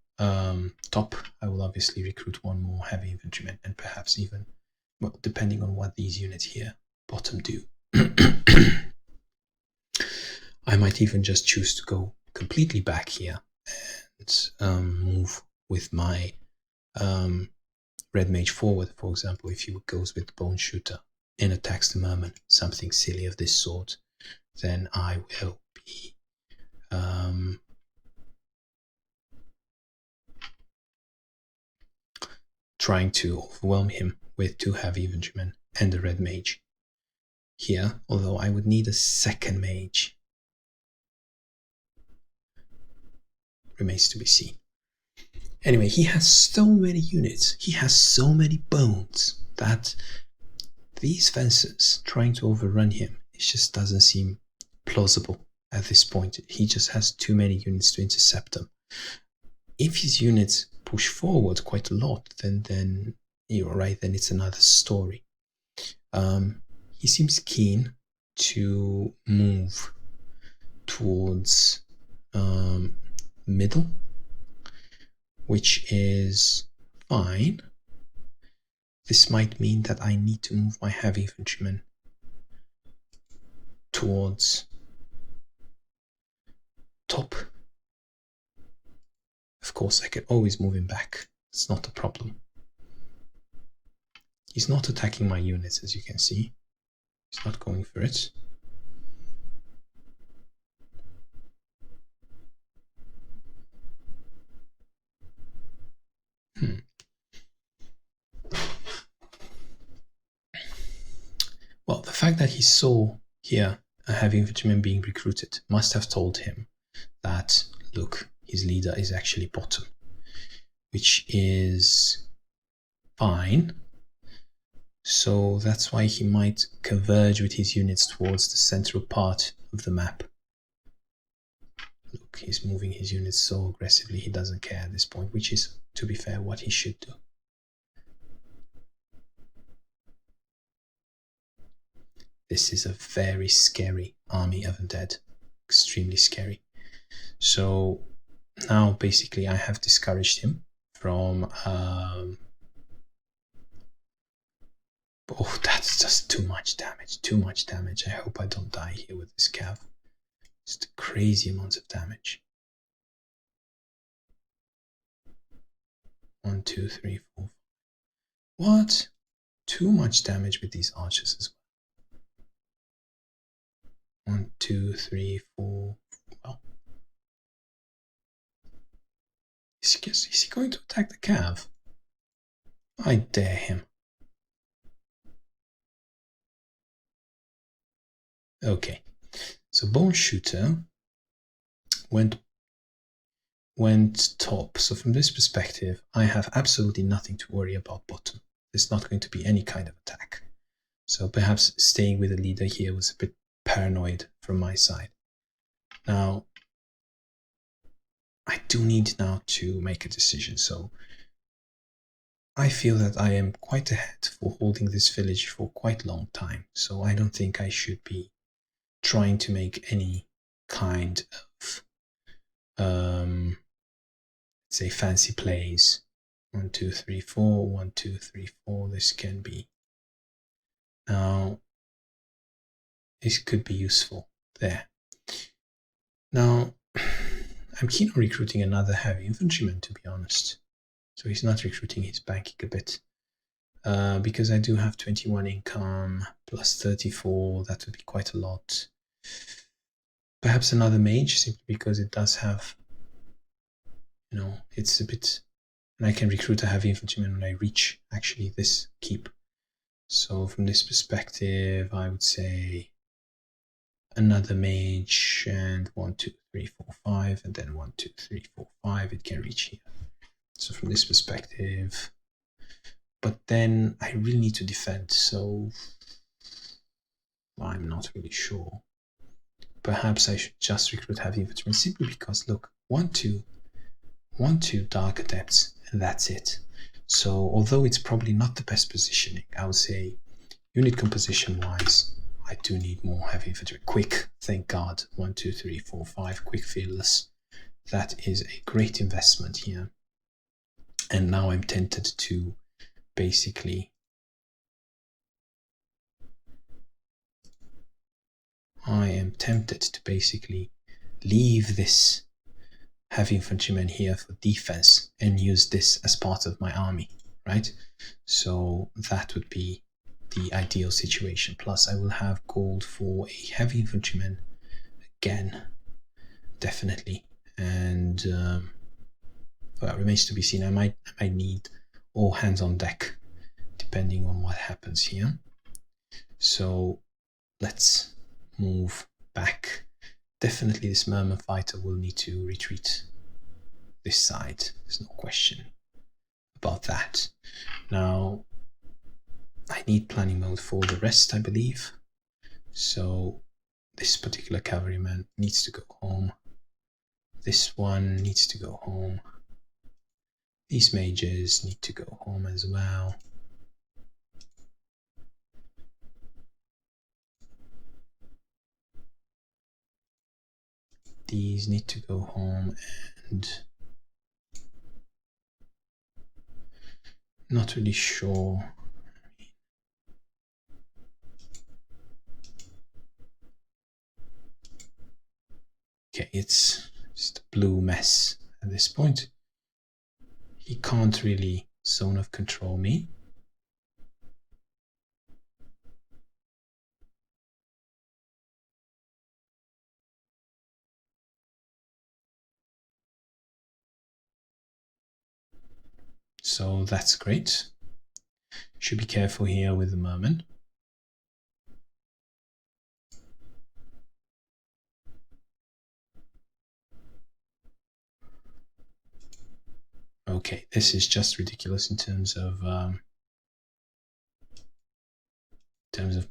top, I will obviously recruit one more heavy infantryman and perhaps even, well, depending on what these units here bottom do. I might even just choose to go completely back here and move with my red mage forward, for example, if he goes with bone shooter and attacks the merman, something silly of this sort, then I will be trying to overwhelm him with 2 heavy infantrymen and a red mage here, although I would need a second mage. Remains to be seen. Anyway, he has so many units, he has so many bones that these fences trying to overrun him, it just doesn't seem plausible at this point. He just has too many units to intercept them. If his units push forward quite a lot, then you're right, then it's another story. He seems keen to move towards middle, which is fine. This might mean that I need to move my heavy infantrymen towards top. Of course, I can always move him back. It's not a problem. He's not attacking my units, as you can see. He's not going for it. Well, the fact that he saw here a heavy infantryman being recruited must have told him that, look, his leader is actually bottom, which is fine. So that's why he might converge with his units towards the central part of the map. Look, he's moving his units so aggressively, he doesn't care at this point, which is, to be fair, what he should do. This is a very scary army of undead. Extremely scary. So now basically I have discouraged him from... oh, that's just too much damage. Too much damage. I hope I don't die here with this cav. Just a crazy amount of damage. 1, 2, 3, 4. What? Too much damage with these archers as well. 1, 2, 3, 4. Well, is he going to attack the cav? I dare him. Okay, so Bone Shooter went top. So from this perspective, I have absolutely nothing to worry about bottom. There's not going to be any kind of attack. So perhaps staying with the leader here was a bit paranoid from my side. Now, I do need now to make a decision. So I feel that I am quite ahead for holding this village for quite a long time. So I don't think I should be trying to make any kind of say fancy plays. 1, 2, 3, 4, 1, 2, 3, 4. This can be. Now, this could be useful there. Now, I'm keen on recruiting another heavy infantryman, to be honest. So he's not recruiting, he's banking a bit. Because I do have 21 income plus 34, that would be quite a lot. Perhaps another mage, simply because it does have, it's a bit, and I can recruit a heavy infantryman when I reach actually this keep. So from this perspective, I would say another mage and 1, 2, 3, 4, 5, and then 1, 2, 3, 4, 5. It can reach here. So from this perspective, but then I really need to defend. So I'm not really sure. Perhaps I should just recruit heavy infantrymen simply because look, 1, 2 dark adepts, and that's it. So although it's probably not the best positioning, I would say unit composition wise, I do need more heavy infantry. Quick, thank God. 1, 2, 3, 4, 5, quick fearless. That is a great investment here. And now I'm tempted to basically leave this heavy infantryman here for defense and use this as part of my army, right? So that would be the ideal situation. Plus I will have gold for a heavy infantryman again, definitely. And well, it remains to be seen. I might need all hands on deck depending on what happens here. So let's move back. Definitely this Merman fighter will need to retreat this side. There's no question about that. Now, I need planning mode for the rest, I believe. So this particular cavalryman needs to go home. This one needs to go home. These mages need to go home as well. These need to go home, and not really sure. Okay, it's just a blue mess at this point. He can't really zone of control me. So that's great. Should be careful here with the Merman. Okay, this is just ridiculous in terms of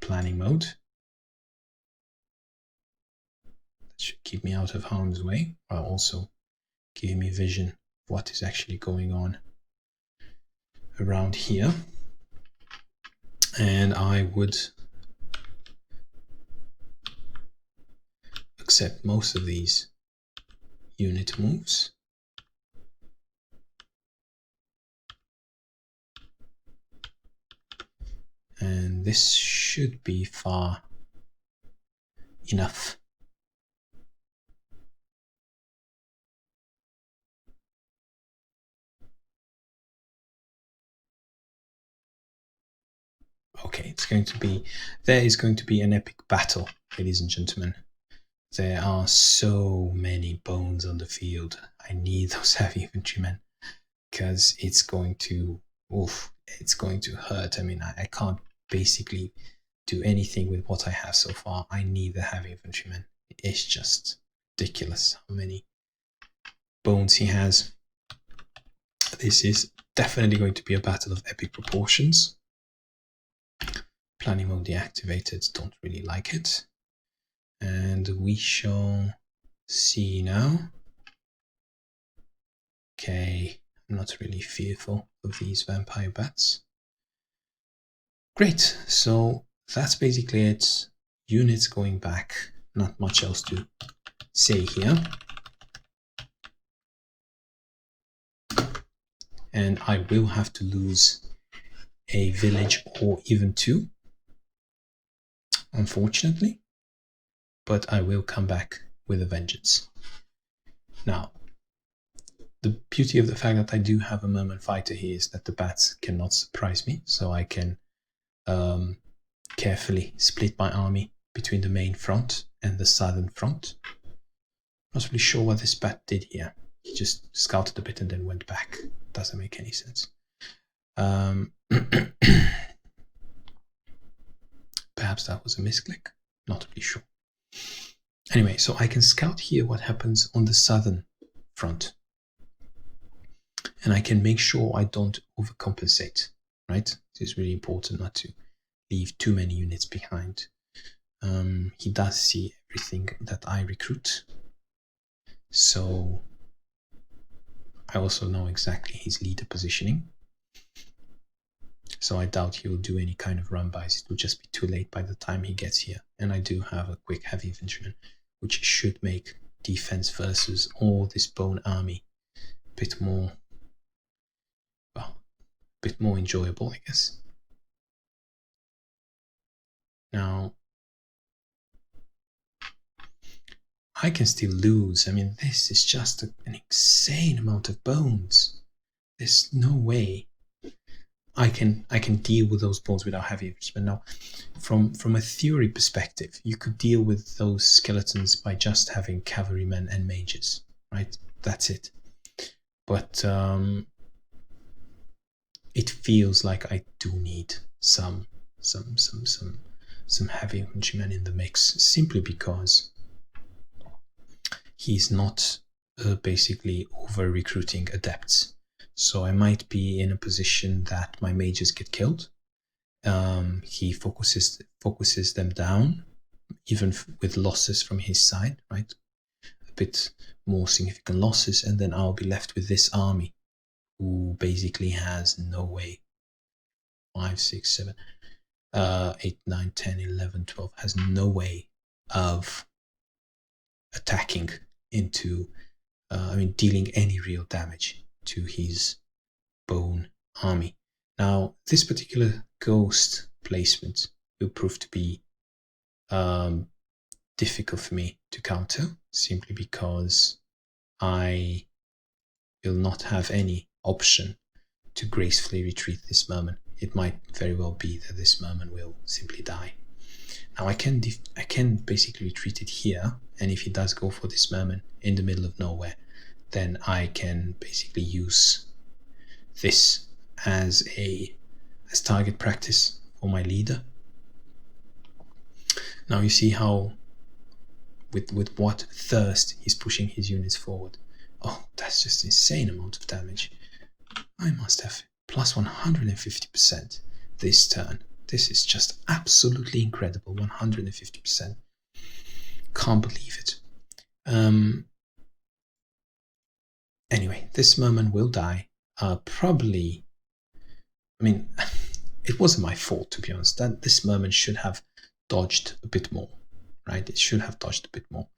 planning mode. That should keep me out of harm's way, while also giving me vision of what is actually going on around here. And I would accept most of these unit moves. And this should be far enough. Okay, there is going to be an epic battle, ladies and gentlemen. There are so many bones on the field. I need those heavy infantrymen because it's going to oof, it's going to hurt. I mean, I can't basically do anything with what I have so far. I need the heavy infantryman. It's just ridiculous how many bones he has. This is definitely going to be a battle of epic proportions. Planning mode deactivated, don't really like it. And we shall see now. Okay, I'm not really fearful of these vampire bats. Great, so that's basically it. Units going back, not much else to say here. And I will have to lose a village or even two, unfortunately. But I will come back with a vengeance. Now, the beauty of the fact that I do have a merman fighter here is that the bats cannot surprise me, so I can carefully split my army between the main front and the southern front. Not really sure what this bat did here. He just scouted a bit and then went back. Doesn't make any sense. Perhaps that was a misclick. Not really sure. Anyway, so I can scout here what happens on the southern front. And I can make sure I don't overcompensate, right? It's really important not to leave too many units behind. He does see everything that I recruit. So I also know exactly his leader positioning. So I doubt he will do any kind of run-bys. It will just be too late by the time he gets here. And I do have a quick heavy infantryman, which should make defense versus all this bone army a bit more, well, a bit more enjoyable, I guess. Now, I can still lose. I mean, this is just an insane amount of bones. There's no way I can deal with those bones without heavy infantrymen. Now, from a theory perspective, you could deal with those skeletons by just having cavalrymen and mages, right? That's it. But it feels like I do need some heavy infantrymen in the mix, simply because he's not basically over recruiting adepts. So I might be in a position that my mages get killed. He focuses them down, even with losses from his side, right? A bit more significant losses, and then I'll be left with this army, who basically has no way. 5, 6, 7, 8, 9, 10, 11, 12 has no way of attacking into, dealing any real damage to his bone army. Now, this particular ghost placement will prove to be difficult for me to counter, simply because I will not have any option to gracefully retreat this merman. It might very well be that this merman will simply die. Now I can basically retreat it here, and if he does go for this merman in the middle of nowhere, then I can basically use this as target practice for my leader. Now you see how with what thirst he's pushing his units forward. Oh, that's just an insane amount of damage. I must have plus 150% this turn. This is just absolutely incredible. 150%. Can't believe it. Anyway, this merman will die. Probably, it wasn't my fault, to be honest. This merman should have dodged a bit more, right? It should have dodged a bit more.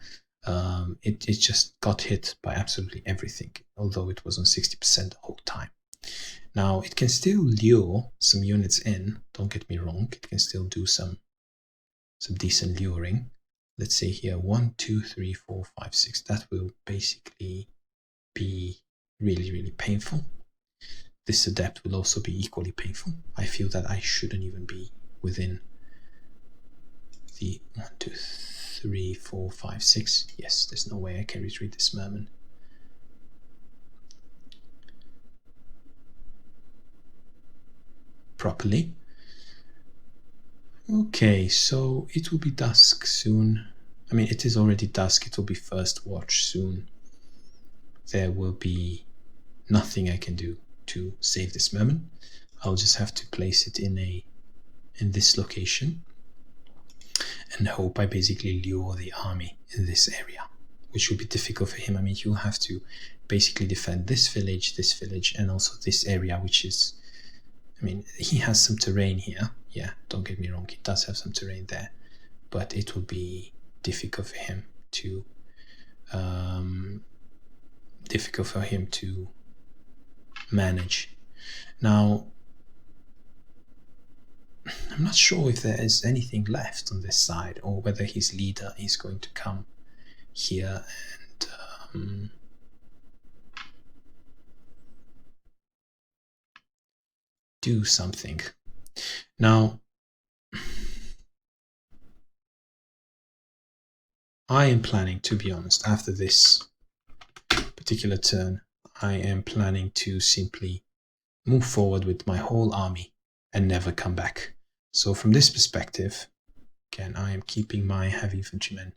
It just got hit by absolutely everything, although it was on 60% the whole time. Now, it can still lure some units in, don't get me wrong. It can still do some decent luring. Let's say here 1, 2, 3, 4, 5, 6. That will basically be really, really painful. This adept will also be equally painful. I feel that I shouldn't even be within the 1, 2, 3, 4, 5, 6. Yes, there's no way I can retreat this merman. properly. Okay, so it will be dusk soon. I mean, it is already dusk. It will be first watch soon. There will be nothing I can do to save this merman. I'll just have to place it in this location and hope I basically lure the army in this area, which will be difficult for him. I mean, you'll have to basically defend this village, and also this area, which is, I mean, he has some terrain here. Yeah, don't get me wrong, he does have some terrain there, but it will be difficult for him to manage. Now, I'm not sure if there is anything left on this side, or whether his leader is going to come here and do something. Now, I am planning, to be honest, after this particular turn, I am planning to simply move forward with my whole army and never come back. So from this perspective, again, I am keeping my heavy infantrymen.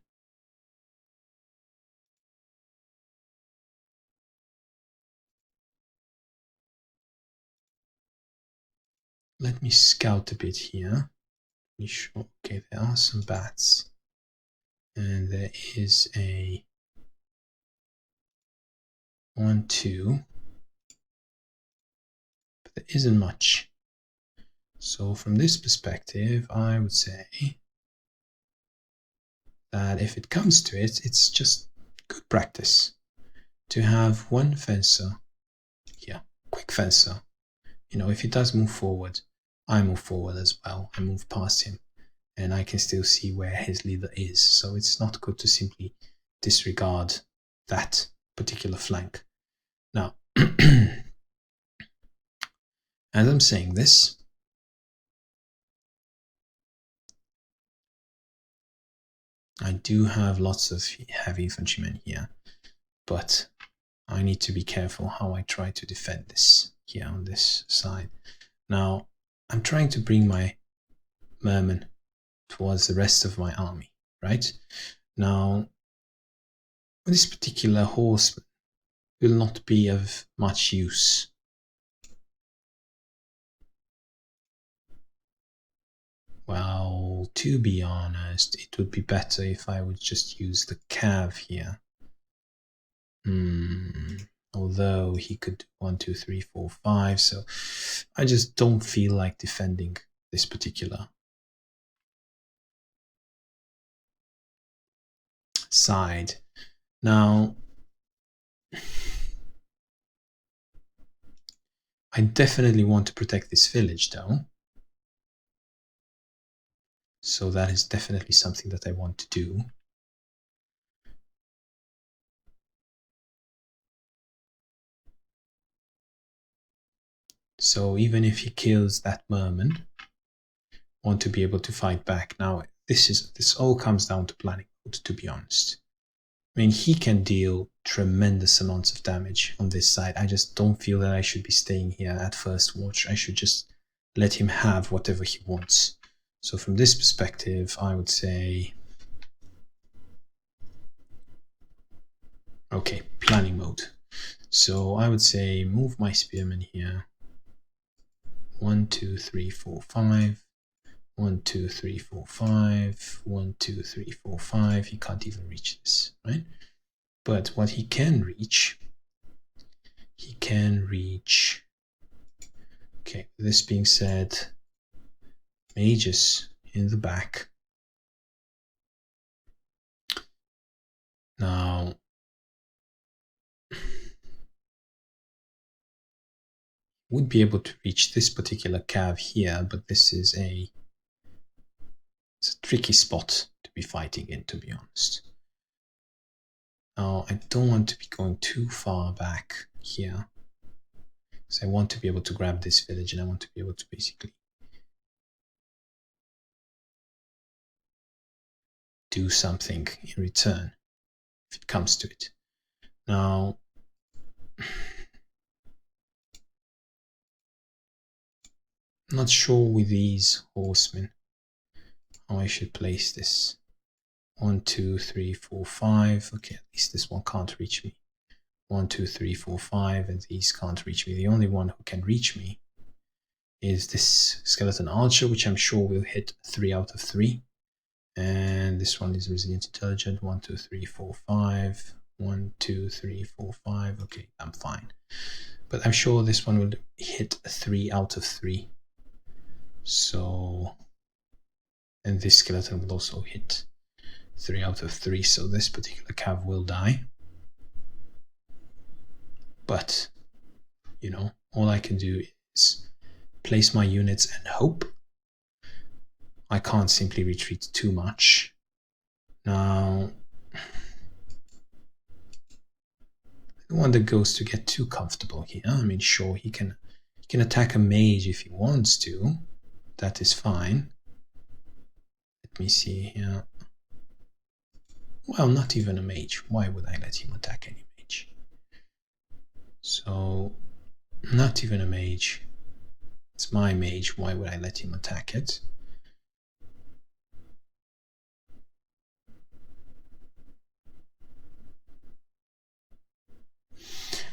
Let me scout a bit here. Okay, there are some bats. And there is a 1, 2. But there isn't much. So from this perspective, I would say that if it comes to it, it's just good practice to have one fencer here, quick fencer. You know, if he does move forward, I move forward as well. I move past him and I can still see where his leader is. So it's not good to simply disregard that particular flank. Now, as I'm saying this, I do have lots of heavy infantrymen here, but I need to be careful how I try to defend this here on this side. Now, I'm trying to bring my mermen towards the rest of my army, right? Now, this particular horseman will not be of much use. Well, to be honest, it would be better if I would just use the cav here. Although he could do 1, 2, 3, 4, 5, so I just don't feel like defending this particular side. Now, I definitely want to protect this village though. So that is definitely something that I want to do. So even if he kills that merman, I want to be able to fight back. Now, this all comes down to planning mode, to be honest. I mean, he can deal tremendous amounts of damage on this side. I just don't feel that I should be staying here at first watch. I should just let him have whatever he wants. So from this perspective, I would say, okay, planning mode. So I would say move my spearmen here. 1, 2, 3, 4, 5. 1, 2, 3, 4, 5. 1, 2, 3, 4, 5. He can't even reach this, right? But what he can reach, okay, this being said, mages in the back. Now, would be able to reach this particular cav here, but this is it's a tricky spot to be fighting in, to be honest. Now, I don't want to be going too far back here, because I want to be able to grab this village, and I want to be able to basically do something in return, if it comes to it. Now, not sure with these horsemen how I should place this. 1, 2, 3, 4, 5. Okay, at least this one can't reach me. 1, 2, 3, 4, 5, and these can't reach me. The only one who can reach me is this skeleton archer, which I'm sure will hit 3 out of 3. And this one is resilient intelligent. 1, 2, 3, 4, 5. 1, 2, 3, 4, 5. Okay, I'm fine. But I'm sure this one will hit 3 out of 3. So, and this skeleton will also hit 3 out of 3. So this particular cav will die. But, you know, all I can do is place my units and hope. I can't simply retreat too much. Now, I don't want the ghost to get too comfortable here. I mean, sure, he can attack a mage if he wants to. That is fine. Let me see here. Well, not even a mage. Why would I let him attack any mage? So, not even a mage. It's my mage. Why would I let him attack it?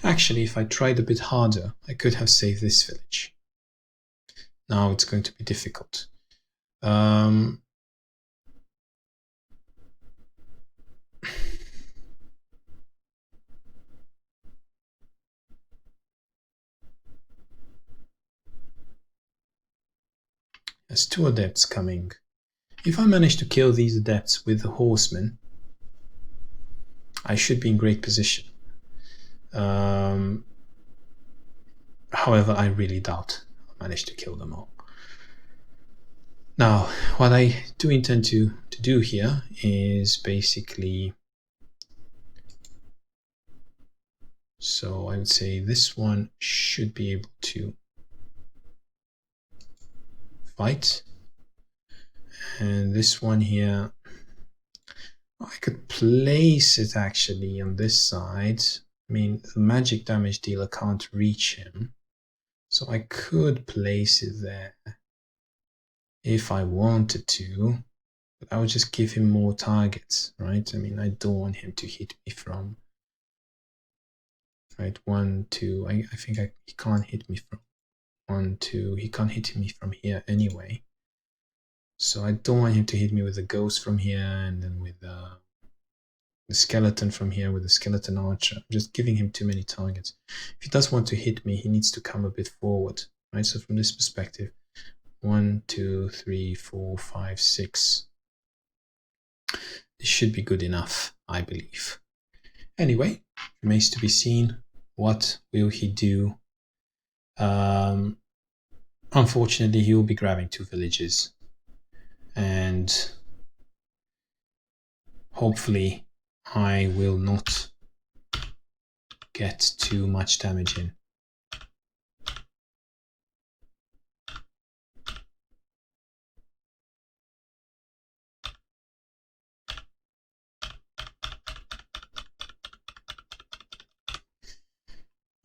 Actually, if I tried a bit harder, I could have saved this village. Now it's going to be difficult. There's 2 adepts coming. If I manage to kill these adepts with the horsemen, I should be in great position. However, I really doubt I'll manage to kill them all. Now, what I do intend to do here is basically, so I would say this one should be able to fight, and this one here, I could place it actually on this side. I mean, the magic damage dealer can't reach him, so I could place it there if I wanted to, but I would just give him more targets, right? I mean, I don't want him to hit me from, right, 1, 2, I think he can't hit me from 1, 2, he can't hit me from here anyway. So I don't want him to hit me with the ghost from here, and then with the skeleton from here, with the skeleton archer. I'm just giving him too many targets. If he does want to hit me, he needs to come a bit forward, right? So from this perspective, 1, 2, 3, 4, 5, 6. This should be good enough, I believe. Anyway, remains to be seen. What will he do? Unfortunately, he will be grabbing 2 villages, and hopefully I will not get too much damage in.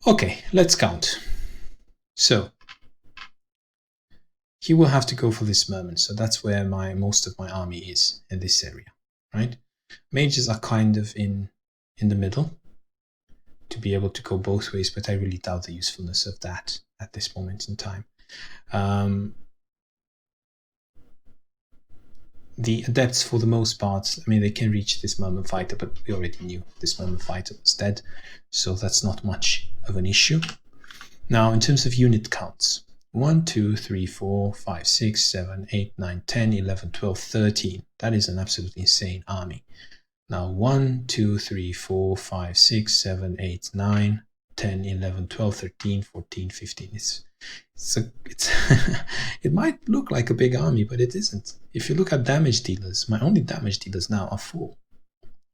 Okay, let's count. So he will have to go for this merman, so that's where most of my army is, in this area, right? Mages are kind of in the middle to be able to go both ways, but I really doubt the usefulness of that at this moment in time. The adepts, for the most part, I mean, they can reach this merman fighter, but we already knew this merman fighter was dead, so that's not much of an issue. Now, in terms of unit counts, 1, 2, 3, 4, 5, 6, 7, 8, 9, 10, 11, 12, 13. That is an absolutely insane army. Now, 1, 2, 3, 4, 5, 6, 7, 8, 9, 10, 11, 12, 13, 14, 15. It might look like a big army, but it isn't. If you look at damage dealers, my only damage dealers now are 4.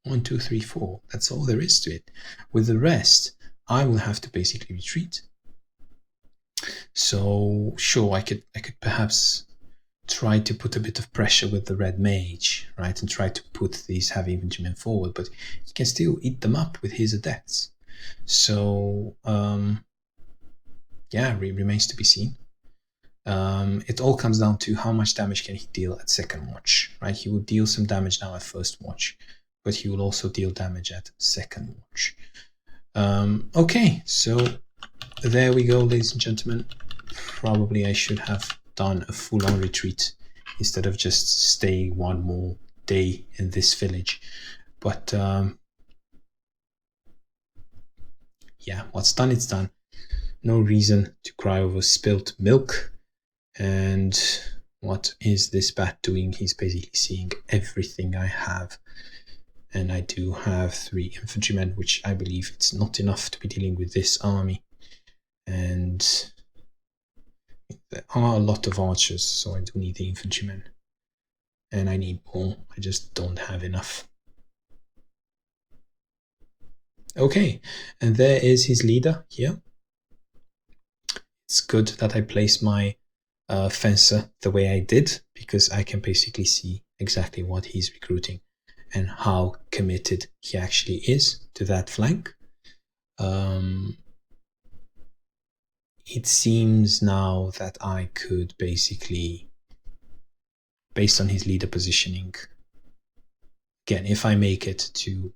1, 2, 3, 4. That's all there is to it. With the rest, I will have to basically retreat. So sure, I could perhaps try to put a bit of pressure with the red mage, right, and try to put these heavy infantrymen forward, but he can still eat them up with his adepts. So yeah, remains to be seen. It all comes down to how much damage can he deal at second watch, right? He will deal some damage now at first watch, but he will also deal damage at second watch. Okay, so there we go, ladies and gentlemen. Probably I should have done a full-on retreat instead of just staying one more day in this village. But yeah, what's done, it's done. No reason to cry over spilt milk. And what is this bat doing? He's basically seeing everything I have. And I do have 3 infantrymen, which I believe it's not enough to be dealing with this army. And there are a lot of archers, so I do need the infantrymen. And I need more. I just don't have enough. Okay, and there is his leader here. It's good that I place my fencer the way I did, because I can basically see exactly what he's recruiting and how committed he actually is to that flank. It seems now that I could basically, based on his leader positioning, again, if I make it to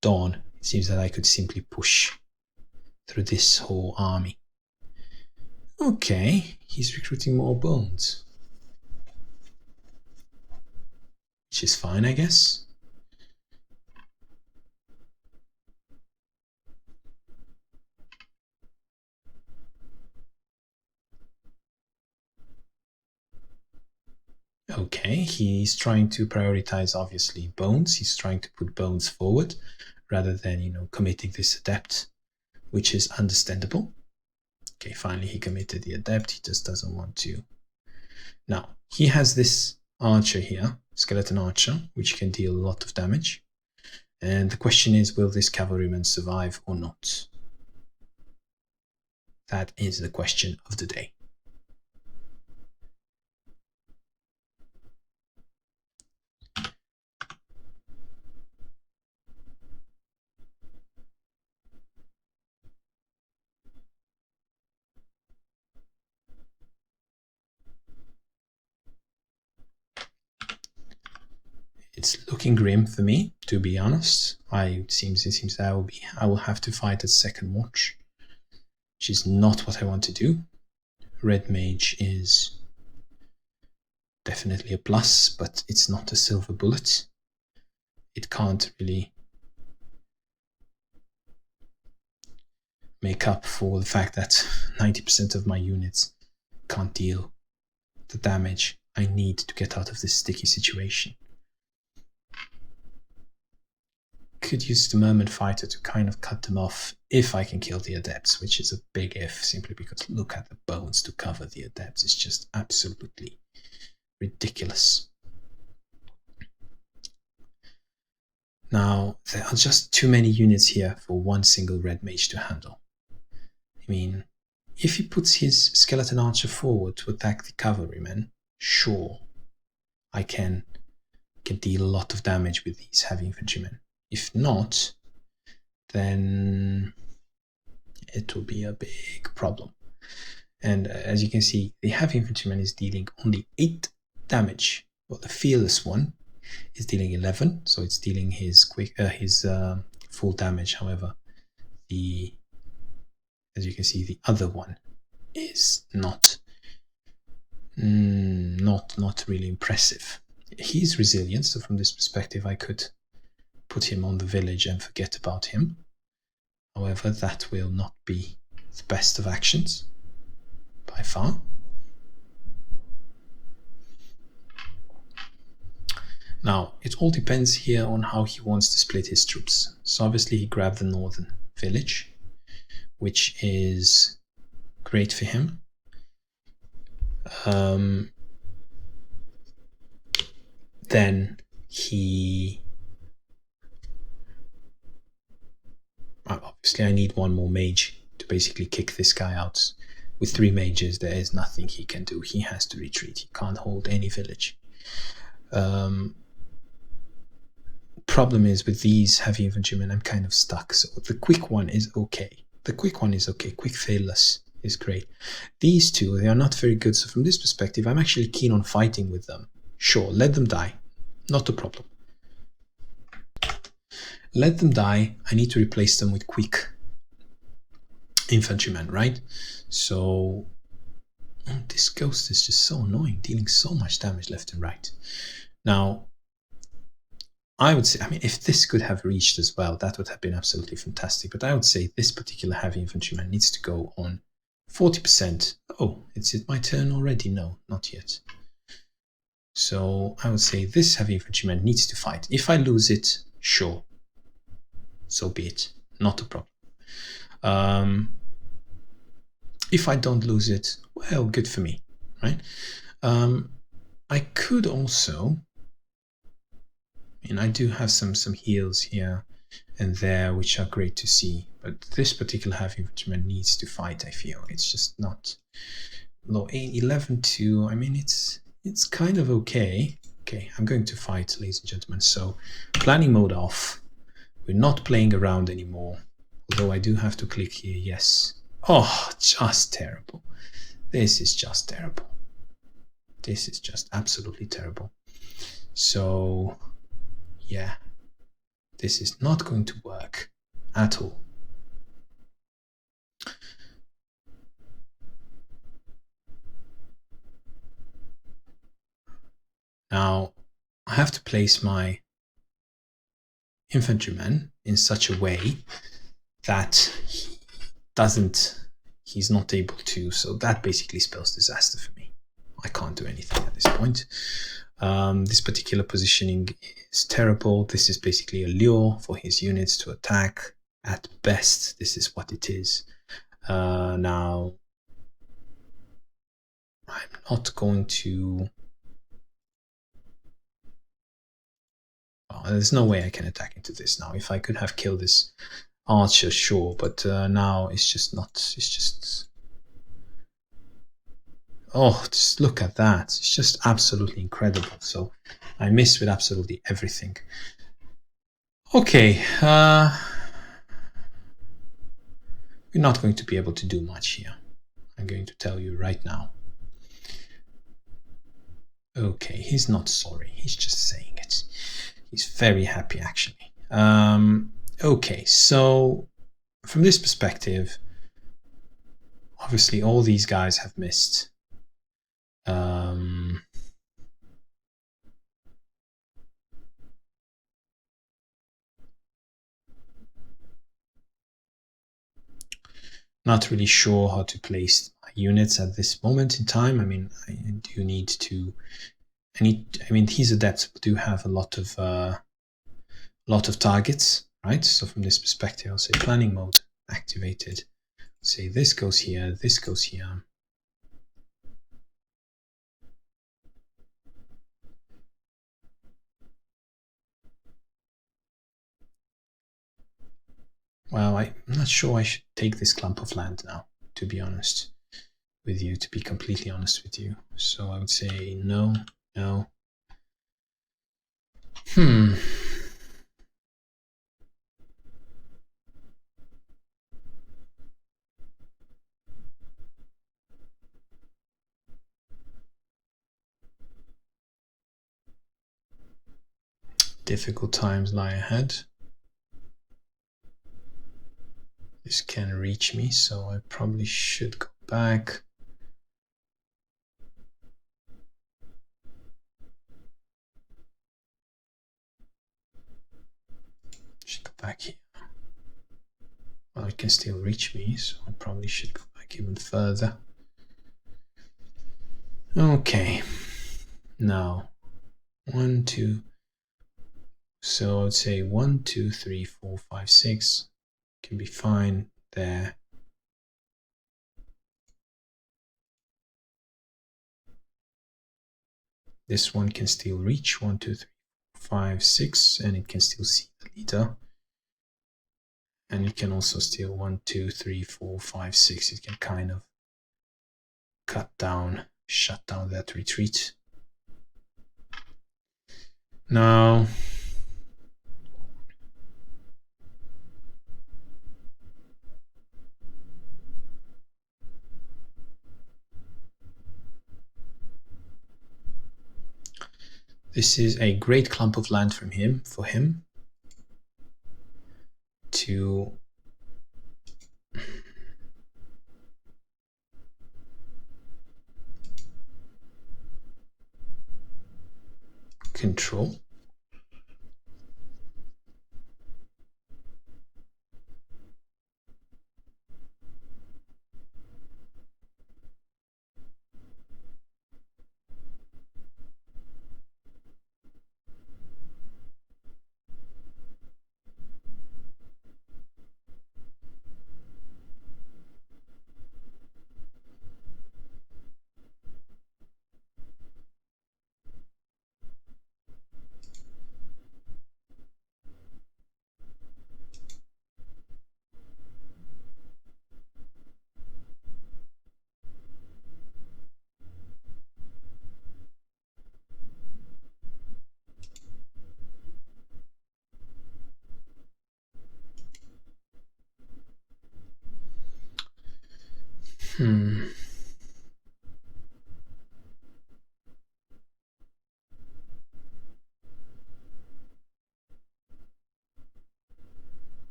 dawn, it seems that I could simply push through this whole army. Okay, he's recruiting more bones, which is fine, I guess. Okay, he's trying to prioritize, obviously, bones. He's trying to put bones forward rather than, committing this adept, which is understandable. Okay, finally he committed the adept. He just doesn't want to. Now, he has this archer here, skeleton archer, which can deal a lot of damage. And the question is, will this cavalryman survive or not? That is the question of the day. It's looking grim for me, to be honest. It seems that I will have to fight at second watch, which is not what I want to do. Red mage is definitely a plus, but it's not a silver bullet. It can't really make up for the fact that 90% of my units can't deal the damage I need to get out of this sticky situation. Could use the merman fighter to kind of cut them off if I can kill the adepts, which is a big if, simply because look at the bones to cover the adepts. It's just absolutely ridiculous. Now, there are just too many units here for one single red mage to handle. I mean, if he puts his skeleton archer forward to attack the cavalrymen, sure, I can deal a lot of damage with these heavy infantrymen. If not, then it will be a big problem. And as you can see, the heavy infantryman is dealing only 8 damage. Well, the fearless one is dealing 11, so it's dealing his full damage. However, as you can see, the other one is not really impressive. He's resilient, so from this perspective, I could put him on the village and forget about him. However, that will not be the best of actions by far. Now, it all depends here on how he wants to split his troops. So obviously he grabbed the northern village, which is great for him. Then he... Obviously I need one more mage to basically kick this guy out. With 3 mages, there is nothing he can do. He has to retreat. He can't hold any village. Problem is, with these heavy infantrymen, I'm kind of stuck. So the quick one is okay. Quick fearless is great. These two, they are not very good. So from this perspective, I'm actually keen on fighting with them. Sure, let them die. Not a problem. Let them die. I need to replace them with quick infantrymen, right? So this ghost is just so annoying, dealing so much damage left and right. Now, I would say, I mean, if this could have reached as well, that would have been absolutely fantastic. But I would say this particular heavy infantryman needs to go on 40%. Oh, is it my turn already? No, not yet. So I would say this heavy infantryman needs to fight. If I lose it, sure, so be it. Not a problem. If I don't lose it, well, good for me, right? I could also, and I do have some heals here and there, which are great to see. But this particular heavy infantryman needs to fight, I feel. It's just not low 11-2. I mean, it's kind of okay. Okay, I'm going to fight, ladies and gentlemen. So planning mode off. We're not playing around anymore. Although I do have to click here, yes. Oh, just terrible. This is just terrible. This is just absolutely terrible. So, yeah. This is not going to work at all. Now, I have to place my infantryman in such a way that he's not able to, so that basically spells disaster for me. I can't do anything at this point. This particular positioning is terrible. This is basically a lure for his units to attack. At best, this is what it is. Now, I'm not going to... Oh, there's no way I can attack into this now. If I could have killed this archer, sure, but now it's just not... It's just... Oh, just look at that. It's just absolutely incredible. So I miss with absolutely everything. Okay. We're not going to be able to do much here. I'm going to tell you right now. Okay, he's not sorry. He's just saying it. He's very happy, actually. Okay, so from this perspective, obviously all these guys have missed. Not really sure how to place my units at this moment in time. I mean, I do need to... I mean, these adepts do have a lot of targets, right? So from this perspective, I'll say planning mode activated. Say this goes here, this goes here. Well, I'm not sure I should take this clump of land now, to be honest with you, to be completely honest with you. So I would say no, no. Difficult times lie ahead. This can reach me, so I probably should go back. Should go back here. Well, it can still reach me, so I probably should go back even further. Okay. Now, 1, 2. So I'd say 1, 2, 3, 4, 5, 6 can be fine there. This one can still reach 1, 2, 3, 4, 5, 6, and it can still see the leader. And it can also still 1, 2, 3, 4, 5, 6. It can kind of cut down, shut down that retreat. Now, This is a great clump of land for him to control.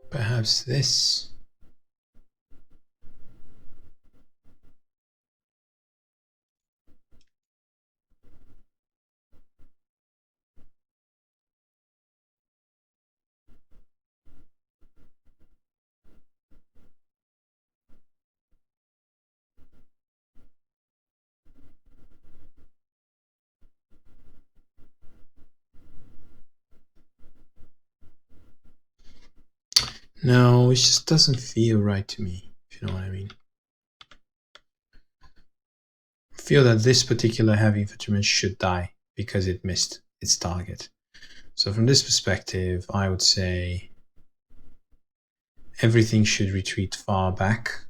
Perhaps this. No, it just doesn't feel right to me, if you know what I mean. I feel that this particular heavy infantryman should die because it missed its target. So from this perspective, I would say everything should retreat far back,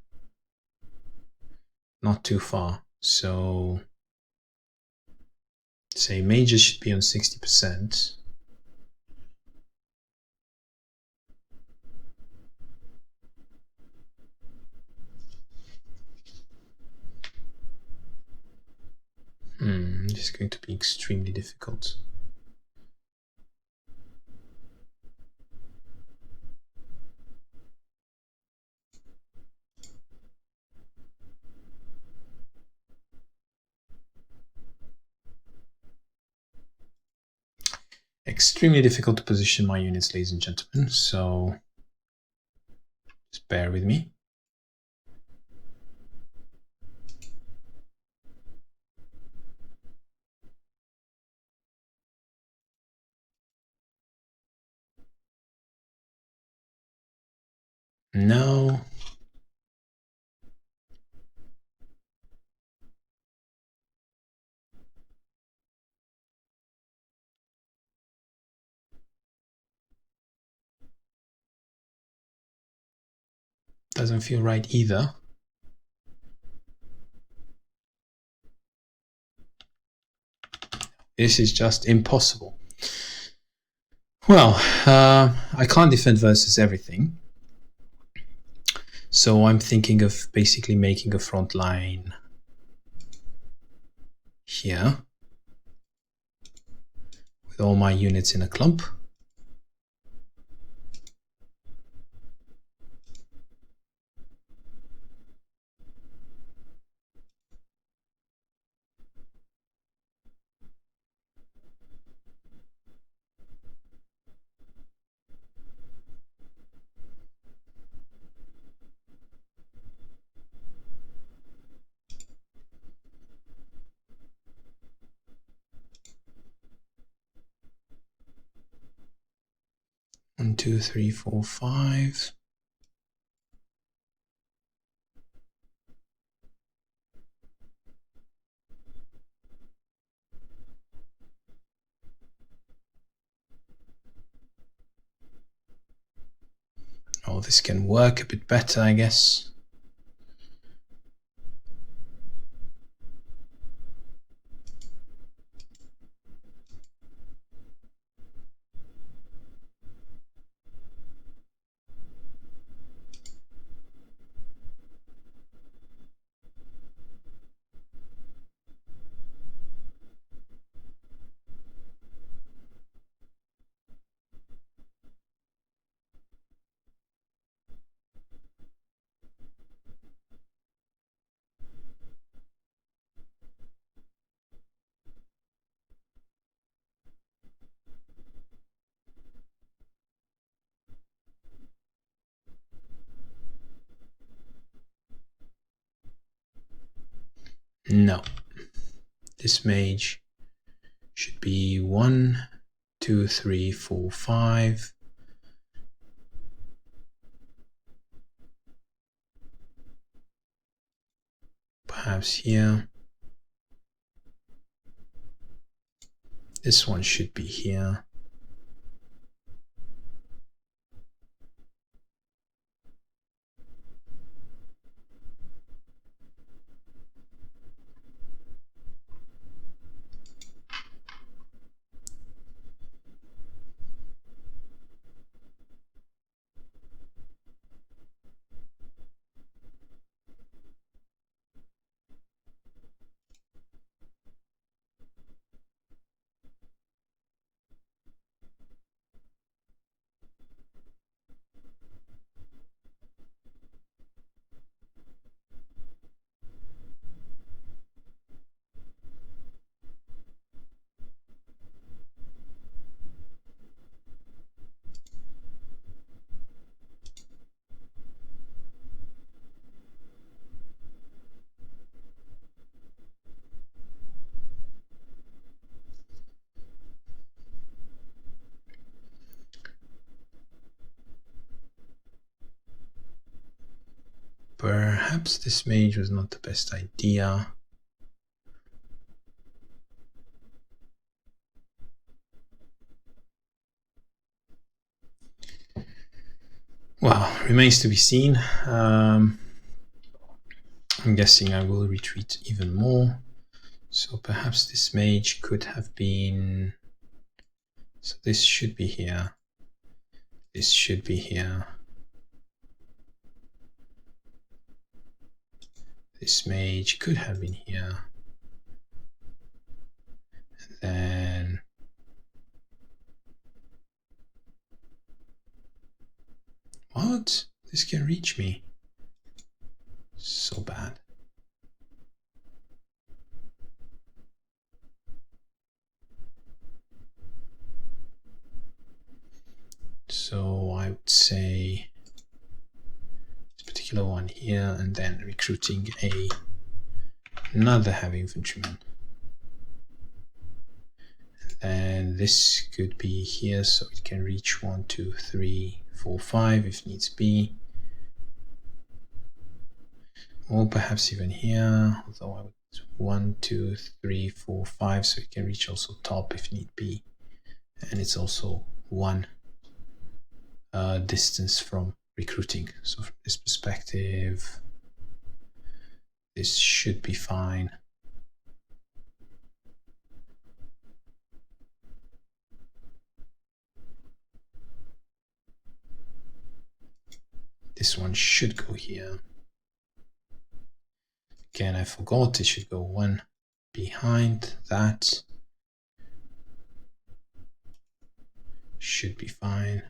not too far. So say majors should be on 60%. This is going to be extremely difficult. Extremely difficult to position my units, ladies and gentlemen, so just bear with me. No. Doesn't feel right either. This is just impossible. Well, I can't defend versus everything. So I'm thinking of basically making a front line here with all my units in a clump. One, two, three, four, five. Oh, this can work a bit better, I guess. No. This mage should be 1, 2, 3, 4, 5. Perhaps here. This one should be here. Perhaps this mage was not the best idea. Well, remains to be seen. I'm guessing I will retreat even more. So perhaps this mage could have been... So this should be here. This should be here. This mage could have been here. And then... What? This can reach me. So bad. So I would say this particular one here, and then recruiting another heavy infantryman. And this could be here, so it can reach 1, 2, 3, 4, 5 if needs be. Or perhaps even here, although I would 1, 2, 3, 4, 5, so it can reach also top if need be. And it's also 1 distance from recruiting. So from this perspective, this should be fine. This one should go here. Again, I forgot it should go 1 behind that. Should be fine.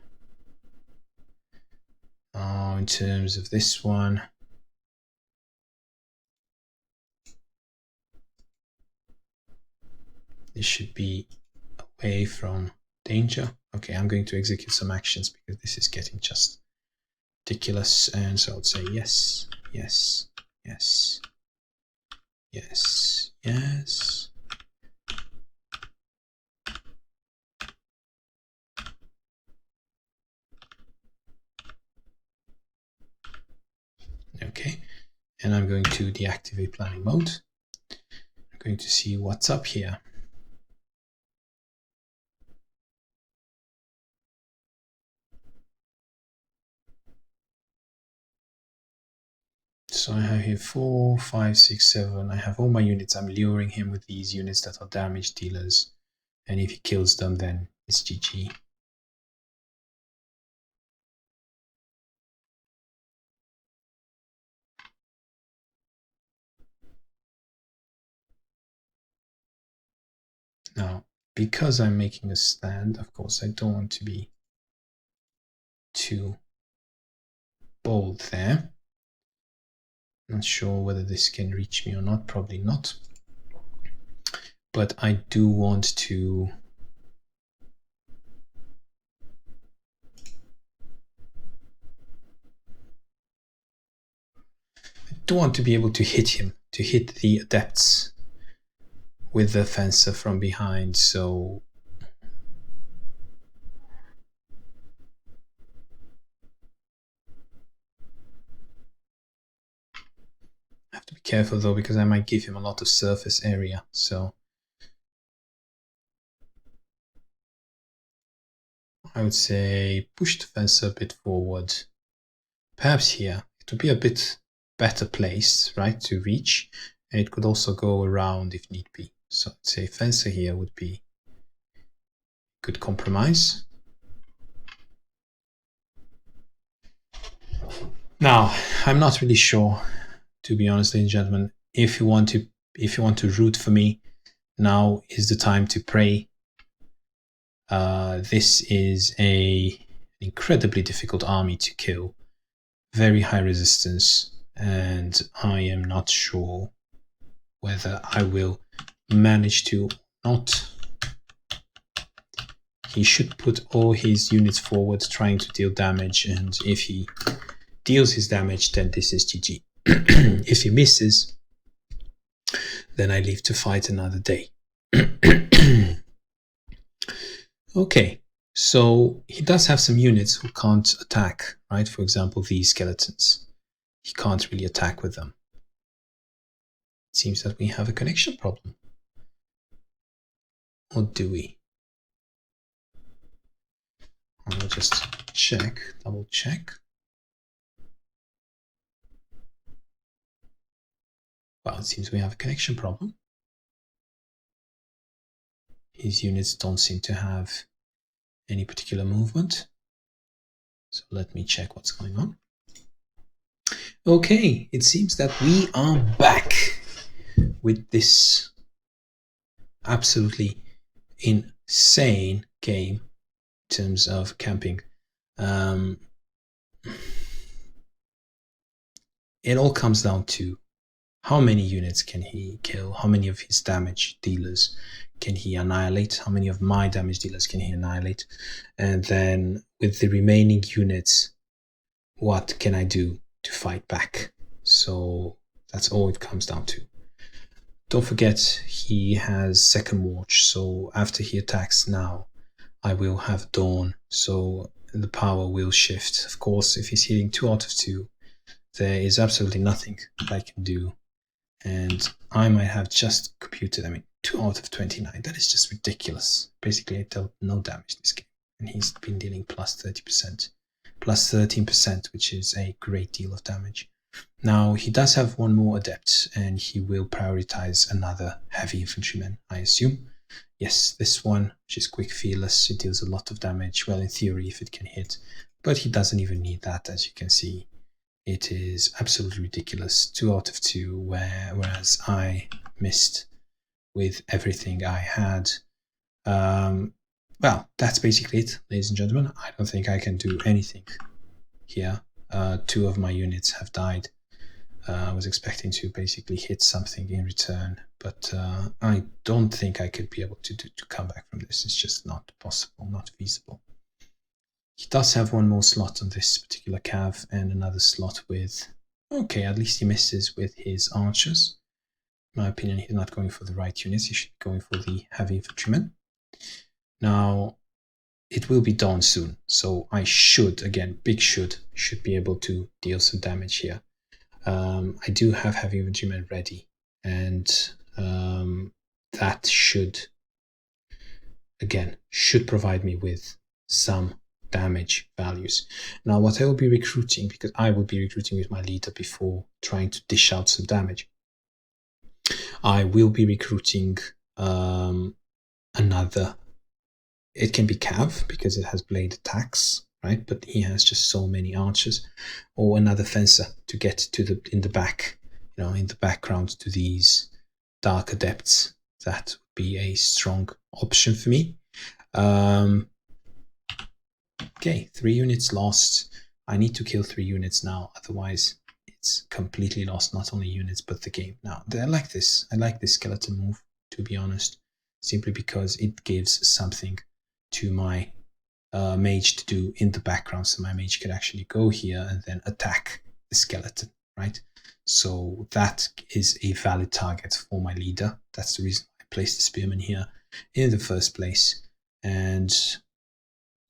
Now, in terms of this one, this should be away from danger. Okay, I'm going to execute some actions because this is getting just ridiculous. And so I'll say yes, yes, yes, yes, yes. Okay, and I'm going to deactivate planning mode. I'm going to see what's up here. So I have here 4, 5, 6, 7. I have all my units. I'm luring him with these units that are damage dealers. And if he kills them, then it's GG. Now, because I'm making a stand, of course, I don't want to be too bold there. Not sure whether this can reach me or not, probably not. But I do want to be able to hit him to hit the adepts with the fencer from behind, so I have to be careful though, because I might give him a lot of surface area. So I would say push the fencer a bit forward. Perhaps here it would be a bit better place, right, to reach, and it could also go around if need be. So I'd say fencer here would be good compromise. Now, I'm not really sure, to be honest, ladies and gentlemen, if you want to root for me, now is the time to pray. This is an incredibly difficult army to kill, very high resistance, and I am not sure whether I will manage to not. He should put all his units forward trying to deal damage, and if he deals his damage, then this is GG. If he misses, then I leave to fight another day. Okay, so he does have some units who can't attack, right? For example, these skeletons. He can't really attack with them. It seems that we have a connection problem. Or do we? I'll just check, double check. Well, it seems we have a connection problem. His units don't seem to have any particular movement. So let me check what's going on. Okay, it seems that we are back with this absolutely insane game in terms of camping. It all comes down to how many units can he kill, how many of his damage dealers can he annihilate, how many of my damage dealers can he annihilate, and then with the remaining units, what can I do to fight back? So that's all it comes down to. Don't forget, he has second watch, so after he attacks now, I will have dawn, so the power will shift. Of course, if he's hitting 2 out of 2, there is absolutely nothing that I can do. And I might have just computed, 2 out of 29. That is just ridiculous. Basically, I dealt no damage this game. And he's been dealing plus 30%, plus 13%, which is a great deal of damage. Now, he does have one more adept, and he will prioritize another heavy infantryman, I assume. Yes, this one, which is quick fearless, it deals a lot of damage. Well, in theory, if it can hit. But he doesn't even need that, as you can see. It is absolutely ridiculous. 2 out of 2, whereas I missed with everything I had. Well, that's basically it, ladies and gentlemen. I don't think I can do anything here. 2 of my units have died. I was expecting to basically hit something in return, but I don't think I could be able to come back from this. It's just not possible, not feasible. He does have one more slot on this particular cav and another slot with... Okay, at least he misses with his archers. In my opinion, he's not going for the right units. He should be going for the heavy infantrymen. Now, it will be dawn soon, so I should, again, big should be able to deal some damage here. I do have heavy infantrymen ready, and that should provide me with some damage values. Now, what I will be recruiting, because I will be recruiting with my leader before trying to dish out some damage, I will be recruiting another. It can be cav because it has blade attacks, right? But he has just so many archers, or another fencer to get to in the back, in the background to these dark adepts. That would be a strong option for me. Okay, 3 units lost. I need to kill 3 units now, otherwise it's completely lost, not only units, but the game. Now, I like this. I like this skeleton move, to be honest, simply because it gives something to my mage to do in the background, so my mage could actually go here and then attack the skeleton, right? So that is a valid target for my leader. That's the reason I placed the spearman here in the first place. And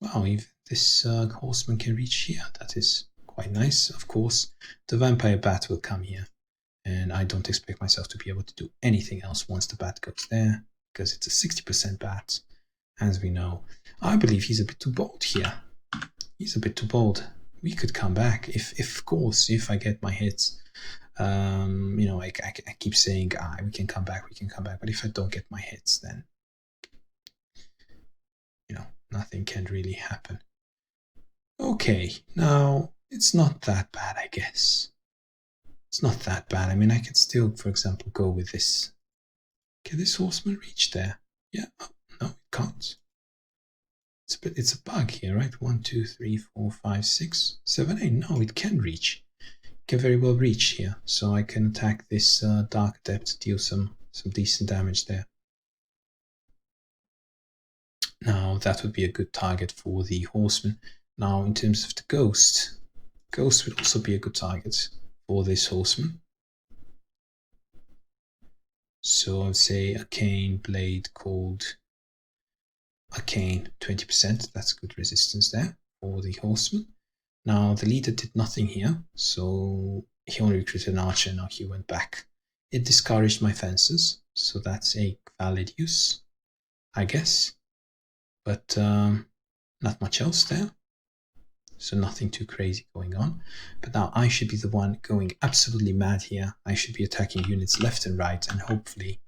wow, if this horseman can reach here, that is quite nice. Of course, the vampire bat will come here, and I don't expect myself to be able to do anything else once the bat goes there, because it's a 60% bat, as we know. I believe he's a bit too bold here. He's a bit too bold. We could come back if of course, if I get my hits. You know, I keep saying, we can come back, but if I don't get my hits, then, you know, nothing can really happen. Okay, now, it's not that bad, I guess. It's not that bad. I mean, I could still, for example, go with this. Can this horseman reach there? Yeah, oh, no, it can't. It's a bug here, right? 1, 2, 3, 4, 5, 6, 7, 8. No, it can reach. It can very well reach here. So I can attack this Dark Adept, deal some decent damage there. Now, that would be a good target for the horseman. Now, in terms of the Ghost would also be a good target for this horseman. So I'd say Arcane, Blade, Cold, Arcane, 20%. That's good resistance there for the horseman. Now, the leader did nothing here, so he only recruited an archer. Now he went back. It discouraged my fences, so that's a valid use, I guess. But not much else there. So nothing too crazy going on. But now I should be the one going absolutely mad here. I should be attacking units left and right, and hopefully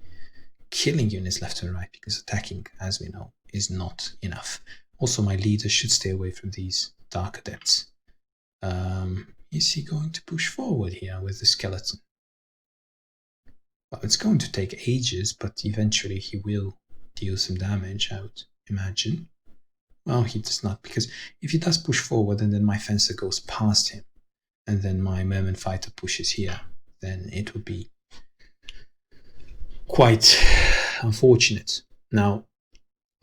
killing units left and right, because attacking, as we know, is not enough. Also, my leader should stay away from these Dark Adepts. Is he going to push forward here with the skeleton? Well, it's going to take ages, but eventually he will deal some damage, I would imagine. Well, he does not, because if he does push forward and then my fencer goes past him, and then my merman fighter pushes here, then it would be quite unfortunate. Now,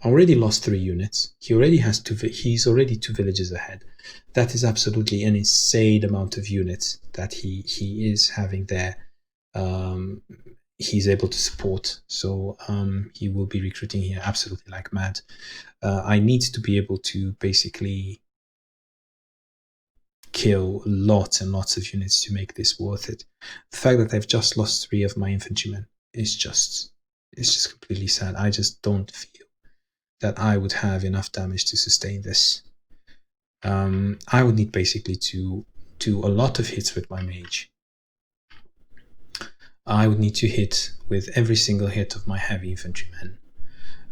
I already lost 3 units. He already has he's already 2 villages ahead. That is absolutely an insane amount of units that he is having there. He's able to support, so he will be recruiting here absolutely like mad. I need to be able to basically kill lots and lots of units to make this worth it. The fact that I've just lost 3 of my infantrymen is just completely sad. I just don't feel that I would have enough damage to sustain this. I would need basically to do a lot of hits with my mage. I would need to hit with every single hit of my heavy infantrymen.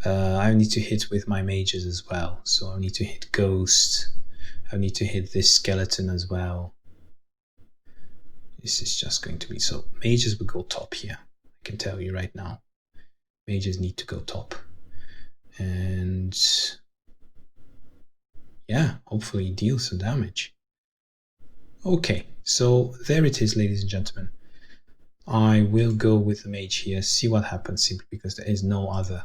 I need to hit with my mages as well. So I need to hit Ghost. I need to hit this skeleton as well. This is just going to be so. Mages will go top here. I can tell you right now. Mages need to go top. And yeah, hopefully deal some damage. Okay, so there it is, ladies and gentlemen. I will go with the mage here, see what happens, simply because there is no other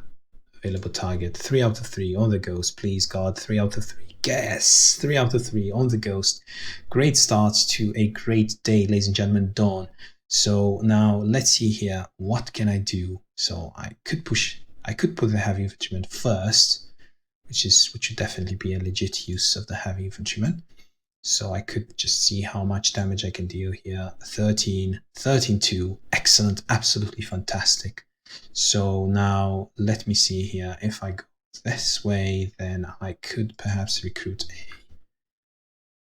available target. 3 out of 3 on the Ghost, please God. 3 out of 3. Yes, 3 out of 3 on the Ghost. Great start to a great day, ladies and gentlemen. Dawn. So now let's see here. What can I do? So I could put the heavy infantryman first, which would definitely be a legit use of the heavy infantryman. So I could just see how much damage I can deal here. 13, 13-2. Excellent, absolutely fantastic. So now let me see here. If I go this way, then I could perhaps recruit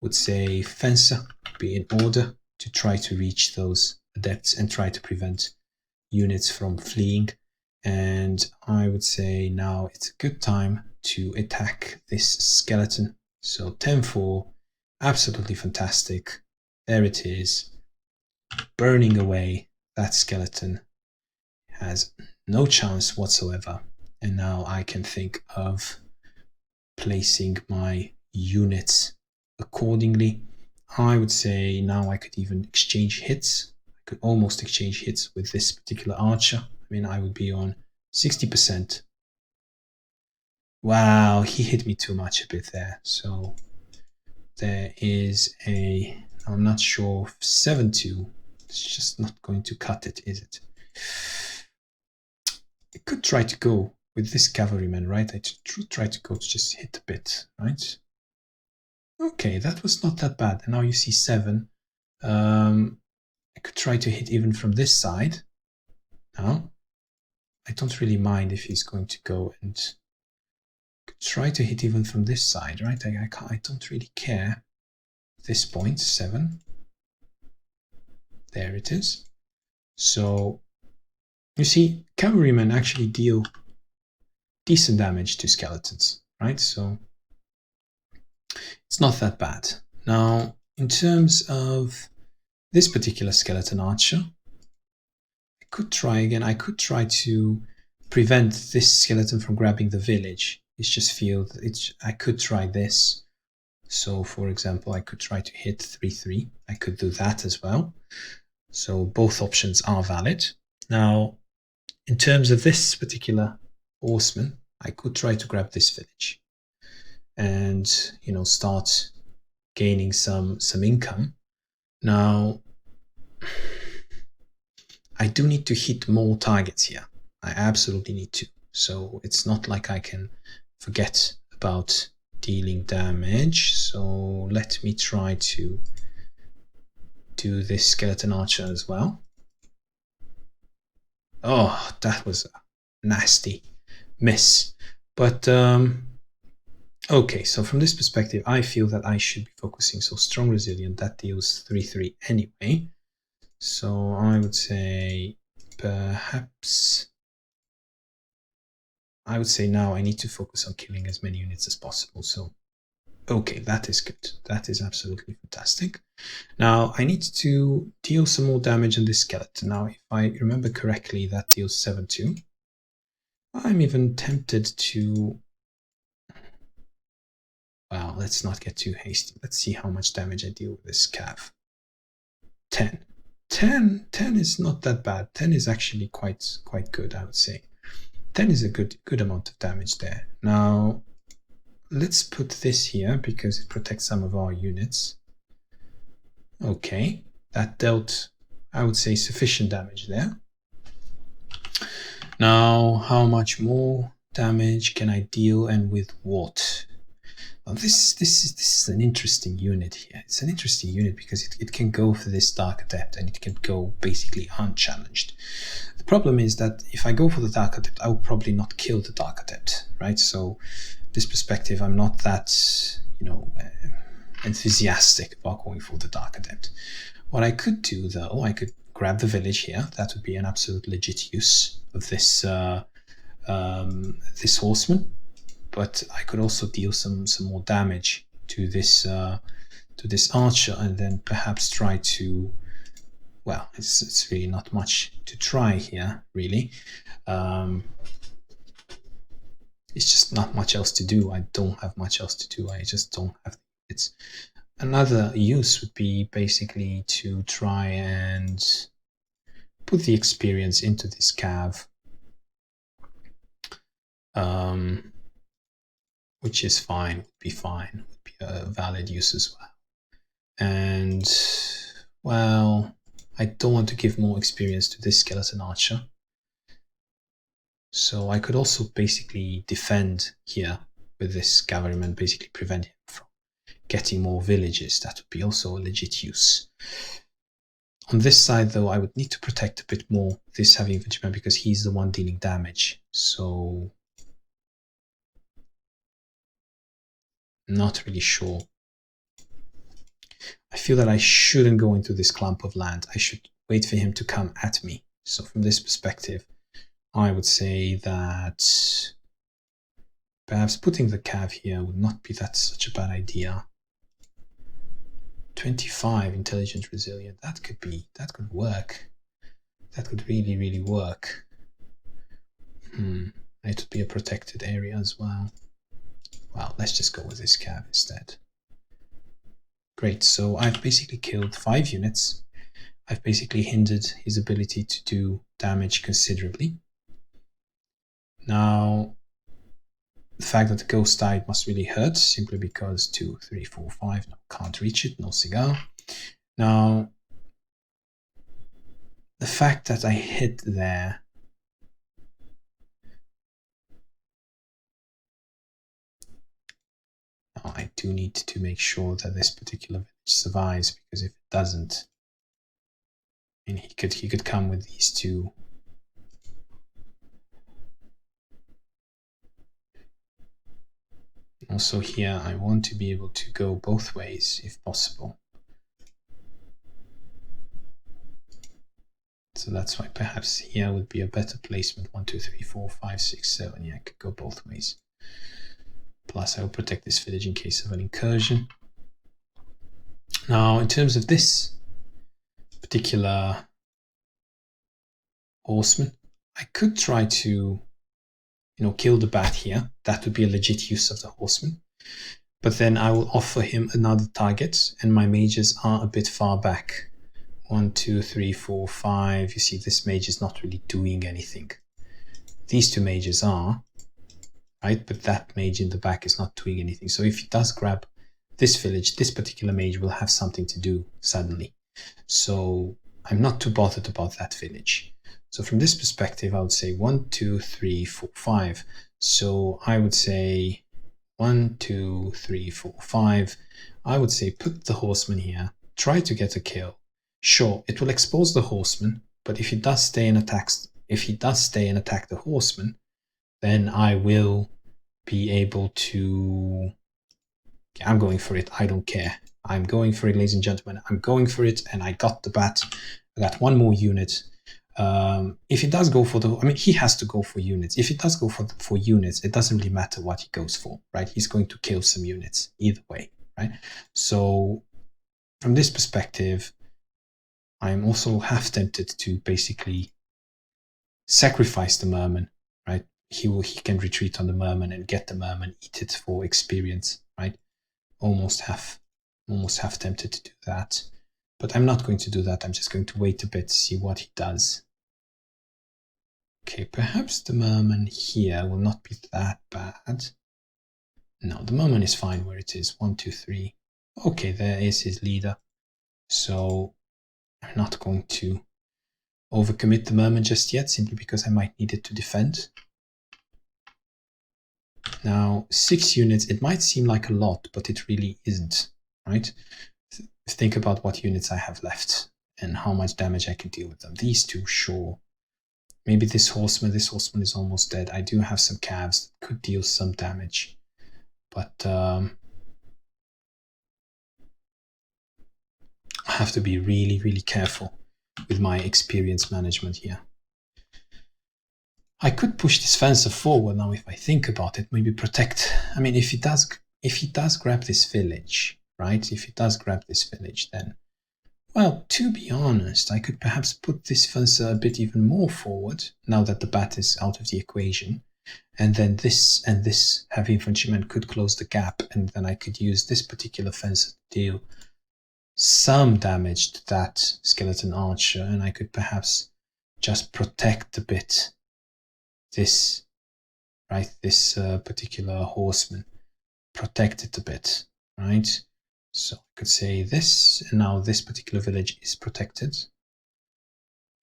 would say fencer, be in order to try to reach those adepts and try to prevent units from fleeing. And I would say now it's a good time to attack this skeleton. So 10-4. Absolutely fantastic. There it is. Burning away that skeleton. Has no chance whatsoever. And now I can think of placing my units accordingly. I would say now I could even exchange hits. I could almost exchange hits with this particular archer. I mean, I would be on 60%. Wow, he hit me too much a bit there. So there is I'm not sure, 7-2. It's just not going to cut it, is it? I could try to go with this cavalryman, right? I should try to go to just hit a bit, right? Okay, that was not that bad. And now you see 7. I could try to hit even from this side. Now, I don't really mind if he's going to go and try to hit even from this side, right? I don't really care. This point, 7. There it is. So, you see, cavalrymen actually deal decent damage to skeletons, right? So, it's not that bad. Now, in terms of this particular skeleton archer, I could try again. I could try to prevent this skeleton from grabbing the village. It's just feel I could try this. So, for example, I could try to hit 3-3. I could do that as well. So both options are valid. Now, in terms of this particular horseman, I could try to grab this village and, you know, start gaining some income. Now, I do need to hit more targets here. I absolutely need to. So it's not like I can forget about dealing damage. So let me try to do this skeleton archer as well. Oh, that was a nasty miss. But okay, so from this perspective, I feel that I should be focusing. So strong resilient, that deals 3-3 anyway. So I would say perhaps I would say now I need to focus on killing as many units as possible. So okay, that is good. That is absolutely fantastic. Now I need to deal some more damage on this skeleton. Now, if I remember correctly, that deals 7-2. I'm even tempted to... Well, let's not get too hasty. Let's see how much damage I deal with this cav. 10. 10 is not that bad. 10 is actually quite good, I would say. 10 is a good amount of damage there. Now, let's put this here because it protects some of our units. Okay, that dealt, I would say, sufficient damage there. Now, how much more damage can I deal and with what? Well, this is an interesting unit here. It's an interesting unit because it can go for this Dark Adept and it can go basically unchallenged. The problem is that if I go for the Dark Adept, I will probably not kill the Dark Adept, right? So, this perspective, I'm not that, you know, enthusiastic about going for the Dark Adept. What I could do, though, I could grab the village here. That would be an absolute legit use of this this horseman. But I could also deal some more damage to this archer, and then perhaps try to. Well, it's really not much to try here, really. It's just not much else to do. I don't have much else to do. I just don't have. It's another use would be basically to try and put the experience into this cav. Which is fine, would be a valid use as well. And, well, I don't want to give more experience to this skeleton archer. So I could also basically defend here with this cavalryman, basically prevent him from getting more villages. That would be also a legit use. On this side, though, I would need to protect a bit more this heavy infantryman because he's the one dealing damage. So... not really sure. I feel that I shouldn't go into this clump of land. I should wait for him to come at me. So from this perspective, I would say that perhaps putting the cav here would not be such a bad idea. 25 intelligent resilient. That could work. That could really work. It would be a protected area as well. Well, let's just go with this cav instead. Great, so I've basically killed 5 units. I've basically hindered his ability to do damage considerably. Now, the fact that the ghost died must really hurt, simply because 2, 3, 4, 5, no, can't reach it, no cigar. Now, the fact that I hit there, now I do need to make sure that this particular village survives, because if it doesn't, and he could come with these two. Also here, I want to be able to go both ways if possible. So that's why perhaps here would be a better placement. 1, 2, 3, 4, 5, 6, 7. Yeah, I could go both ways. Plus, I will protect this village in case of an incursion. Now, in terms of this particular horseman, I could try to, kill the bat here. That would be a legit use of the horseman. But then I will offer him another target, and my mages are a bit far back. 1, 2, 3, 4, 5. You see, this mage is not really doing anything. These two mages are, right? But that mage in the back is not doing anything. So if he does grab this village, this particular mage will have something to do suddenly. So I'm not too bothered about that village. So from this perspective, I would say 1, 2, 3, 4, 5. So I would say 1, 2, 3, 4, 5. I would say put the horseman here, try to get a kill. Sure, it will expose the horseman, but if he does stay and attack the horseman, then I will be able to. I'm going for it. I don't care. I'm going for it, ladies and gentlemen. I'm going for it, and I got the bat. I got one more unit. If he does go for he has to go for units. If he does go for units, it doesn't really matter what he goes for, right? He's going to kill some units either way, right? So from this perspective, I'm also half tempted to basically sacrifice the merman, right? He can retreat on the merman and get the merman, eat it for experience, right? Almost half tempted to do that. But I'm not going to do that. I'm just going to wait a bit, see what he does. Okay, perhaps the merman here will not be that bad. No, the merman is fine where it is. 1, 2, 3. Okay, there is his leader. So I'm not going to overcommit the merman just yet, simply because I might need it to defend. Now, 6 units, it might seem like a lot, but it really isn't, right? Think about what units I have left and how much damage I can deal with them. These two, sure. Maybe this horseman is almost dead. I do have some calves that could deal some damage, but I have to be really, really careful with my experience management here. I could push this fencer forward now if I think about it, maybe protect. I mean, if he does grab this village, right? If he does grab this village, then, well, to be honest, I could perhaps put this fencer a bit even more forward now that the bat is out of the equation. And then this and this heavy infantryman could close the gap, and then I could use this particular fencer to deal some damage to that skeleton archer, and I could perhaps just protect a bit this, right? This particular horseman, protect it a bit, right? So I could say this, and now this particular village is protected.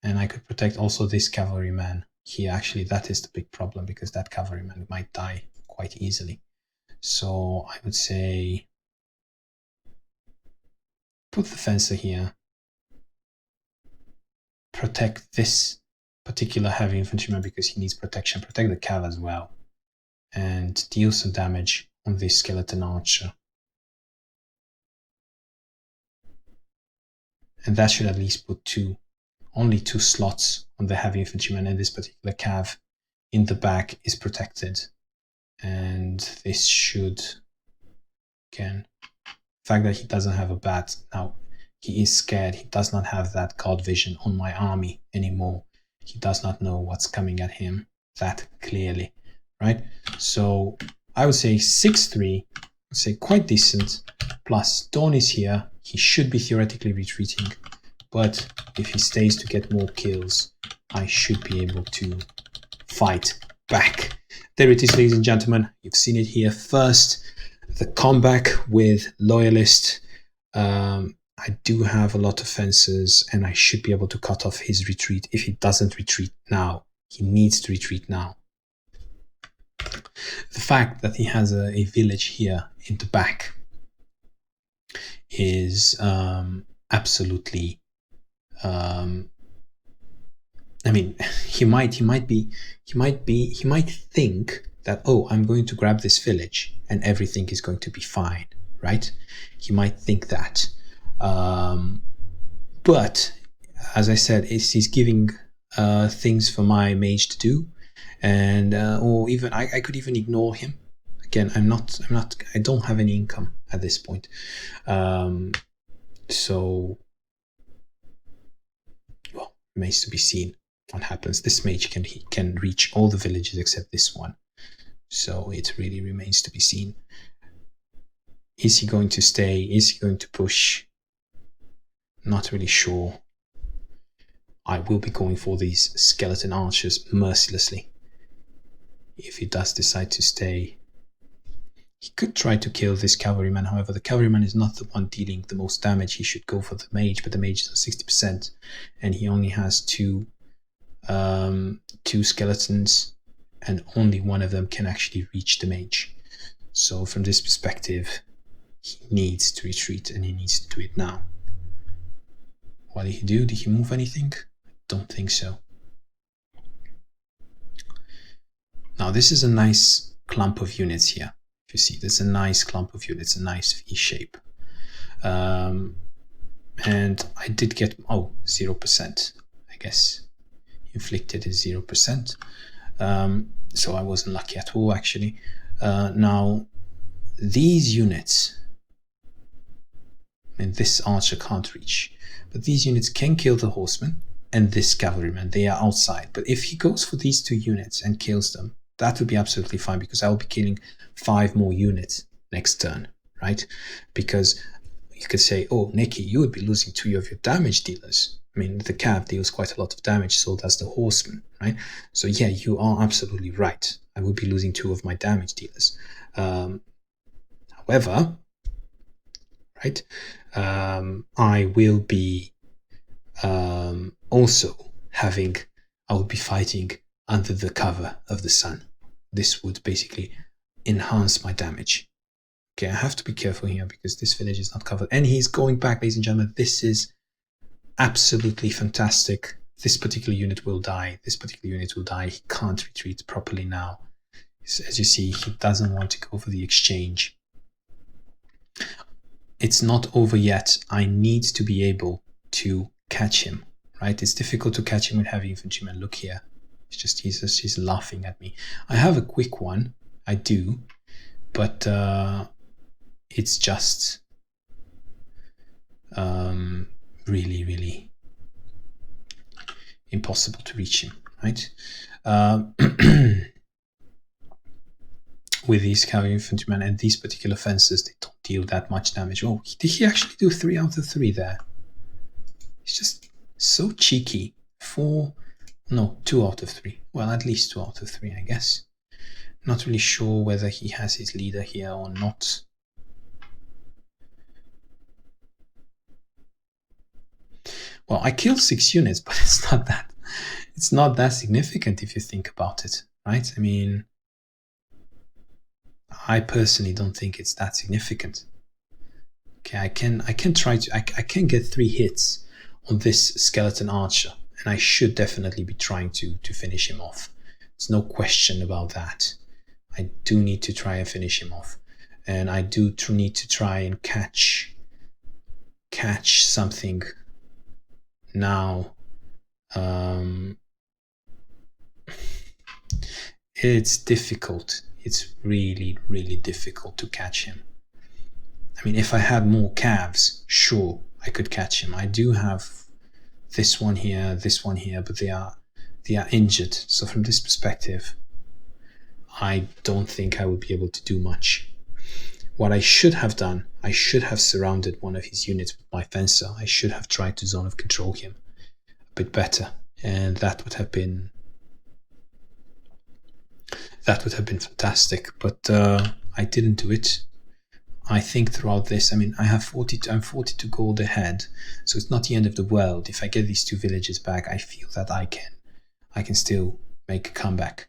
And I could protect also this cavalryman here. Actually, that is the big problem, because that cavalryman might die quite easily. So I would say put the fencer here, protect this particular heavy infantryman because he needs protection, protect the cav as well, and deal some damage on this skeleton archer. And that should at least put only two slots on the heavy infantryman, and this particular cav in the back is protected. And this should, again, the fact that he doesn't have a bat, now he is scared. He does not have that god vision on my army anymore. He does not know what's coming at him that clearly, right? So I would say 6-3, I would say quite decent. Plus Dawn is here. He should be theoretically retreating, but if he stays to get more kills, I should be able to fight back. There it is, ladies and gentlemen. You've seen it here first. The comeback with Loyalist. I do have a lot of fences, and I should be able to cut off his retreat if he doesn't retreat now. He needs to retreat now. The fact that he has a village here in the back is absolutely. I mean, he might think that, oh, I'm going to grab this village and everything is going to be fine, right? He might think that. But as I said, he's giving things for my mage to do, and or even I could even ignore him. Again, I don't have any income at this point, so well, remains to be seen what happens. This mage can reach all the villages except this one, so it really remains to be seen. Is he going to stay? Is he going to push? Not really sure. I will be going for these skeleton archers mercilessly. If he does decide to stay, he could try to kill this cavalryman. However, the cavalryman is not the one dealing the most damage. He should go for the mage, but the mage is at 60%, and he only has two skeletons, and only one of them can actually reach the mage. So from this perspective, he needs to retreat, and he needs to do it now. What did he do? Did he move anything? I don't think so. Now this is a nice clump of units here. If you see, there's a nice clump of units, a nice V shape. And I did get 0%. I guess inflicted is 0%. So I wasn't lucky at all, actually. Now these units, and this archer can't reach, but these units can kill the horseman and this cavalryman. They are outside. But if he goes for these two units and kills them, that would be absolutely fine, because I will be killing 5 more units next turn, right? Because you could say, oh, Nikki, you would be losing 2 of your damage dealers. I mean, the cav deals quite a lot of damage, so does the horseman, right? So yeah, you are absolutely right. I would be losing 2 of my damage dealers. However, right, I will be also I will be fighting under the cover of the sun. This would basically enhance my damage. Okay, I have to be careful here because this village is not covered. And he's going back, ladies and gentlemen. This is absolutely fantastic. This particular unit will die. This particular unit will die. He can't retreat properly now. As you see, he doesn't want to go for the exchange. It's not over yet. I need to be able to catch him, right? It's difficult to catch him with heavy infantrymen. Look here. It's just he's laughing at me. I have a quick one. I do. But it's just really, really impossible to reach him, right? With these cavalry infantrymen and these particular fences, they don't deal that much damage. Oh, did he actually do 3 out of 3 there? He's just so cheeky. 2 out of 3. Well, at least 2 out of 3, I guess. Not really sure whether he has his leader here or not. Well, I killed 6 units, but it's not that significant if you think about it, right? I mean, I personally don't think it's that significant. Okay, I can get 3 hits on this skeleton archer, and I should definitely be trying to finish him off. There's no question about that. I do need to try and finish him off, and I do need to try and catch something now. It's difficult. It's really, really difficult to catch him. I mean, if I had more calves, sure, I could catch him. I do have this one here, but they are injured. So from this perspective, I don't think I would be able to do much. What I should have done, I should have surrounded one of his units with my fencer. I should have tried to zone of control him a bit better, and that would have been fantastic. But I didn't do it. I think throughout this, I mean, I'm 42 gold ahead, so it's not the end of the world. If I get these 2 villages back, I feel that I can still make a comeback.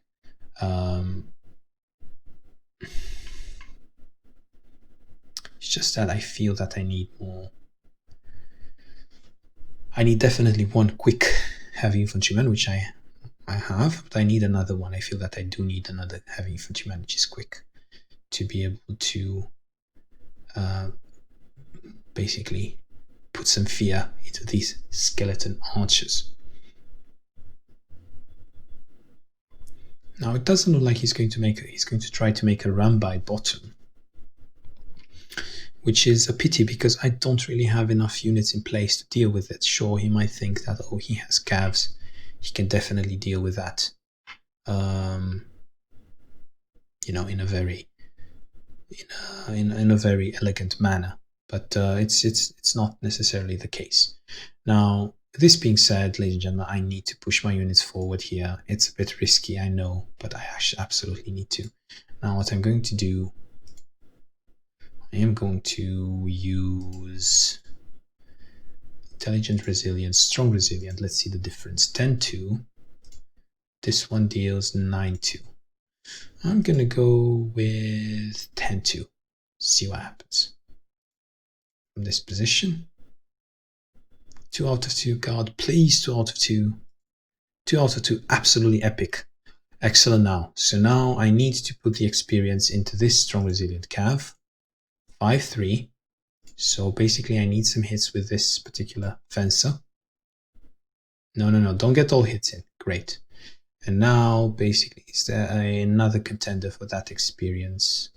It's just that I feel that I need more. I need definitely one quick heavy infantryman, which I have, but I need another one. I feel that I do need another heavy infantryman, which is quick, to be able to basically put some fear into these skeleton archers. Now it doesn't look like he's going to try to make a run by bottom, which is a pity because I don't really have enough units in place to deal with it. Sure, he might think that, oh, he has calves, he can definitely deal with that, you know, in a very elegant manner. But it's not necessarily the case. Now, this being said, ladies and gentlemen, I need to push my units forward here. It's a bit risky, I know, but I actually absolutely need to. Now, what I'm going to do, I am going to use intelligent, resilient, strong, resilient. Let's see the difference. 10-2. This one deals 9-2. I'm going to go with 10-2. See what happens. From this position. 2 out of 2, God, please, 2 out of 2. 2 out of 2, absolutely epic. Excellent now. So now I need to put the experience into this strong, resilient cav. 5-3. So basically I need some hits with this particular fencer. No, don't get all hits in. Great. And now basically, is there another contender for that experience?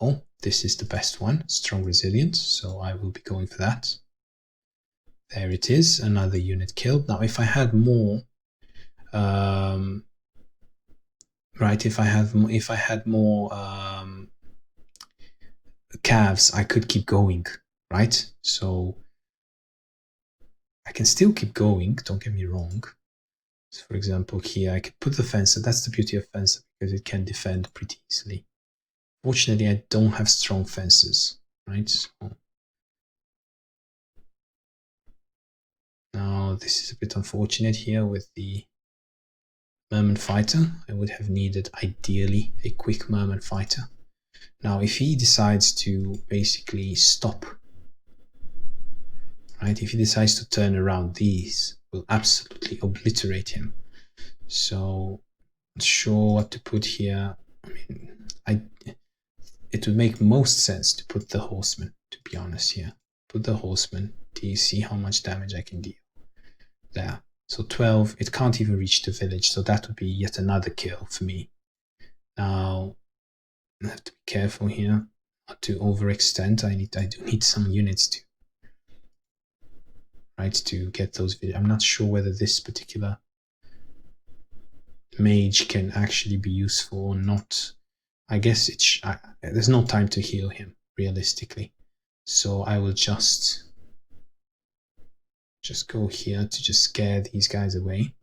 No, this is the best one, strong, resilient. So I will be going for that. There it is, another unit killed. Now, if I had more, right? If I had more calves, I could keep going, right? So I can still keep going. Don't get me wrong. So for example, here I could put the fencer. That's the beauty of fencer because it can defend pretty easily. Fortunately, I don't have strong fences, right? So now this is a bit unfortunate here with the merman fighter. I would have needed ideally a quick merman fighter. Now if he decides to basically stop, right, if he decides to turn around, these will absolutely obliterate him. So not sure what to put here. I mean, it would make most sense to put the horseman, to be honest here. Put the horseman. Do you see how much damage I can deal? There. So 12, it can't even reach the village, so that would be yet another kill for me. Now, I have to be careful here not to overextend. I do need some units to get those videos. I'm not sure whether this particular mage can actually be useful or not. I guess there's no time to heal him realistically, so I will just go here to just scare these guys away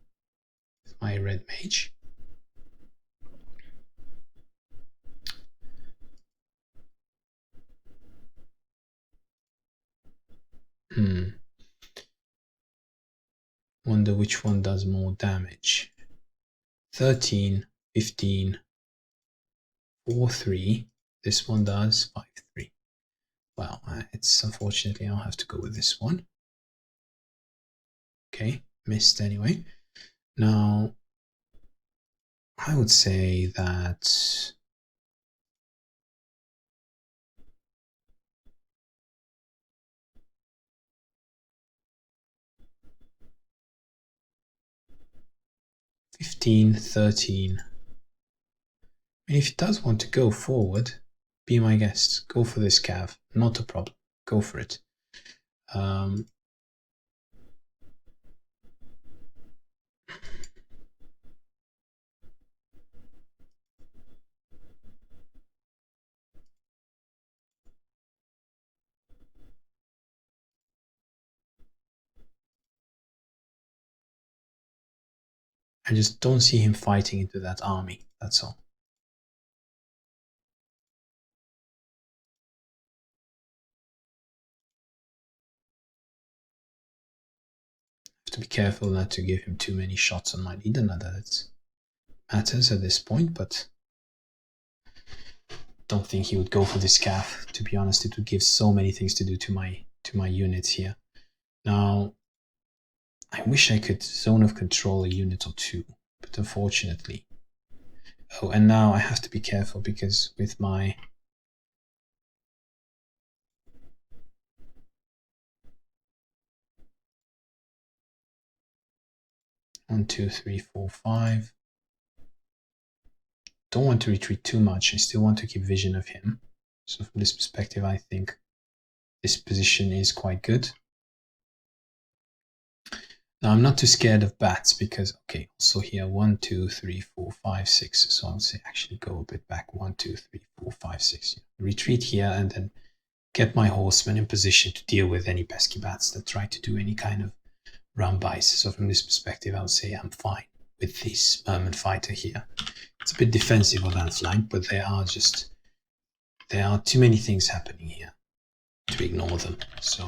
with my red mage. Wonder which one does more damage. 13, 15, 4-3. This one does 5-3. Well, it's unfortunately I'll have to go with this one. Okay, missed anyway. Now, I would say that (15, 13). And if it does want to go forward, be my guest. Go for this cav. Not a problem. Go for it. I just don't see him fighting into that army. That's all. to be careful not to give him too many shots on my leader. Not that it matters at this point, but don't think he would go for this calf. To be honest, it would give so many things to do to my units here. Now, I wish I could zone of control a unit or two, but unfortunately. Oh, and now I have to be careful because with my 1, 2, 3, 4, 5. Don't want to retreat too much. I still want to keep vision of him. So from this perspective, I think this position is quite good. Now I'm not too scared of bats because, okay, also here 1, 2, 3, 4, 5, 6. So I would say actually go a bit back. 1, 2, 3, 4, 5, 6. Retreat here and then get my horsemen in position to deal with any pesky bats that try to do any kind of round buys. So from this perspective, I would say I'm fine with this Merman fighter here. It's a bit defensive on that flank, but there are too many things happening here to ignore them. So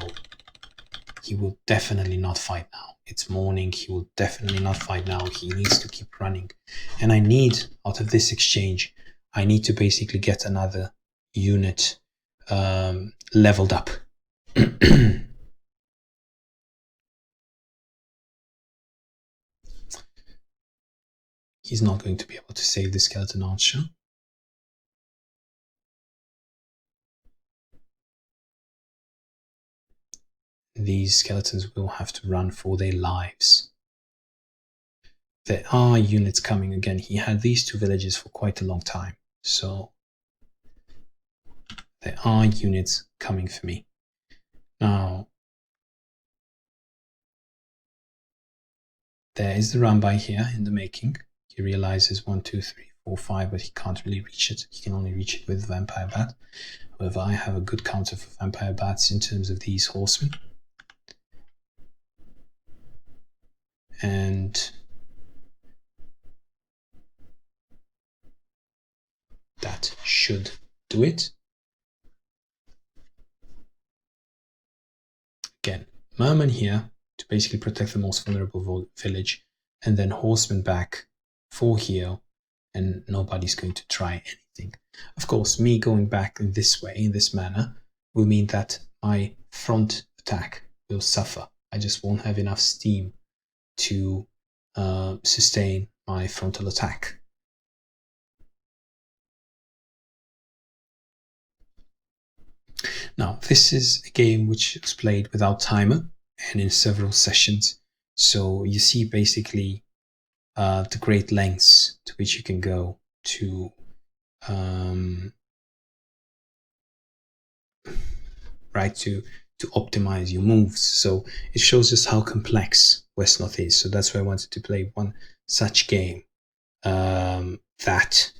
he will definitely not fight now. It's morning. He will definitely not fight now. He needs to keep running. And I need, out of this exchange, I need to basically get another unit leveled up. He's not going to be able to save the skeleton archer. These skeletons will have to run for their lives. There are units coming again. He had these two villages for quite a long time. So there are units coming for me. Now, there is the Rambai here in the making. He realizes 1, 2, 3, 4, 5, but he can't really reach it. He can only reach it with Vampire Bat. However, I have a good counter for Vampire Bats in terms of these horsemen. And that should do it. Again, Merman here to basically protect the most vulnerable village, and then horsemen back for heal, and nobody's going to try anything. Of course, me going back in this way, in this manner, will mean that my front attack will suffer. I just won't have enough steam to sustain my frontal attack. Now, this is a game which is played without timer and in several sessions. So you see basically the great lengths to which you can go to to optimize your moves. So it shows us how complex Wesnoth is. So that's why I wanted to play one such game that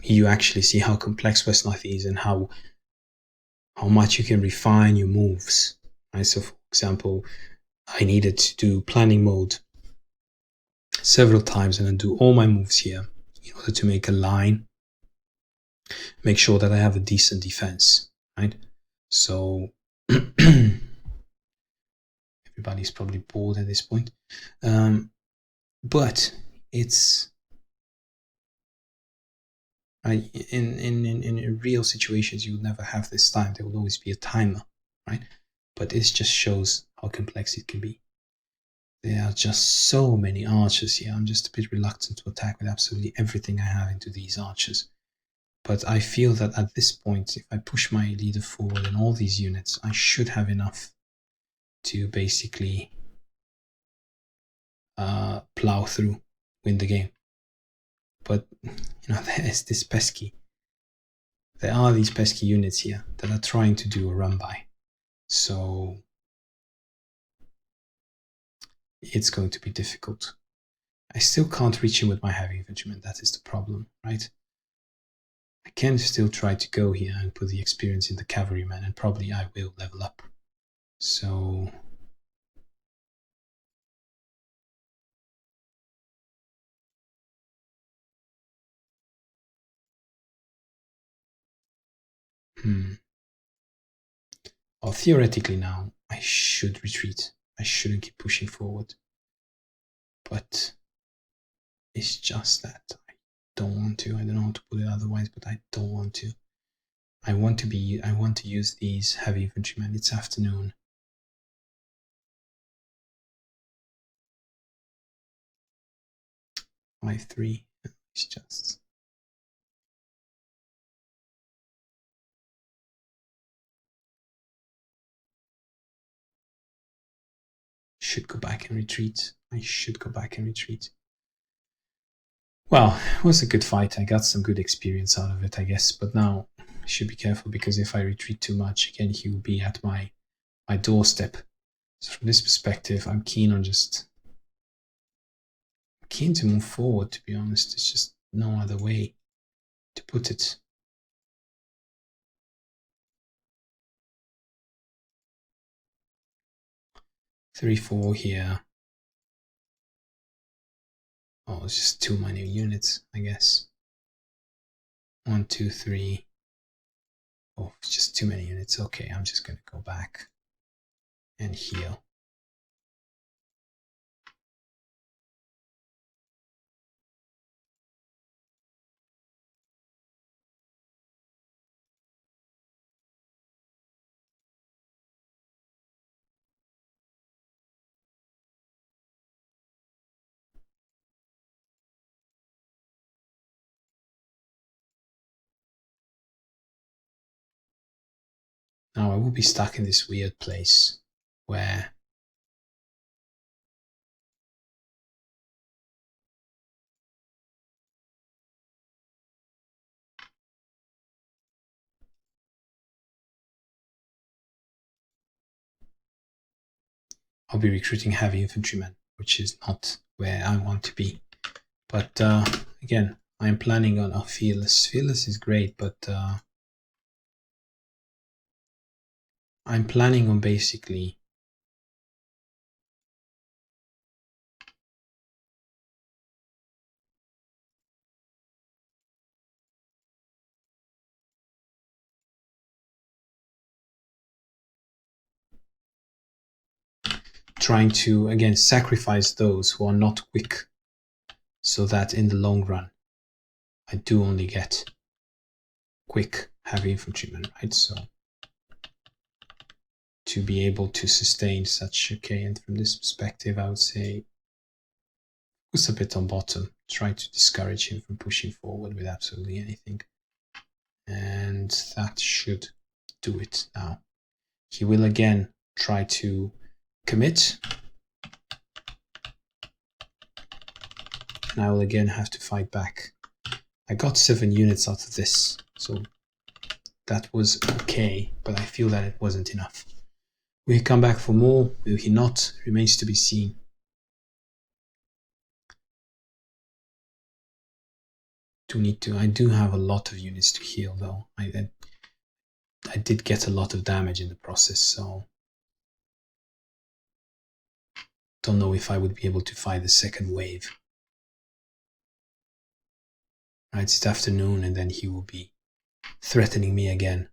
you actually see how complex Wesnoth is and how much you can refine your moves. Right? So for example, I needed to do planning mode several times and then do all my moves here in order to make a line, make sure that I have a decent defense, right? So everybody's probably bored at this point, but it's right in real situations you would never have this time. There will always be a timer, right? But this just shows how complex it can be. There are just so many archers here. I'm just a bit reluctant to attack with absolutely everything I have into these archers. But I feel that at this point, if I push my leader forward in all these units, I should have enough to basically plow through, win the game. But, there's this pesky. There are these pesky units here that are trying to do a run by. So it's going to be difficult. I still can't reach him with my heavy infantrymen. That is the problem, right? I can still try to go here and put the experience in the cavalryman, and probably I will level up. So well, theoretically now, I should retreat. I shouldn't keep pushing forward. But it's just that I don't want to. I don't know how to put it otherwise, but I don't want to. I want to use these heavy infantrymen. It's afternoon. I3. It's just. Should go back and retreat. I should go back and retreat. Well, it was a good fight. I got some good experience out of it, I guess. But now I should be careful, because if I retreat too much, again, he will be at my doorstep. So from this perspective, I'm keen to move forward, to be honest. It's just no other way to put it. Three, 4 here. Oh, it's just too many units, I guess. 1, 2, 3. Oh, it's just too many units. Okay, I'm just going to go back and heal. Now I will be stuck in this weird place where I'll be recruiting heavy infantrymen, which is not where I want to be. But again, I'm planning on Fearless. Fearless is great, but I'm planning on basically trying to, again, sacrifice those who are not quick, so that in the long run, I do only get quick heavy infantrymen, right? So to be able to sustain such, okay, and from this perspective, I would say focus a bit on bottom, try to discourage him from pushing forward with absolutely anything. And that should do it now. He will again try to commit. And I will again have to fight back. I got 7 units out of this, so that was okay, but I feel that it wasn't enough. Will he come back for more? Will he not? Remains to be seen. I do have a lot of units to heal, though. I did get a lot of damage in the process, so don't know if I would be able to fight the second wave. Right, it's afternoon, and then he will be threatening me again.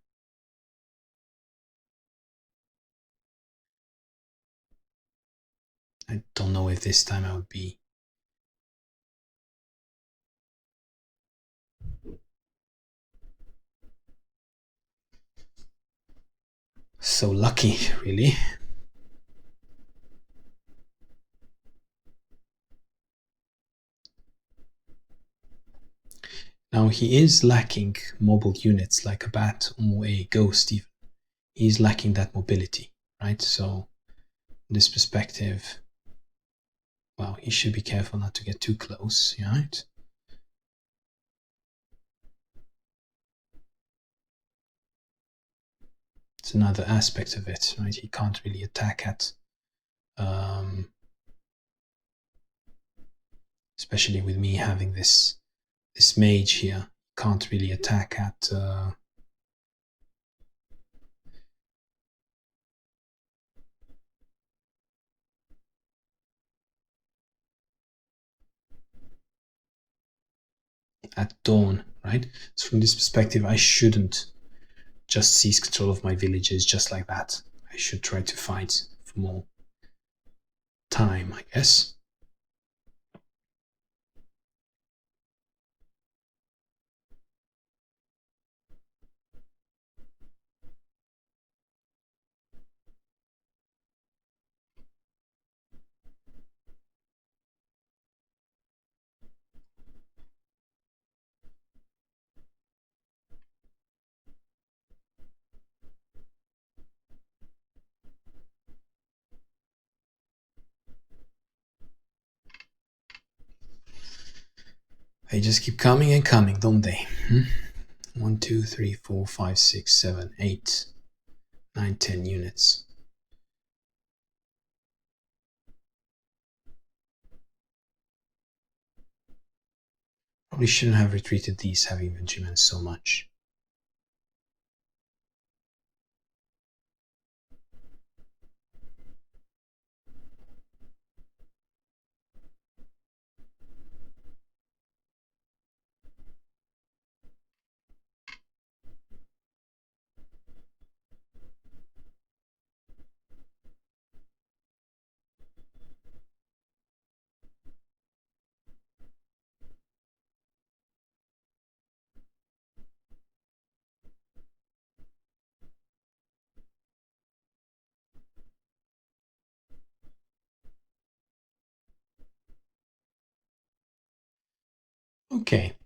I don't know if this time I would be so lucky, really. Now he is lacking mobile units like a bat or a ghost even. He's lacking that mobility, right? So in this perspective, well, he should be careful not to get too close, right? It's another aspect of it, right? He can't really attack at, especially with me having this mage here, can't really attack at dawn, right? So from this perspective, I shouldn't just seize control of my villages just like that. I should try to fight for more time, I guess. They just keep coming and coming, don't they? 1, 2, 3, 4, 5, 6, 7, 8, 9, 10 units. Probably shouldn't have retreated these heavy infantrymen so much. Okay.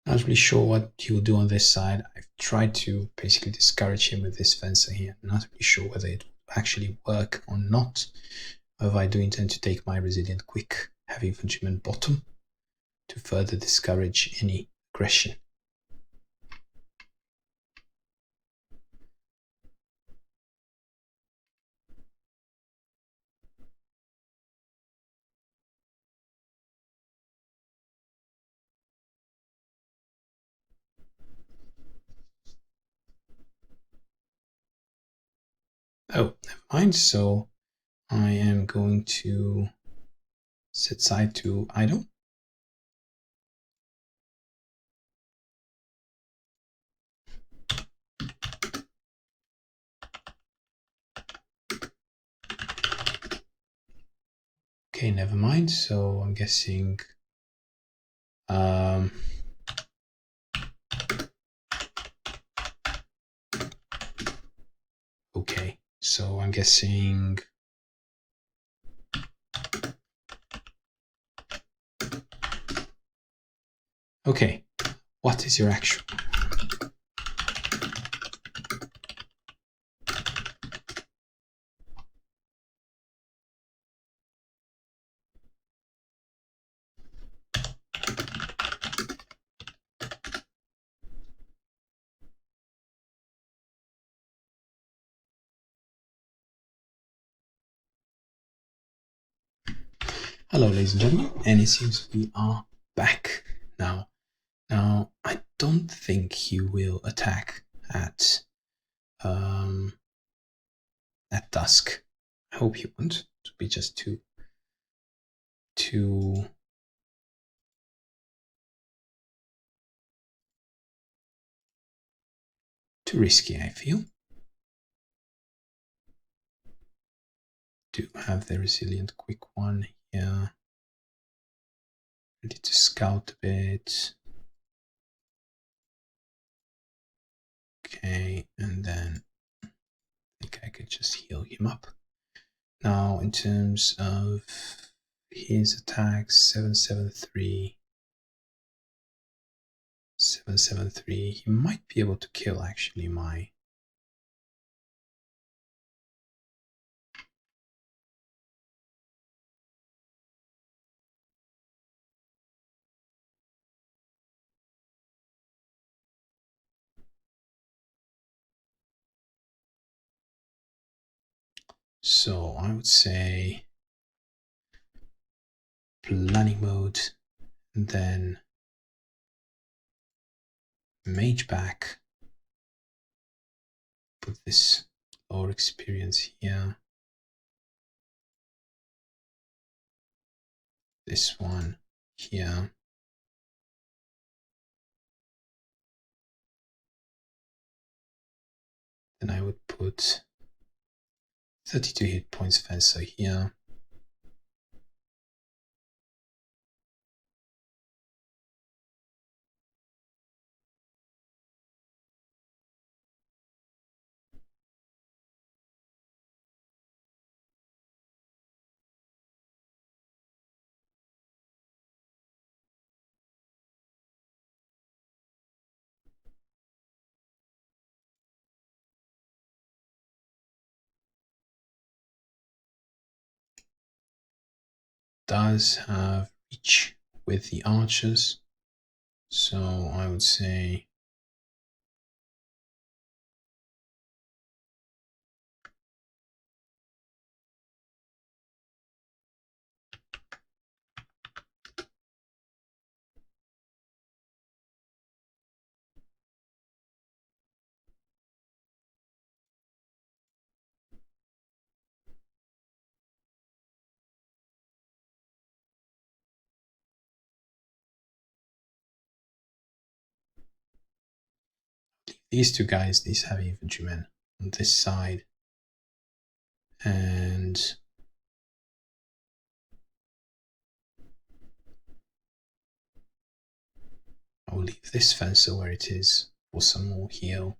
Not really sure what he will do on this side. I've tried to basically discourage him with this fencer here. Not really sure whether it will actually work or not. However, I do intend to take my resilient quick heavy infantryman bottom to further discourage any aggression. Oh, never mind. So I am going to set side to idle. Okay, never mind. So I'm guessing okay, so I'm guessing okay, what is your actual? Hello, ladies and gentlemen, and it seems we are back now. Now, I don't think he will attack at dusk. I hope he won't. It would be just too risky, I feel. Do have the resilient quick one here. Ready to scout a bit. Okay, and then I think I could just heal him up. Now, in terms of his attacks, 773, 773, he might be able to kill actually my. So I would say planning mode, and then mage back, put this lower experience here, this one here, then I would put 32 hit points fencer here. Does have reach with the archers, so I would say these two guys, these heavy infantrymen on this side, and I'll leave this fencer where it is for some more heal.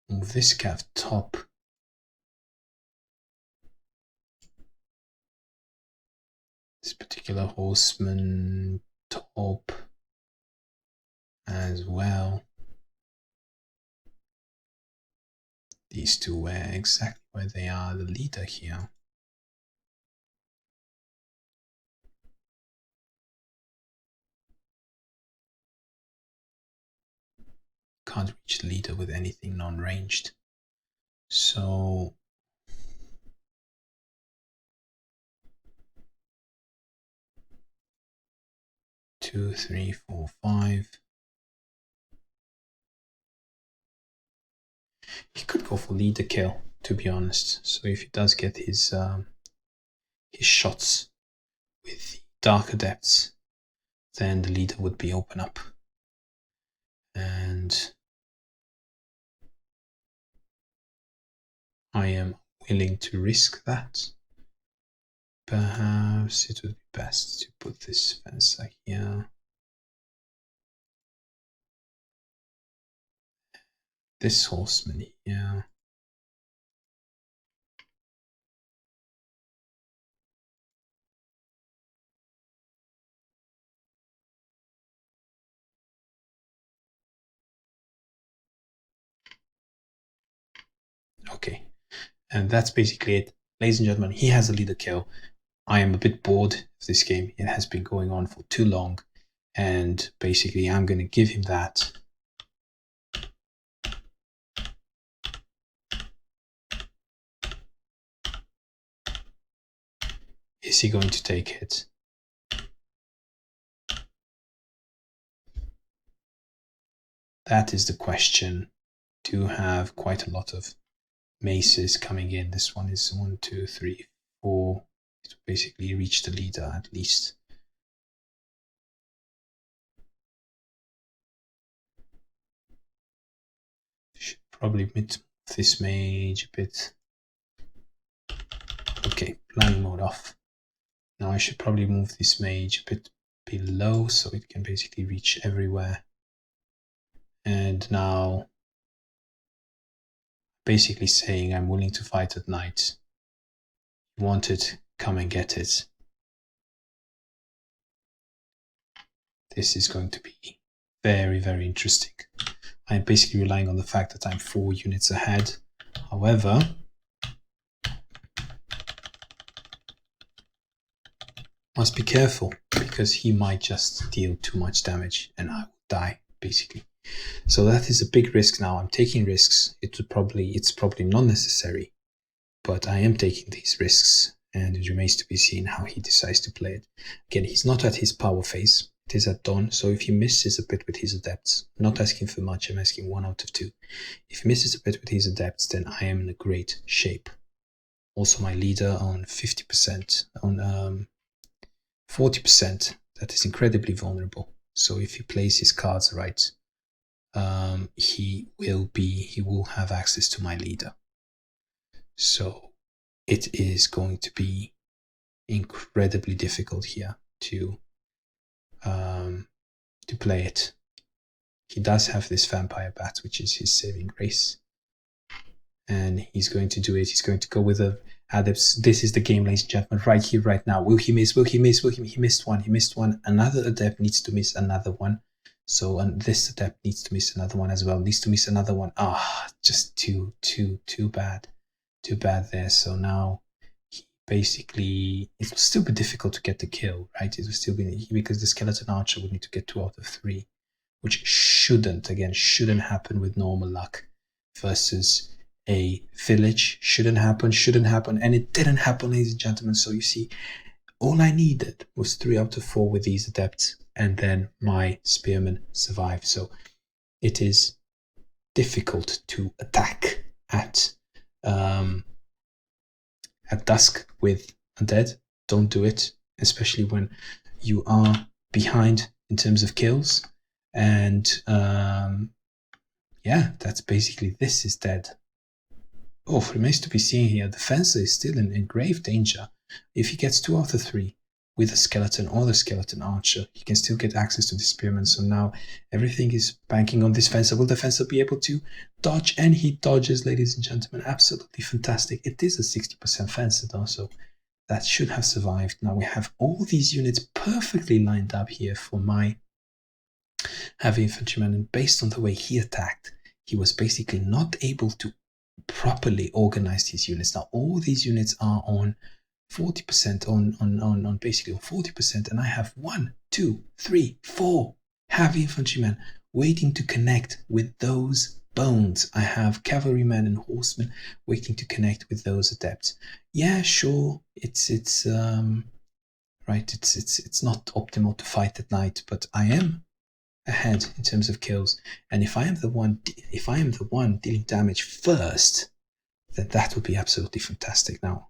Move this cav top. This particular horseman top as well. These two were exactly where they are, the leader here. Can't reach the leader with anything non-ranged. So 2, 3, 4, 5. He could go for leader kill, to be honest. So if he does get his shots with the Dark Adepts, then the leader would be open up. And I am willing to risk that. Perhaps it would be best to put this fencer here. This horseman here. Okay, and that's basically it. Ladies and gentlemen, he has a leader kill. I am a bit bored of this game. It has been going on for too long. And basically, I'm going to give him that. Is he going to take it? That is the question. Do have quite a lot of maces coming in. This one is 1, 2, 3, 4. To basically reach the leader at least. Should probably move this mage a bit. Okay, planning mode off. Now I should probably move this mage a bit below so it can basically reach everywhere. And now basically saying I'm willing to fight at night. You want it, come and get it. This is going to be very, very interesting. I'm basically relying on the fact that I'm 4 units ahead. However, must be careful because he might just deal too much damage and I will die, basically. So that is a big risk now. I'm taking risks. It's probably not necessary, but I am taking these risks, and it remains to be seen how he decides to play it. Again, he's not at his power phase. It is at dawn, so if he misses a bit with his adepts, I'm not asking for much, I'm asking 1 out of 2. If he misses a bit with his adepts, then I am in a great shape. Also, my leader on 50%, on 40%, that is incredibly vulnerable. So if he plays his cards right, he will have access to my leader. So it is going to be incredibly difficult here to play it. He does have this vampire bat, which is his saving grace, and he's going to do it. He's going to go with a adepts. This is the game, ladies and gentlemen, right here, right now. Will he miss? Will he miss? He missed one. He missed one. Another adept needs to miss another one. So, and this adept needs to miss another one as well. Needs to miss another one. Just too bad. Too bad there. So now, basically, it will still be difficult to get the kill, right? It will still be, because the skeleton archer would need to get 2 out of 3, which shouldn't happen with normal luck versus a village. Shouldn't happen, and it didn't happen, ladies and gentlemen. So you see, all I needed was 3 out of 4 with these adepts, and then my spearmen survived. So it is difficult to attack at dusk with undead. Don't do it, especially when you are behind in terms of kills. And yeah, that's basically, this is dead. Oh, remains to be seen here. The fencer is still in grave danger. If he gets 2 out of 3 with the skeleton or the skeleton archer, he can still get access to the spearman. So now everything is banking on this fencer. Will the fencer be able to dodge? And he dodges, ladies and gentlemen. Absolutely fantastic. It is a 60% fencer though, so that should have survived. Now we have all these units perfectly lined up here for my heavy infantryman, and based on the way he attacked, he was basically not able to properly organize his units. Now all these units are on 40%, on basically on 40%, and I have 1, 2, 3, 4 heavy infantrymen waiting to connect with those bones. I have cavalrymen and horsemen waiting to connect with those adepts. Yeah, sure, it's right, it's not optimal to fight at night, but I am ahead in terms of kills, and if I am the one dealing damage first, then that would be absolutely fantastic. Now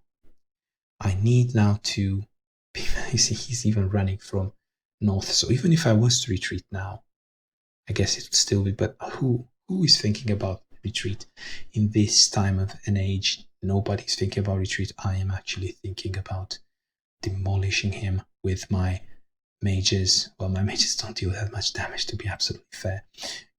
I need now to be, you see, he's even running from north, so even if I was to retreat now, I guess it would still be, but who is thinking about retreat in this time of an age? Nobody's thinking about retreat. I am actually thinking about demolishing him with my mages. Well, my mages don't deal that much damage, to be absolutely fair.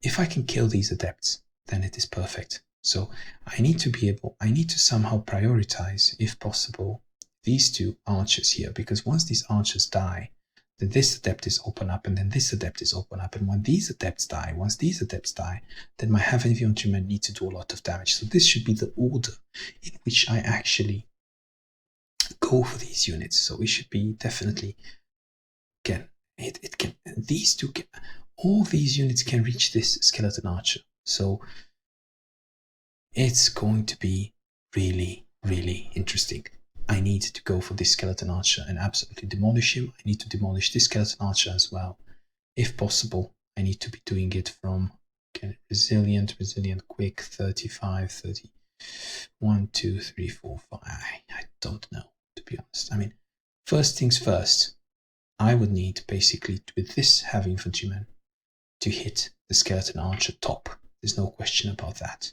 If I can kill these adepts, then it is perfect. So I need to somehow prioritize, if possible, these 2 archers here, because once these archers die, then this adept is open up, and then this adept is open up, and once these adepts die, then my heavy infantrymen need to do a lot of damage. So this should be the order in which I actually go for these units. So we should be definitely, again, it can, these 2 can, all these units can reach this skeleton archer. So it's going to be really, really interesting. I need to go for this skeleton archer and absolutely demolish him. I need to demolish this skeleton archer as well. If possible, I need to be doing it from, okay, resilient, quick, 35, 30, 1, 2, 3, 4, 5. I don't know, to be honest. I mean, first things first, I would need basically, with this heavy infantryman, to hit the skeleton archer top. There's no question about that.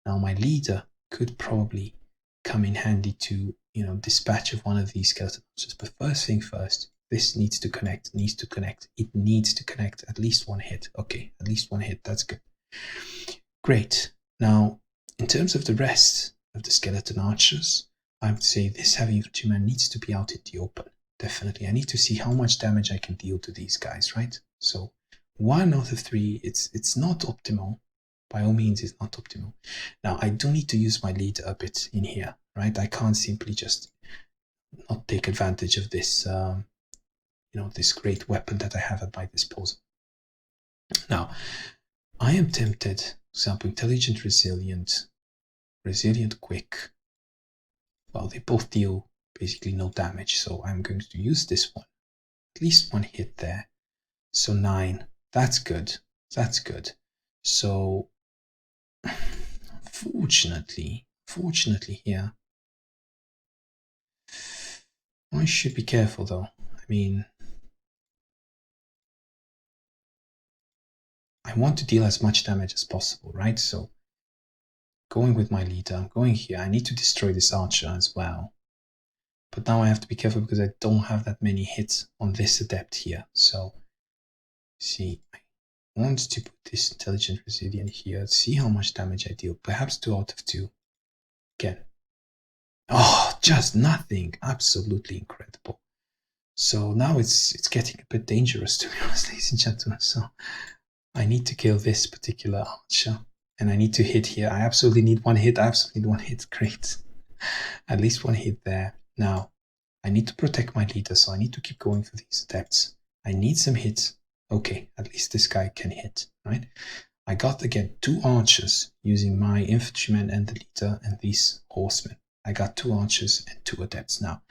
Now my leader could probably come in handy to, dispatch of one of these skeleton archers. But first thing first, this needs to connect. It needs to connect at least 1 hit. Okay, at least 1 hit. That's good. Great. Now, in terms of the rest of the skeleton archers, I would say this heavy infantryman needs to be out in the open. Definitely. I need to see how much damage I can deal to these guys, right? So 1 out of 3, it's not optimal. By all means, it's not optimal. Now, I do need to use my leader a bit in here, right? I can't simply just not take advantage of this, this great weapon that I have at my disposal. Now, I am tempted, for example, intelligent, resilient, quick. Well, they both deal basically no damage, so I'm going to use this one. At least 1 hit there. So 9. That's good. So fortunately here, I should be careful though. I mean, want to deal as much damage as possible, right? So going with my leader, I'm going here. I need to destroy this archer as well. But now I have to be careful because I don't have that many hits on this adept here. So, see, I want to put this intelligent resilient here. See how much damage I deal. Perhaps 2 out of 2. Again. Oh, just nothing. Absolutely incredible. So now it's getting a bit dangerous, to be honest, ladies and gentlemen. So I need to kill this particular archer. And I need to hit here. I absolutely need 1 hit. I absolutely need 1 hit. Great. At least 1 hit there. Now, I need to protect my leader, so I need to keep going for these adepts. I need some hits. Okay, at least this guy can hit, right? I got, again, 2 archers using my infantryman and the leader and these horsemen. I got 2 archers and 2 adepts. Now,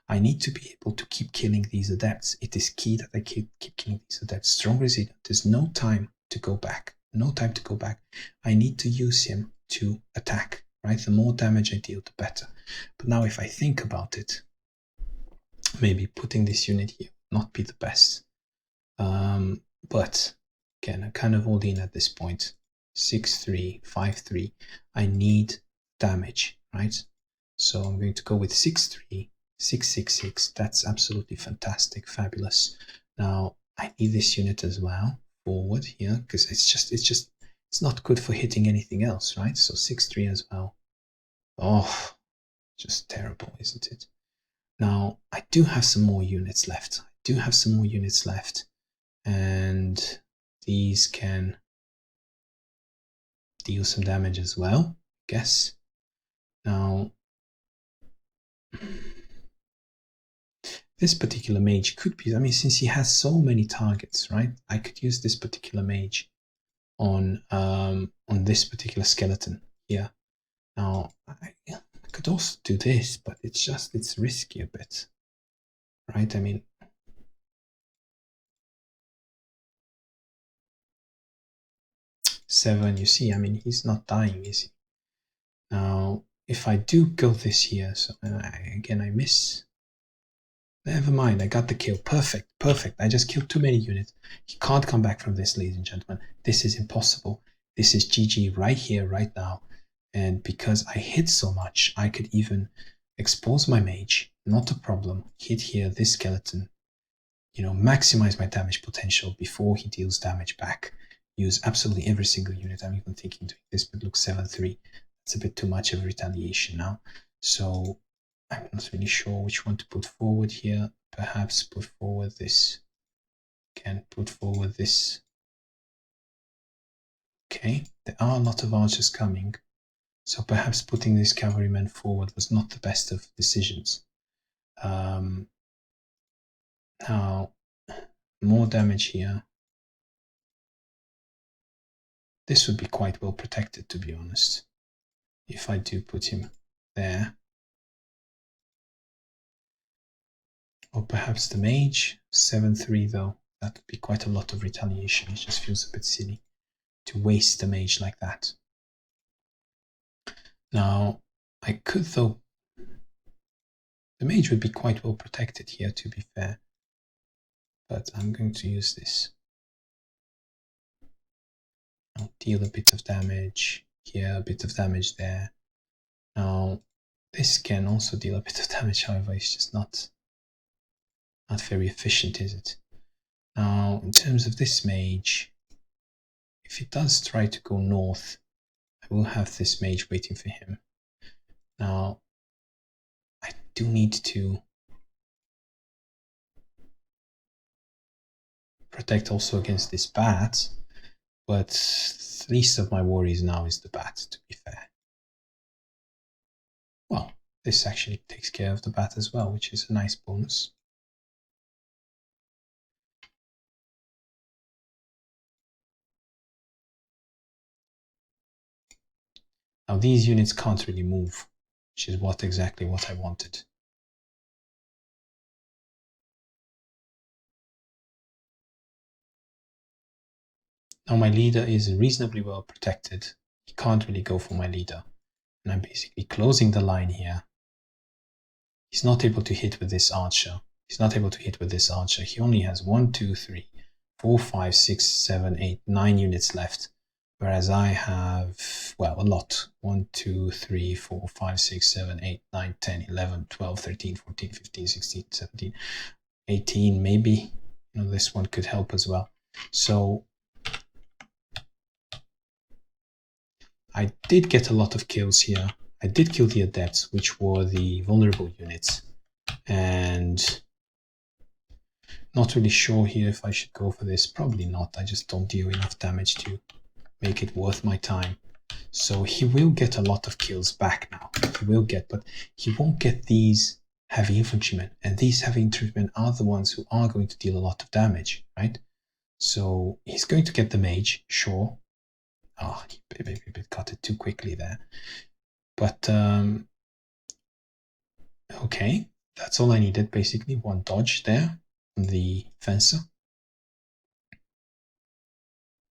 I need to be able to keep killing these adepts. It is key that I keep killing these adepts. Strong resilient. There's no time to go back. No time to go back. I need to use him to attack, right? The more damage I deal, the better. But now if I think about it, maybe putting this unit here would not be the best. But again, I'm kind of all in at this point. 6-3, 5-3. I need damage, right? So I'm going to go with 6-3, 6-6-6. That's absolutely fantastic, fabulous. Now I need this unit as well forward here because it's not good for hitting anything else, right? So 6-3 as well. Oh, just terrible, isn't it? Now I do have some more units left. And these can deal some damage as well, I guess. Now, this particular mage could be, I mean, since he has so many targets, right? I could use this particular mage on this particular skeleton here. Now, I could also do this, but it's risky a bit, right? I mean, seven, you see, I mean, he's not dying, is he? Now, if I do go this here, so again, I miss. Never mind, I got the kill. Perfect, perfect. I just killed too many units. He can't come back from this, ladies and gentlemen. This is impossible. This is GG right here, right now. And because I hit so much, I could even expose my mage. Not a problem. Hit here, this skeleton. You know, maximize my damage potential before he deals damage back. Use absolutely every single unit. I'm even thinking doing this, but look, 7-3. That's a bit too much of retaliation now. So I'm not really sure which one to put forward here. Perhaps put forward this. Can put forward this. Okay, there are a lot of archers coming. So perhaps putting this cavalryman forward was not the best of decisions. Now, more damage here. This would be quite well protected, to be honest. If I do put him there. Or perhaps the mage. 7-3 though. That would be quite a lot of retaliation. It just feels a bit silly to waste the mage like that. Now, I could though. The mage would be quite well protected here, to be fair. But I'm going to use this. I'll deal a bit of damage here, a bit of damage there. Now, this can also deal a bit of damage, however, it's just not very efficient, is it? Now, in terms of this mage, if he does try to go north, I will have this mage waiting for him. Now, I do need to protect also against this bat, but the least of my worries now is the bat, to be fair. Well, this actually takes care of the bat as well, which is a nice bonus. Now these units can't really move, which is exactly what I wanted. Now my leader is reasonably well protected. He can't really go for my leader. And I'm basically closing the line here. He's not able to hit with this archer. He only has 1, 2, 3, 4, 5, 6, 7, 8, 9 units left. Whereas I have, well, a lot. 1, 2, 3, 4, 5, 6, 7, 8, 9, 10, 11, 12, 13, 14, 15, 16, 17, 18, maybe. You know, this one could help as well. So I did get a lot of kills here. I did kill the adepts, which were the vulnerable units. And not really sure here if I should go for this. Probably not. I just don't deal enough damage to make it worth my time. So he will get a lot of kills back now. He will get, but he won't get these heavy infantrymen. And these heavy infantrymen are the ones who are going to deal a lot of damage, right? So he's going to get the mage, sure. Oh, he cut it too quickly there. But, okay. That's all I needed, basically. One dodge there from the fencer.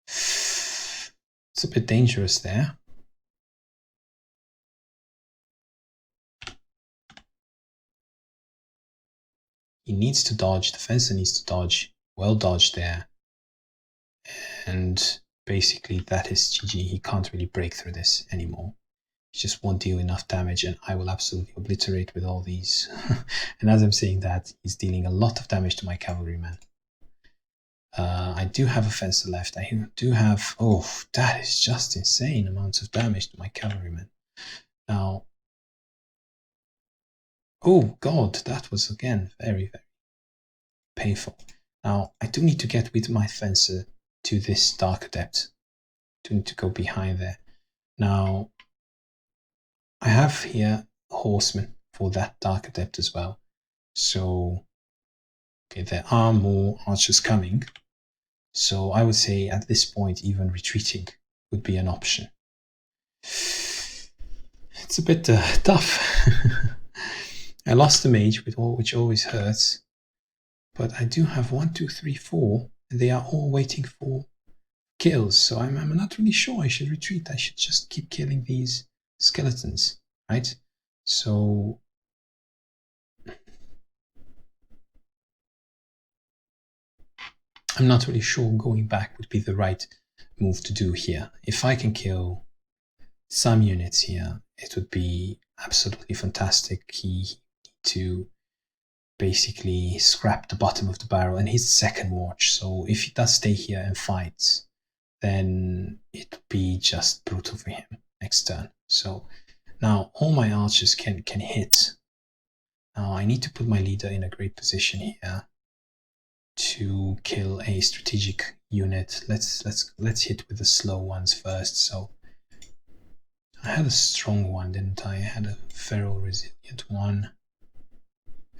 It's a bit dangerous there. He needs to dodge. The fencer needs to dodge. Well dodged there. And basically that is GG. He can't really break through this anymore. He just won't deal enough damage, and I will absolutely obliterate with all these. And as I'm saying that, he's dealing a lot of damage to my cavalryman. I do have a fencer left. I do have... Oh, that is just insane amounts of damage to my cavalryman. Now... Oh, God, that was, again, very, very painful. Now, I do need to get with my fencer to this Dark Adept. I do need to go behind there. Now, I have here a horseman for that Dark Adept as well. So, okay, there are more archers coming. So I would say at this point, even retreating would be an option. It's a bit tough. I lost the mage, which always hurts. But I do have 1, 2, 3, 4. And they are all waiting for kills. So I'm not really sure I should retreat. I should just keep killing these skeletons, right? So... I'm not really sure going back would be the right move to do here. If I can kill some units here, it would be absolutely fantastic. He need to basically scrap the bottom of the barrel, and he's second watch. So if he does stay here and fights, then it would be just brutal for him next turn. So now all my archers can hit. Now I need to put my leader in a great position here to kill a strategic unit. Let's hit with the slow ones first. So I had a strong one, didn't I? I had a feral resilient one.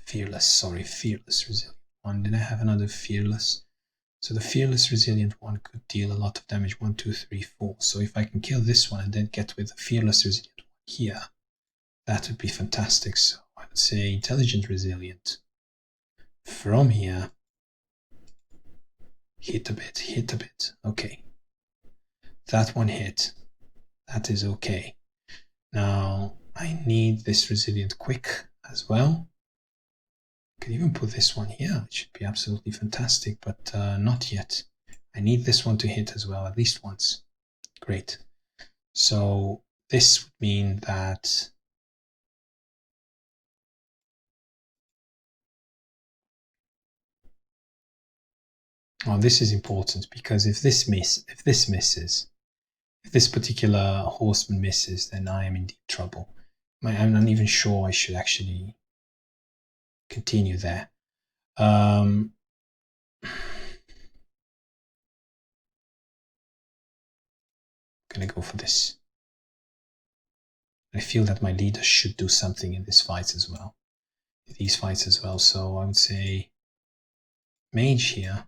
Fearless resilient one. Did I have another fearless? So the fearless resilient one could deal a lot of damage. 1, 2, 3, 4. So if I can kill this one and then get with the fearless resilient one here, that would be fantastic. So I would say intelligent resilient. From here, hit a bit. Okay. That one hit. That is okay. Now, I need this resilient quick as well. I could even put this one here. It should be absolutely fantastic, but not yet. I need this one to hit as well, at least once. Great. So this would mean that this is important, because if this misses, if this particular horseman misses, then I am in deep trouble. I'm not even sure I should actually continue there. I'm gonna go for this. I feel that my leader should do something in this fight as well. These fights as well. So I would say mage here.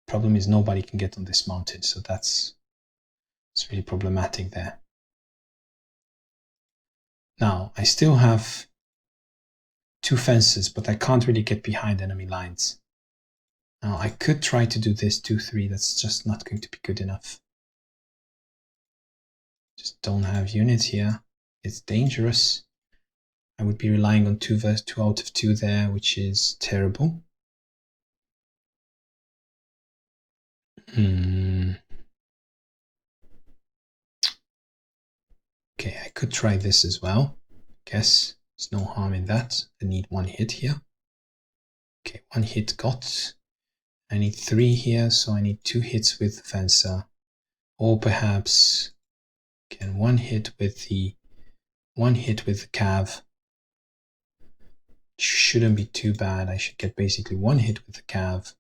Problem is nobody can get on this mountain, so it's really problematic there. Now, I still have 2 fences, but I can't really get behind enemy lines. Now, I could try to do this 2, 3, that's just not going to be good enough. Just don't have units here. It's dangerous. I would be relying on 2 out of 2 there, which is terrible. Okay, I could try this as well. Guess there's no harm in that. I need 1 hit here. Okay, 1 hit got. I need 3 here, so I need 2 hits with the fencer. Or perhaps, again, 1 hit with the cav. Shouldn't be too bad. I should get basically 1 hit with the cav.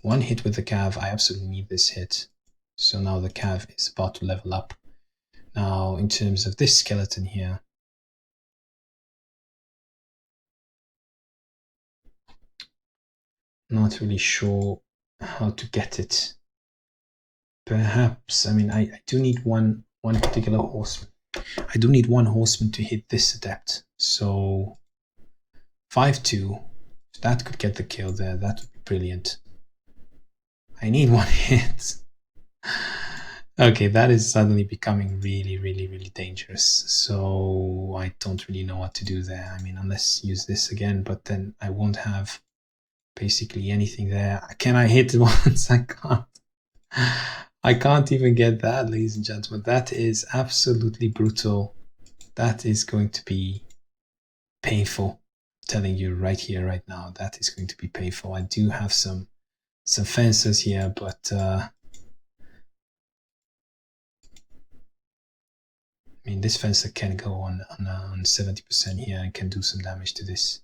1 hit with the cav. I absolutely need this hit. So now the cav is about to level up. Now, in terms of this skeleton here, not really sure how to get it. Perhaps, I mean, I do need one particular horseman. I do need 1 horseman to hit this adept. So 5-2, that could get the kill there. That would be brilliant. I need 1 hit. Okay, that is suddenly becoming really, really, really dangerous. So I don't really know what to do there. I mean, unless use this again, but then I won't have basically anything there. Can I hit it once? I can't. I can't even get that, ladies and gentlemen. That is absolutely brutal. That is going to be painful. I'm telling you right here, right now, that is going to be painful. I do have some fences here, but I mean, this fencer can go on 70% here and can do some damage to this.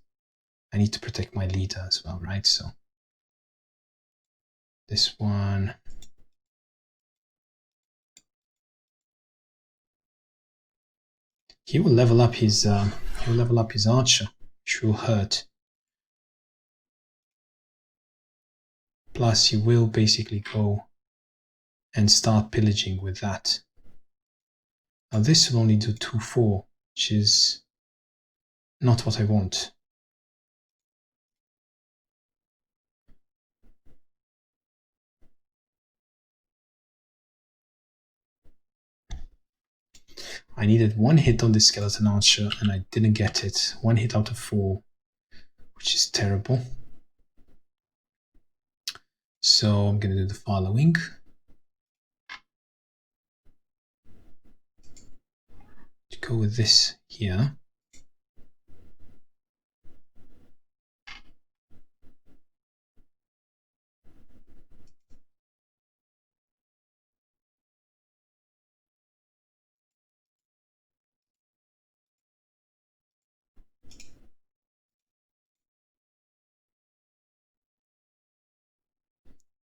I need to protect my leader as well, right? So this one. He will level up his archer, which will hurt. Plus, he will basically go and start pillaging with that. Now this will only do 2-4, which is not what I want. I needed 1 hit on this skeleton archer and I didn't get it. 1 hit out of 4, which is terrible. So I'm going to do the following. To go with this here.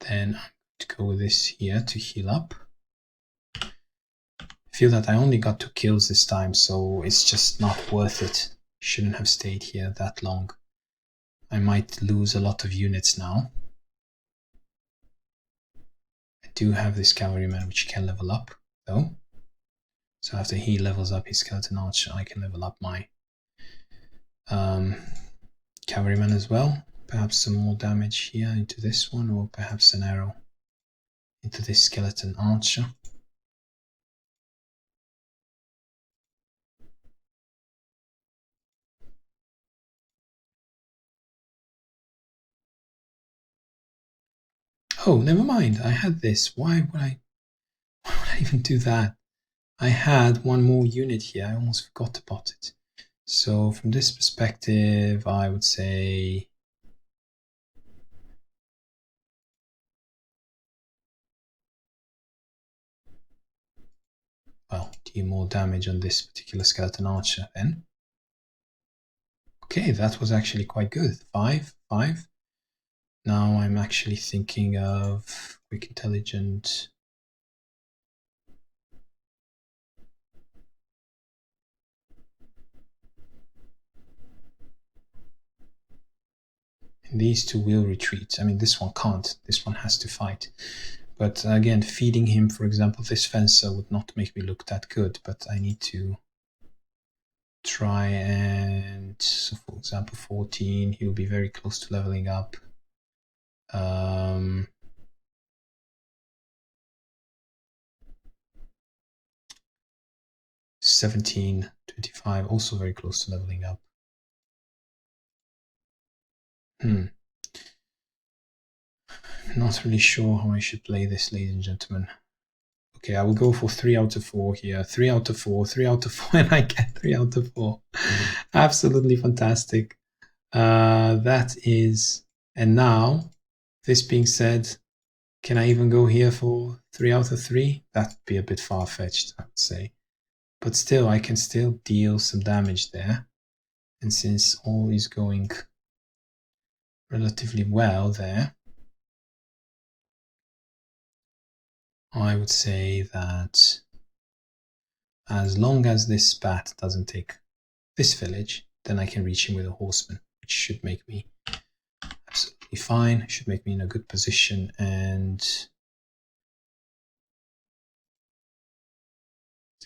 Then I'm going to go with this here to heal up. I feel that I only got 2 kills this time, so it's just not worth it. Shouldn't have stayed here that long. I might lose a lot of units now. I do have this cavalryman which can level up though. So after he levels up his skeleton archer, I can level up my cavalryman as well. Perhaps some more damage here into this one, or perhaps an arrow into this skeleton archer. Oh, never mind. I had this. Why would I even do that? I had 1 more unit here. I almost forgot about it. So from this perspective, I would say well, do more damage on this particular skeleton archer then. Okay, that was actually quite good. 5. Now I'm actually thinking of quick intelligent. And these 2 will retreat. I mean, this one can't. This one has to fight. But again, feeding him, for example, this fencer would not make me look that good, but I need to try and, so for example, 14, he'll be very close to leveling up. 17, 25, also very close to leveling up. Not really sure how I should play this, ladies and gentlemen. Okay, I will go for 3 out of 4 here. 3 out of 4, 3 out of 4, and I get 3 out of 4. Absolutely fantastic. That is, and now, this being said, can I even go here for 3 out of 3? That would be a bit far-fetched, I would say. But still, I can still deal some damage there. And since all is going relatively well there, I would say that as long as this bat doesn't take this village, then I can reach him with a horseman, which should make me absolutely fine, should make me in a good position, and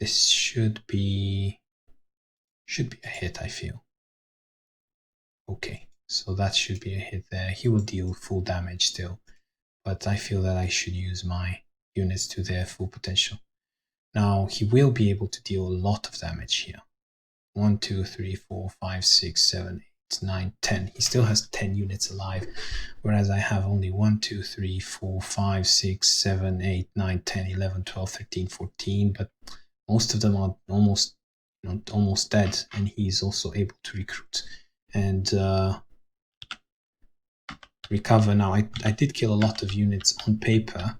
this should be a hit, I feel. Okay, so that should be a hit there. He will deal full damage still, but I feel that I should use my units to their full potential. Now, he will be able to deal a lot of damage here. 1, 2, 3, 4, 5, 6, 7, 8, 9, 10. He still has 10 units alive, whereas I have only 1, 2, 3, 4, 5, 6, 7, 8, 9, 10, 11, 12, 13, 14, but most of them are almost dead, and he's also able to recruit and recover. Now, I did kill a lot of units on paper.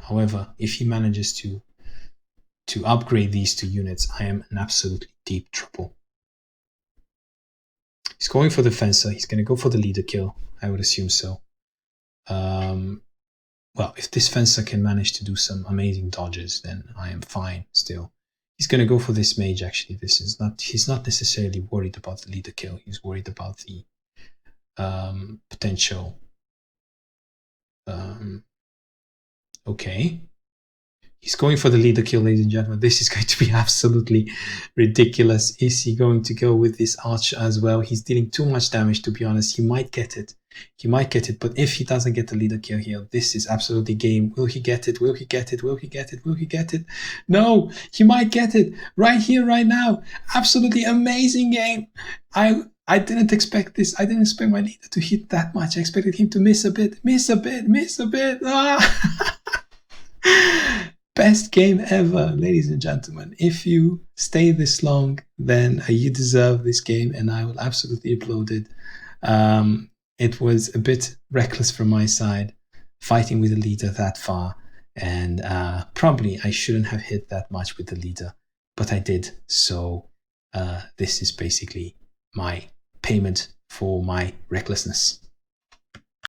However, if he manages to upgrade these 2 units, I am in absolutely deep trouble. He's going for the fencer. He's going to go for the leader kill. I would assume so. Well, if this fencer can manage to do some amazing dodges, then I am fine still. He's going to go for this mage, actually. He's not necessarily worried about the leader kill. He's worried about the potential. Okay. He's going for the leader kill, ladies and gentlemen. This is going to be absolutely ridiculous. Is he going to go with this archer as well? He's dealing too much damage, to be honest. He might get it. But if he doesn't get the leader kill here, this is absolutely game. Will he get it? Will he get it? Will he get it? Will he get it? No, he might get it right here, right now. Absolutely amazing game. I didn't expect this. I didn't expect my leader to hit that much. I expected him to miss a bit. Ah! Best game ever, ladies and gentlemen. If you stay this long, then you deserve this game, and I will absolutely applaud it. It was a bit reckless from my side, fighting with the leader that far, and probably I shouldn't have hit that much with the leader, but I did. So this is basically my payment for my recklessness.